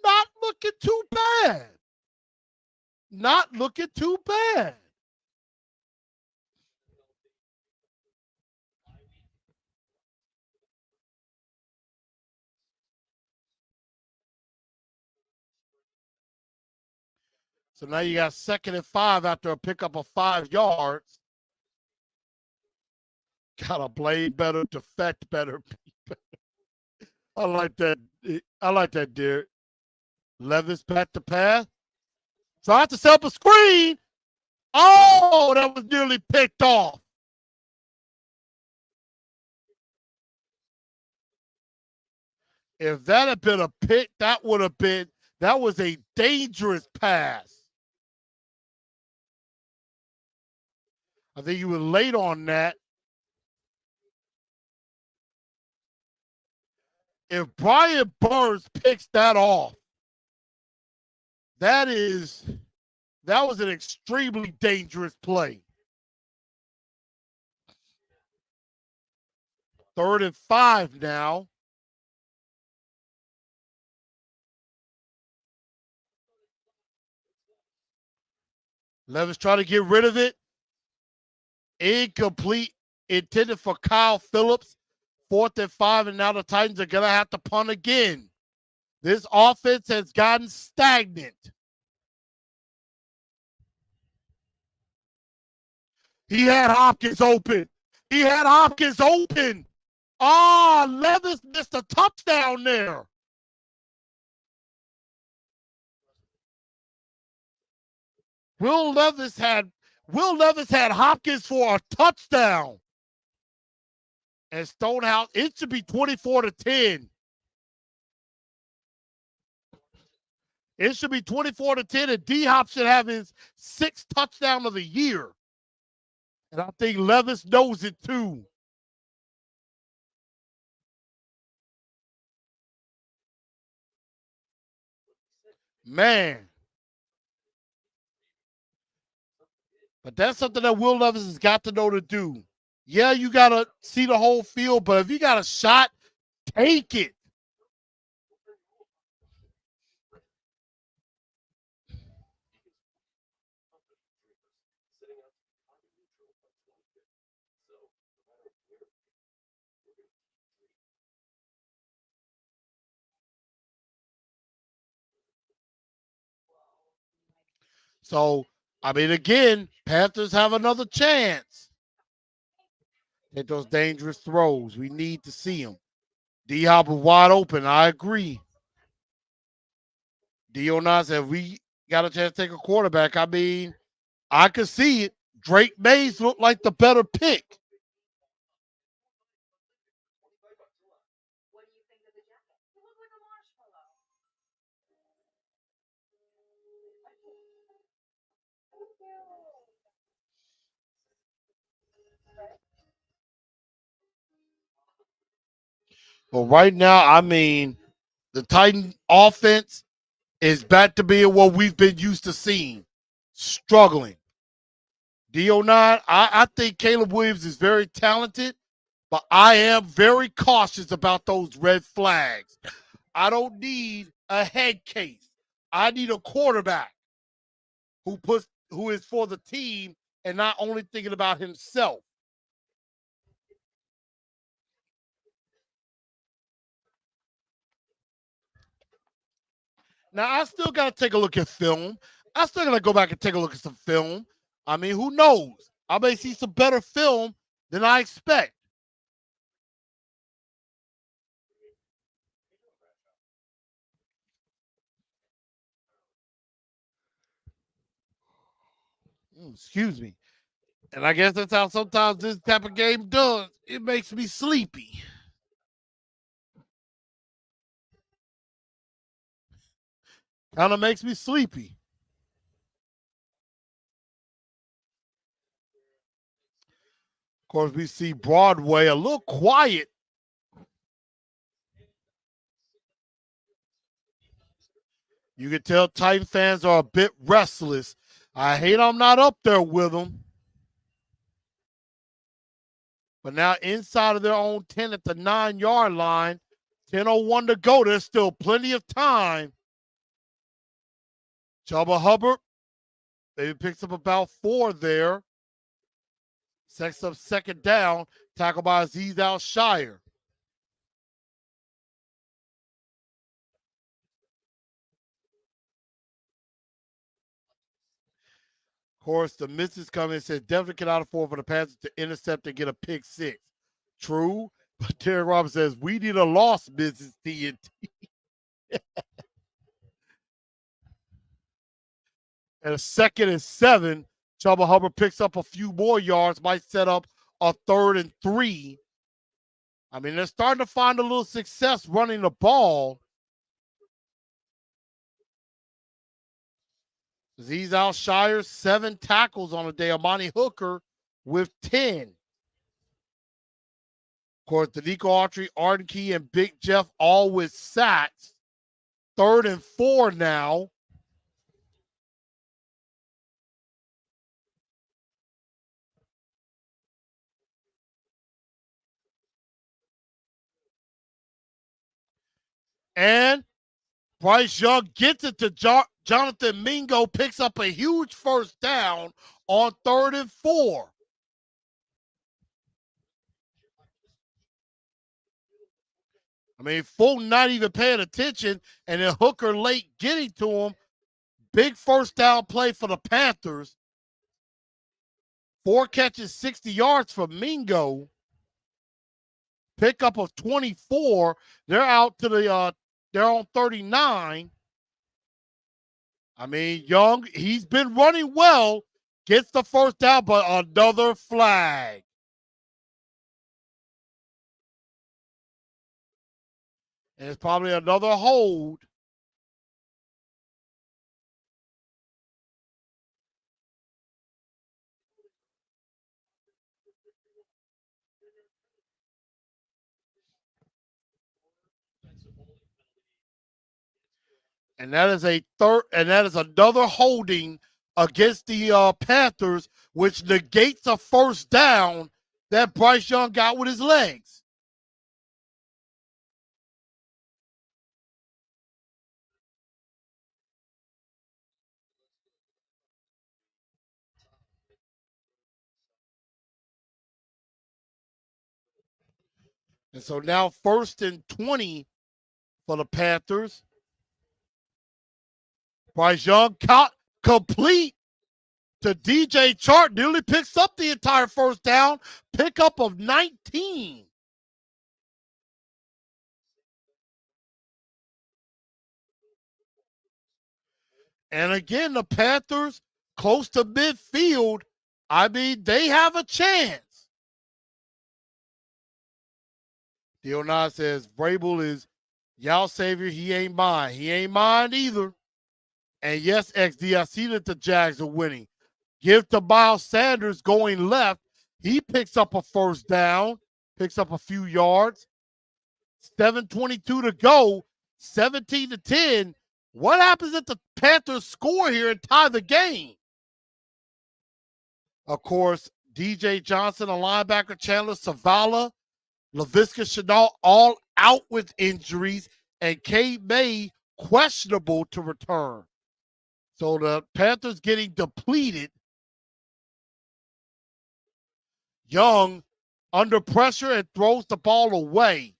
not looking too bad. Not looking too bad. So now you got 2nd and 5 after a pickup of 5 yards. Gotta play better, defect better. I like that. I like that, Derek. Levis back to pass. Tried to set up a screen. Oh, that was nearly picked off. If that had been a pick, that was a dangerous pass. I think you were late on that. If Brian Burns picks that off, that was an extremely dangerous play. 3rd and 5 now. Levis trying to get rid of it. Incomplete. Intended for Kyle Phillips. 4th and 5, and now the Titans are going to have to punt again. This offense has gotten stagnant. He had Hopkins open. Oh, Levis missed a touchdown there. Will Levis had Hopkins for a touchdown. And Stonehouse, it should be 24-10. It should be 24-10, and D-Hop should have his 6th touchdown of the year. And I think Levis knows it too. Man. But that's something that Will Levis has got to know to do. Yeah, you got to see the whole field, but if you got a shot, take it. So, I mean, again, Panthers have another chance. Hit those dangerous throws. We need to see them. D-Hop is wide open. I agree. Dion said, we got a chance to take a quarterback. I mean, I could see it. Drake Mays looked like the better pick. But right now, I mean, the Titan offense is back to being what we've been used to seeing. Struggling. D09, I think Caleb Williams is very talented, but I am very cautious about those red flags. I don't need a head case. I need a quarterback who is for the team and not only thinking about himself. Now, I still got to take a look at film. I still got to go back and take a look at some film. I mean, who knows? I may see some better film than I expect. Excuse me. And I guess that's how sometimes this type of game does. It makes me sleepy. Kind of makes me sleepy. course, we see Broadway a little quiet. You can tell Titan fans are a bit restless. I hate I'm not up there with them. But now inside of their own 10 at the 9-yard line, 10:01 to go. There's still plenty of time. Chuba Hubbard, maybe picks up about 4 there. Sets up second down, tackled by Azeez Al-Shire. Of course, the misses come in and says definitely cannot afford for the Panthers to intercept and get a pick 6. True, but Terry Roberts says we need a loss, Mrs. TNT. And a 2nd and 7, Chuba Hubbard picks up a few more yards, might set up a 3rd and 3. I mean, they're starting to find a little success running the ball. Azeez Al-Shire, 7 tackles on the day. Amani Hooker with 10. Of course, Danico Autry, Arden Key, and Big Jeff all with sacks. 3rd and 4 now. And Bryce Young gets it to Jonathan Mingo, picks up a huge first down on 3rd and 4. I mean, Fulton not even paying attention, and then Hooker late getting to him. Big first down play for the Panthers. 4 catches, 60 yards for Mingo. Pickup of 24. They're out to the they're on 39. I mean, Young, he's been running well, gets the first down, but another flag. And it's probably another hold. And that is another holding against the Panthers, which negates a first down that Bryce Young got with his legs. And so now 1st and 20 for the Panthers. Bryce Young caught complete to DJ Chark, nearly picks up the entire first down, pickup of 19. And again, the Panthers close to midfield. I mean, they have a chance. Dionai says, Vrabel is y'all savior. He ain't mine. He ain't mine either. And yes, XD, I see that the Jags are winning. Give to Miles Sanders going left. He picks up a first down, picks up a few yards. 7:22 to go, 17-10. What happens if the Panthers score here and tie the game? Of course, DJ Johnson, a linebacker, Chandler Savala, Laviska Shenault all out with injuries, and Cade May questionable to return. So the Panthers getting depleted. Young under pressure and throws the ball away.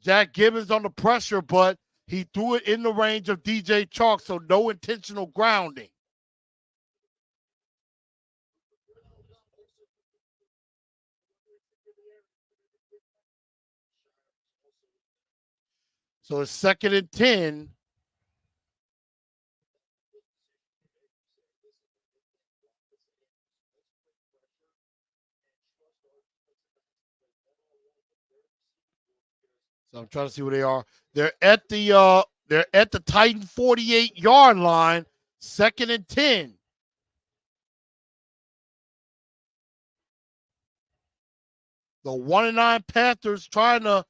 Jack Gibbons under pressure, but he threw it in the range of DJ Chark, so no intentional grounding. So it's 2nd and 10. So I'm trying to see where they are. They're at the Titan 48-yard line, 2nd and 10. The 1-9 Panthers trying to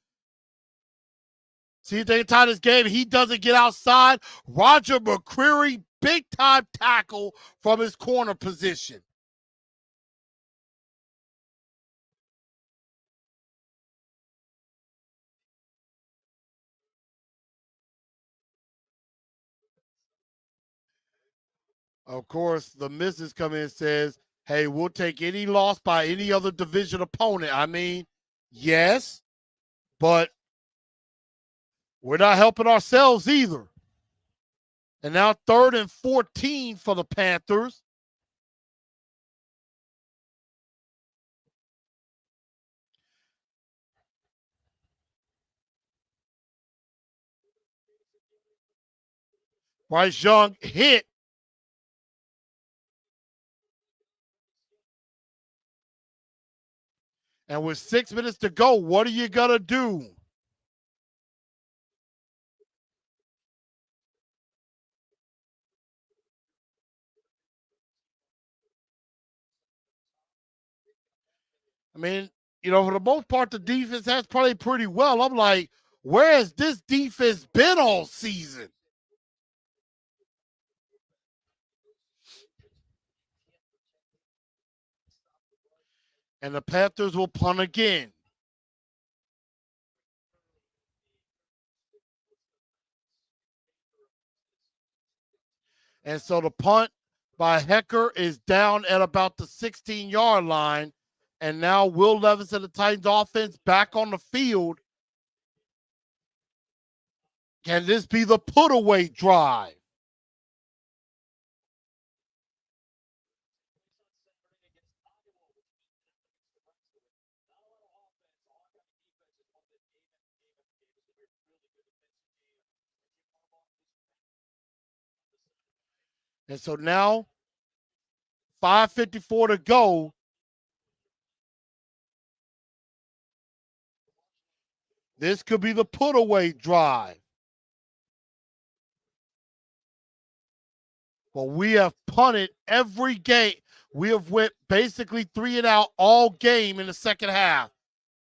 see if they can tie this game. He doesn't get outside. Roger McCreary, big time tackle from his corner position. Of course, the missus come in and says, hey, we'll take any loss by any other division opponent. I mean, yes, but we're not helping ourselves either. And now 3rd and 14 for the Panthers. Bryce Young hit. And with 6 minutes to go, what are you going to do? I mean, for the most part, the defense has played pretty well. I'm like, where has this defense been all season? And the Panthers will punt again. And so the punt by Hecker is down at about the 16-yard line. And now Will Levis and the Titans offense back on the field. Can this be the put-away drive? And so now, 5:54 to go. This could be the put-away drive. But we have punted every game. We have went basically 3 and out all game in the second half.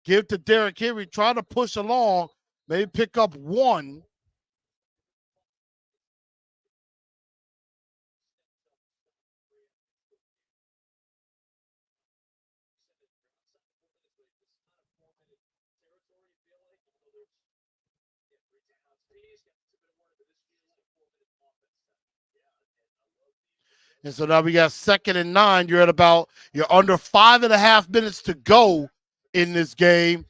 Give to Derrick Henry, try to push along, maybe pick up 1. And so now we got 2nd and 9. You're under 5.5 minutes to go in this game.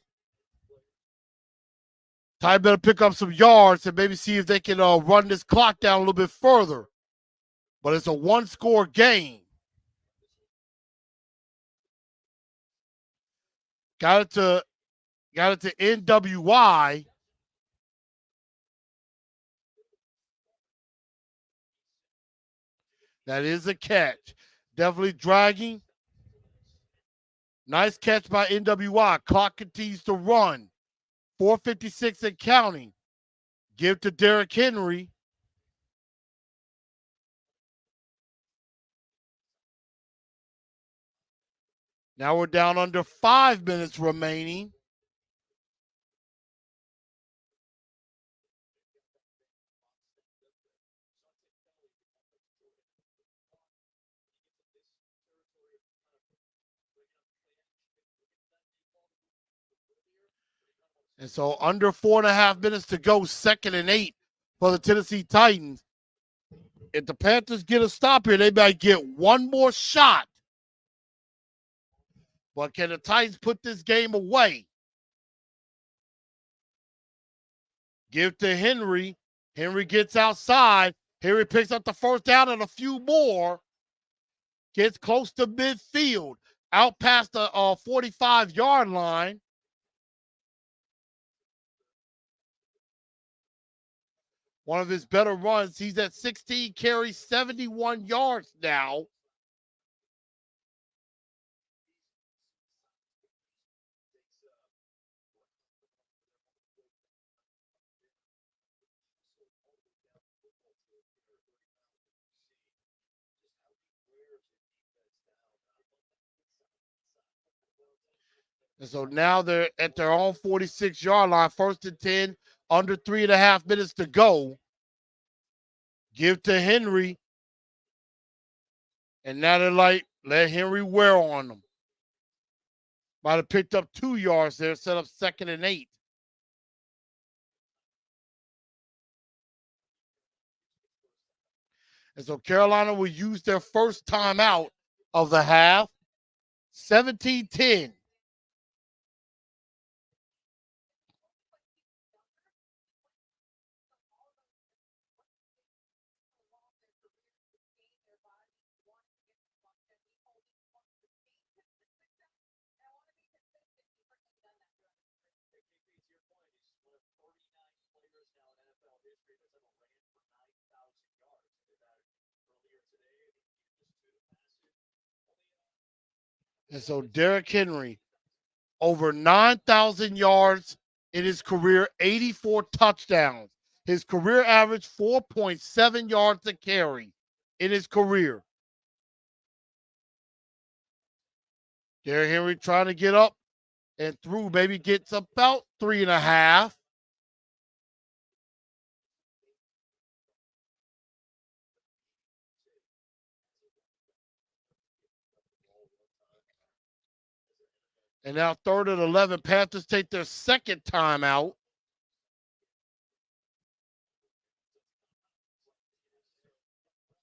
Ty better pick up some yards and maybe see if they can run this clock down a little bit further. But it's a 1-score game. Got it to NWI. That is a catch. Definitely dragging. Nice catch by NWI. Clock continues to run. 4:56 and counting. Give to Derrick Henry. Now we're down under 5 minutes remaining. And so under 4.5 minutes to go, 2nd and 8 for the Tennessee Titans. If the Panthers get a stop here, they might get one more shot. But can the Titans put this game away? Give to Henry. Henry gets outside. Henry picks up the 1st down and a few more. Gets close to midfield. Out past the 45-yard line. One of his better runs. He's at 16 carries, 71 yards now. And so now they're at their own 46-yard line, 1st and 10, under 3.5 minutes to go. Give to Henry. And now they're like, let Henry wear on them. Might have picked up 2 yards there, set up 2nd and 8. And so Carolina will use their first timeout of the half, 17-10. And so Derrick Henry, over 9,000 yards in his career, 84 touchdowns. His career average, 4.7 yards a carry in his career. Derrick Henry trying to get up and through, maybe gets about 3.5. And now 3rd and 11. Panthers take their second timeout.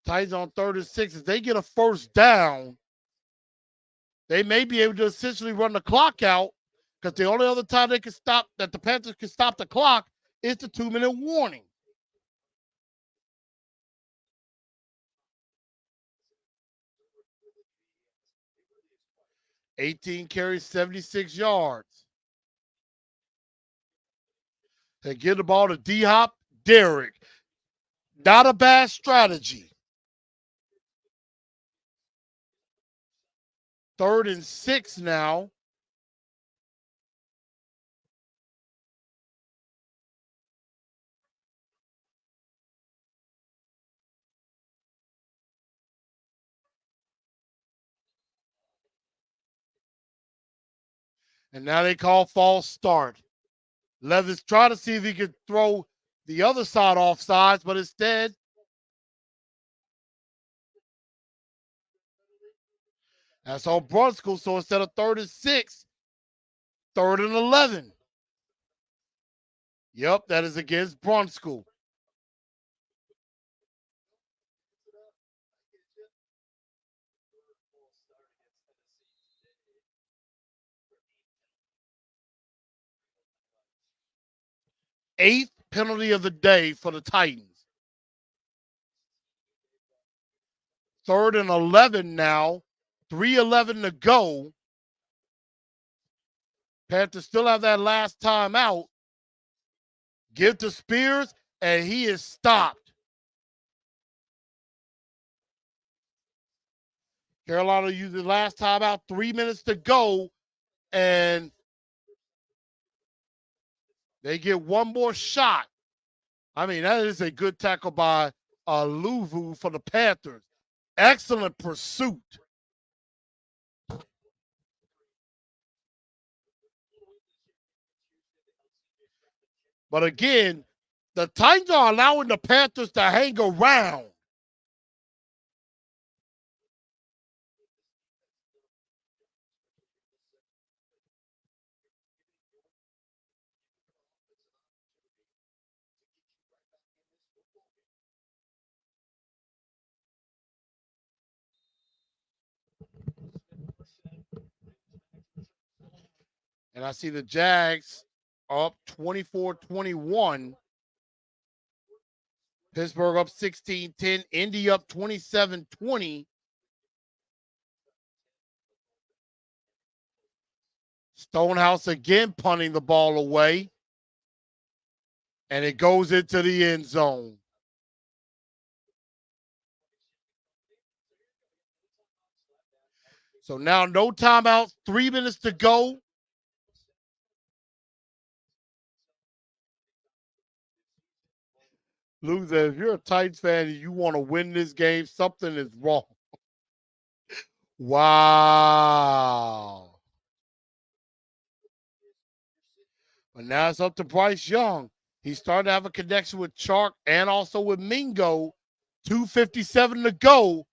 Titans on 3rd and 6. If they get a first down, they may be able to essentially run the clock out, because the only other time they can stop, that the Panthers can stop the clock, is the 2-minute warning. $18 carries, 76 yards. They give the ball to D-Hop, Derrick. Not a bad strategy. 3rd and 6 now. And now they call false start. Levis trying to see if he could throw the other side off sides, but instead, that's on Brunskill. So instead of 3rd and 6, 3rd and 11. Yep, that is against Brunskill. Eighth penalty of the day for the Titans. 3rd and 11 now. 3:11 to go. Panthers still have that last time out. Give to Spears, and he is stopped. Carolina used the last time out, 3 minutes to go, and they get one more shot. I mean, that is a good tackle by Luvu for the Panthers. Excellent pursuit. But again, the Titans are allowing the Panthers to hang around. And I see the Jags up 24-21. Pittsburgh up 16-10. Indy up 27-20. Stonehouse again punting the ball away. And it goes into the end zone. So now no timeout, 3 minutes to go. Luke says, if you're a Titans fan and you want to win this game, something is wrong. Wow. But now it's up to Bryce Young. He's starting to have a connection with Chark and also with Mingo. 2:57 to go.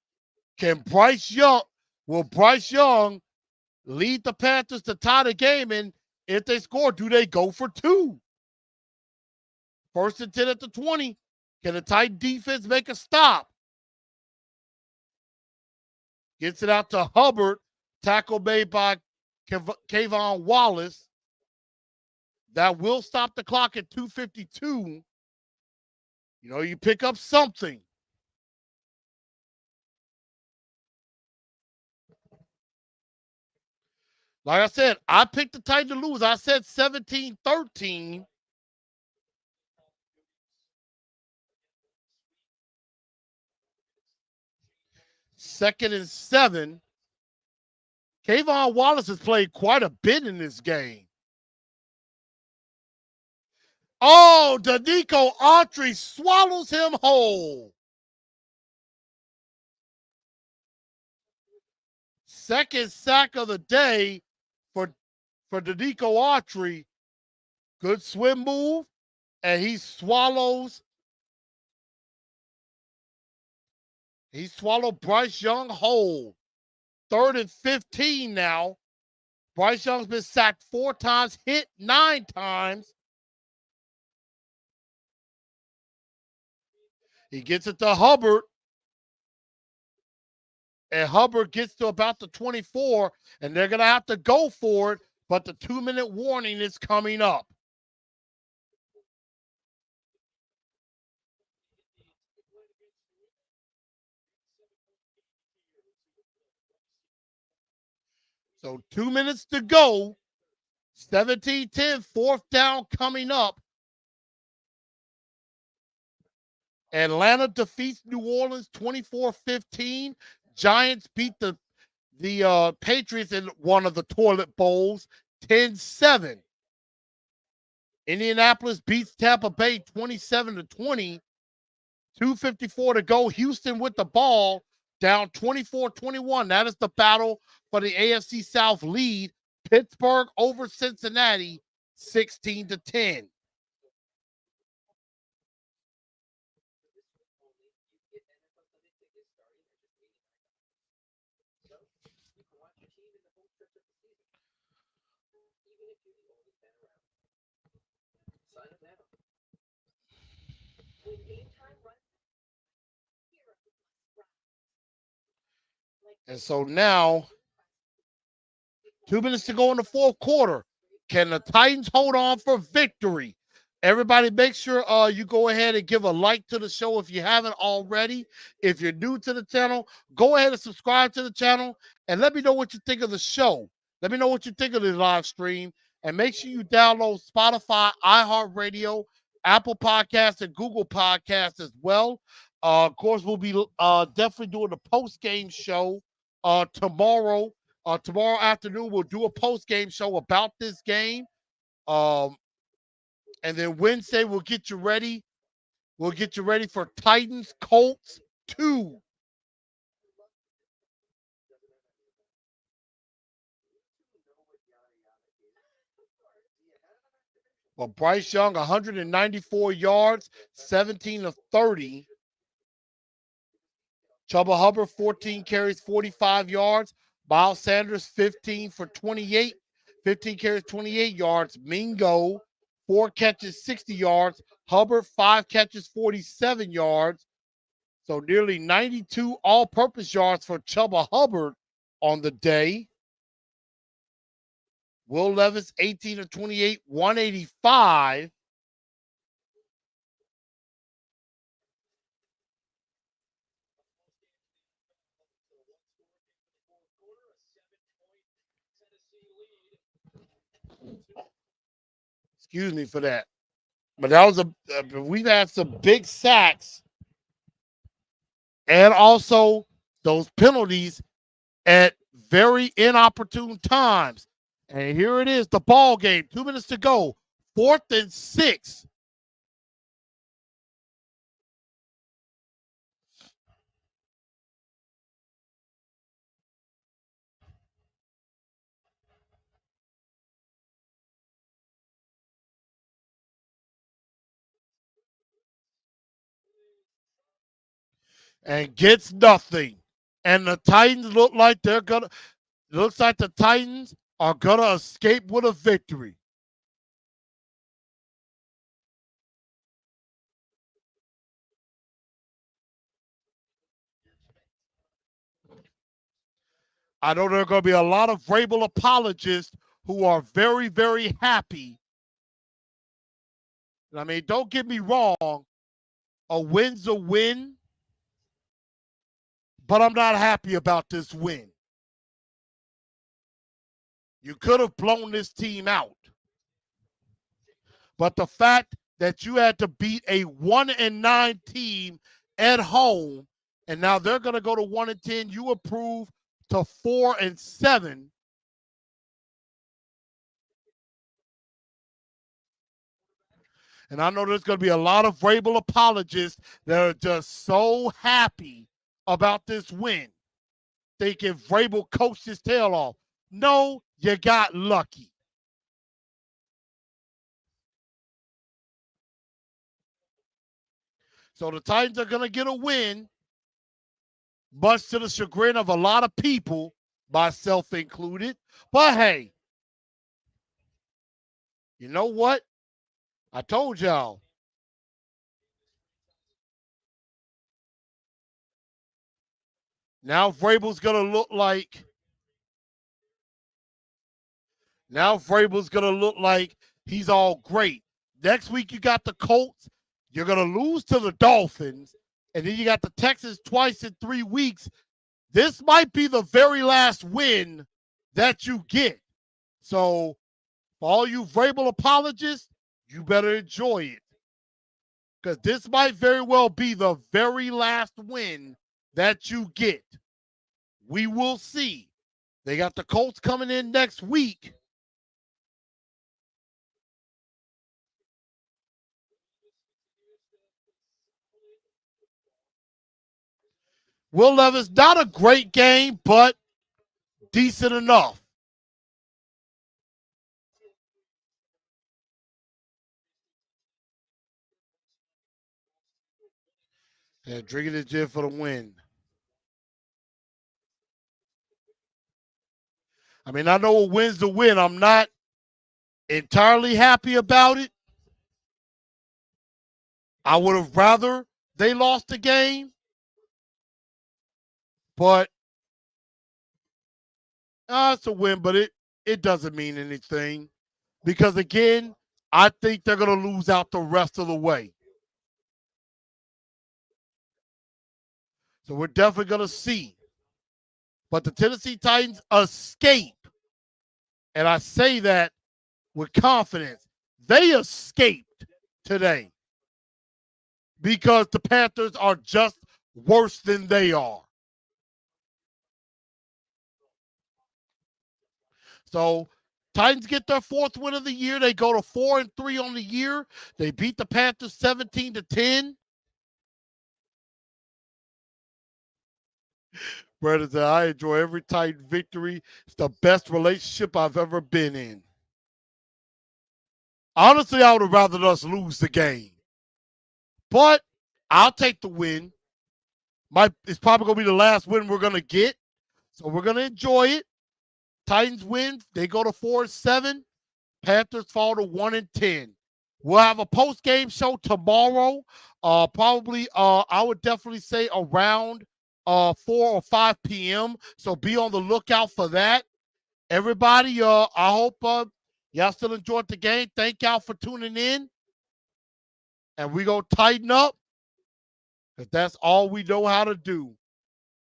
Will Bryce Young lead the Panthers to tie the game? And if they score, do they go for two? First and 10 at the 20. Can the tight defense make a stop? Gets it out to Hubbard. Tackle made by Kayvon Wallace. That will stop the clock at 2:52. You know, you pick up something. Like I said, I picked the Titans to lose. I said 17-13. Second and 7. Kayvon Wallace has played quite a bit in this game. Oh, Danico Autry swallows him whole. Second sack of the day for Danico Autry. Good swim move, and he swallowed Bryce Young whole. Third and 15 now. Bryce Young's been sacked 4 times, hit 9 times. He gets it to Hubbard. And Hubbard gets to about the 24, and they're going to have to go for it, but the 2-minute warning is coming up. So 2 minutes to go. 17-10, fourth down coming up. Atlanta defeats New Orleans 24-15. Giants beat the Patriots in one of the toilet bowls 10-7. Indianapolis beats Tampa Bay 27-20. 2:54 to go. Houston with the ball, down 24-21. That is the battle for the AFC South lead. Pittsburgh over Cincinnati 16-10. And so now, 2 minutes to go in the fourth quarter. Can the Titans hold on for victory? Everybody, make sure you go ahead and give a like to the show if you haven't already. If you're new to the channel, go ahead and subscribe to the channel and let me know what you think of the show. Let me know what you think of the live stream. And make sure you download Spotify, iHeartRadio, Apple Podcasts, and Google Podcasts as well. Of course, we'll be definitely doing a post-game show tomorrow. Tomorrow afternoon, we'll do a post-game show about this game. And then Wednesday, we'll get you ready. We'll get you ready for Titans Colts 2. Well, Bryce Young, 194 yards, 17 of 30. Chuba Hubbard, 14 carries, 45 yards. Miles Sanders, 15 for 28. 15 carries, 28 yards. Mingo, 4 catches, 60 yards. Hubbard, 5 catches, 47 yards. So nearly 92 all-purpose yards for Chuba Hubbard on the day. Will Levis, 18 of 28, 185. Excuse me for that. But that was we've had some big sacks and also those penalties at very inopportune times. And here it is, the ball game. 2 minutes to go. 4th and 6. and gets nothing. And the Titans looks like the Titans are gonna escape with a victory. I know there are going to be a lot of Vrabel apologists who are very, very happy. I mean, don't get me wrong, a win's a win, but I'm not happy about this win. You could have blown this team out. But the fact that you had to beat a 1-9 team at home, and now they're going to go to 1-10, you improve to 4-7. And I know there's going to be a lot of Vrabel apologists that are just so happy about this win, thinking Vrabel coached his tail off. No, you got lucky. So the Titans are going to get a win, much to the chagrin of a lot of people, myself included. But hey, you know what? I told y'all. Now Vrabel's going to look like he's all great. Next week you got the Colts. You're going to lose to the Dolphins. And then you got the Texans twice in 3 weeks. This might be the very last win that you get. So for all you Vrabel apologists, you better enjoy it. Because this might very well be the very last win that you get. We will see. They got the Colts coming in next week. Will Levis, not a great game, but decent enough. Yeah, drinking the gin for the win. I mean, I know a win's the win. I'm not entirely happy about it. I would have rather they lost the game, but it's a win, but it doesn't mean anything. Because again, I think they're going to lose out the rest of the way. So we're definitely going to see. But the Tennessee Titans escape. And I say that with confidence. They escaped today because the Panthers are just worse than they are. So Titans get their 4th win of the year. They go to 4-3 on the year. They beat the Panthers 17-10. Brandon said, I enjoy every Titan victory. It's the best relationship I've ever been in. Honestly, I would have rather us lose the game. But I'll take the win. It's probably going to be the last win we're going to get. So we're going to enjoy it. Titans win. They go to 4-7. Panthers fall to 1-10. We'll have a post-game show tomorrow. Probably, I would definitely say around 4 or 5 p.m. So be on the lookout for that. Everybody, I hope y'all still enjoyed the game. Thank y'all for tuning in. And we going to tighten up because that's all we know how to do.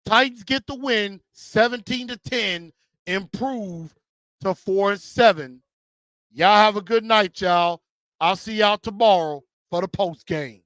Titans get the win, 17-10, improve to 4-7. Y'all have a good night, y'all. I'll see y'all tomorrow for the post game.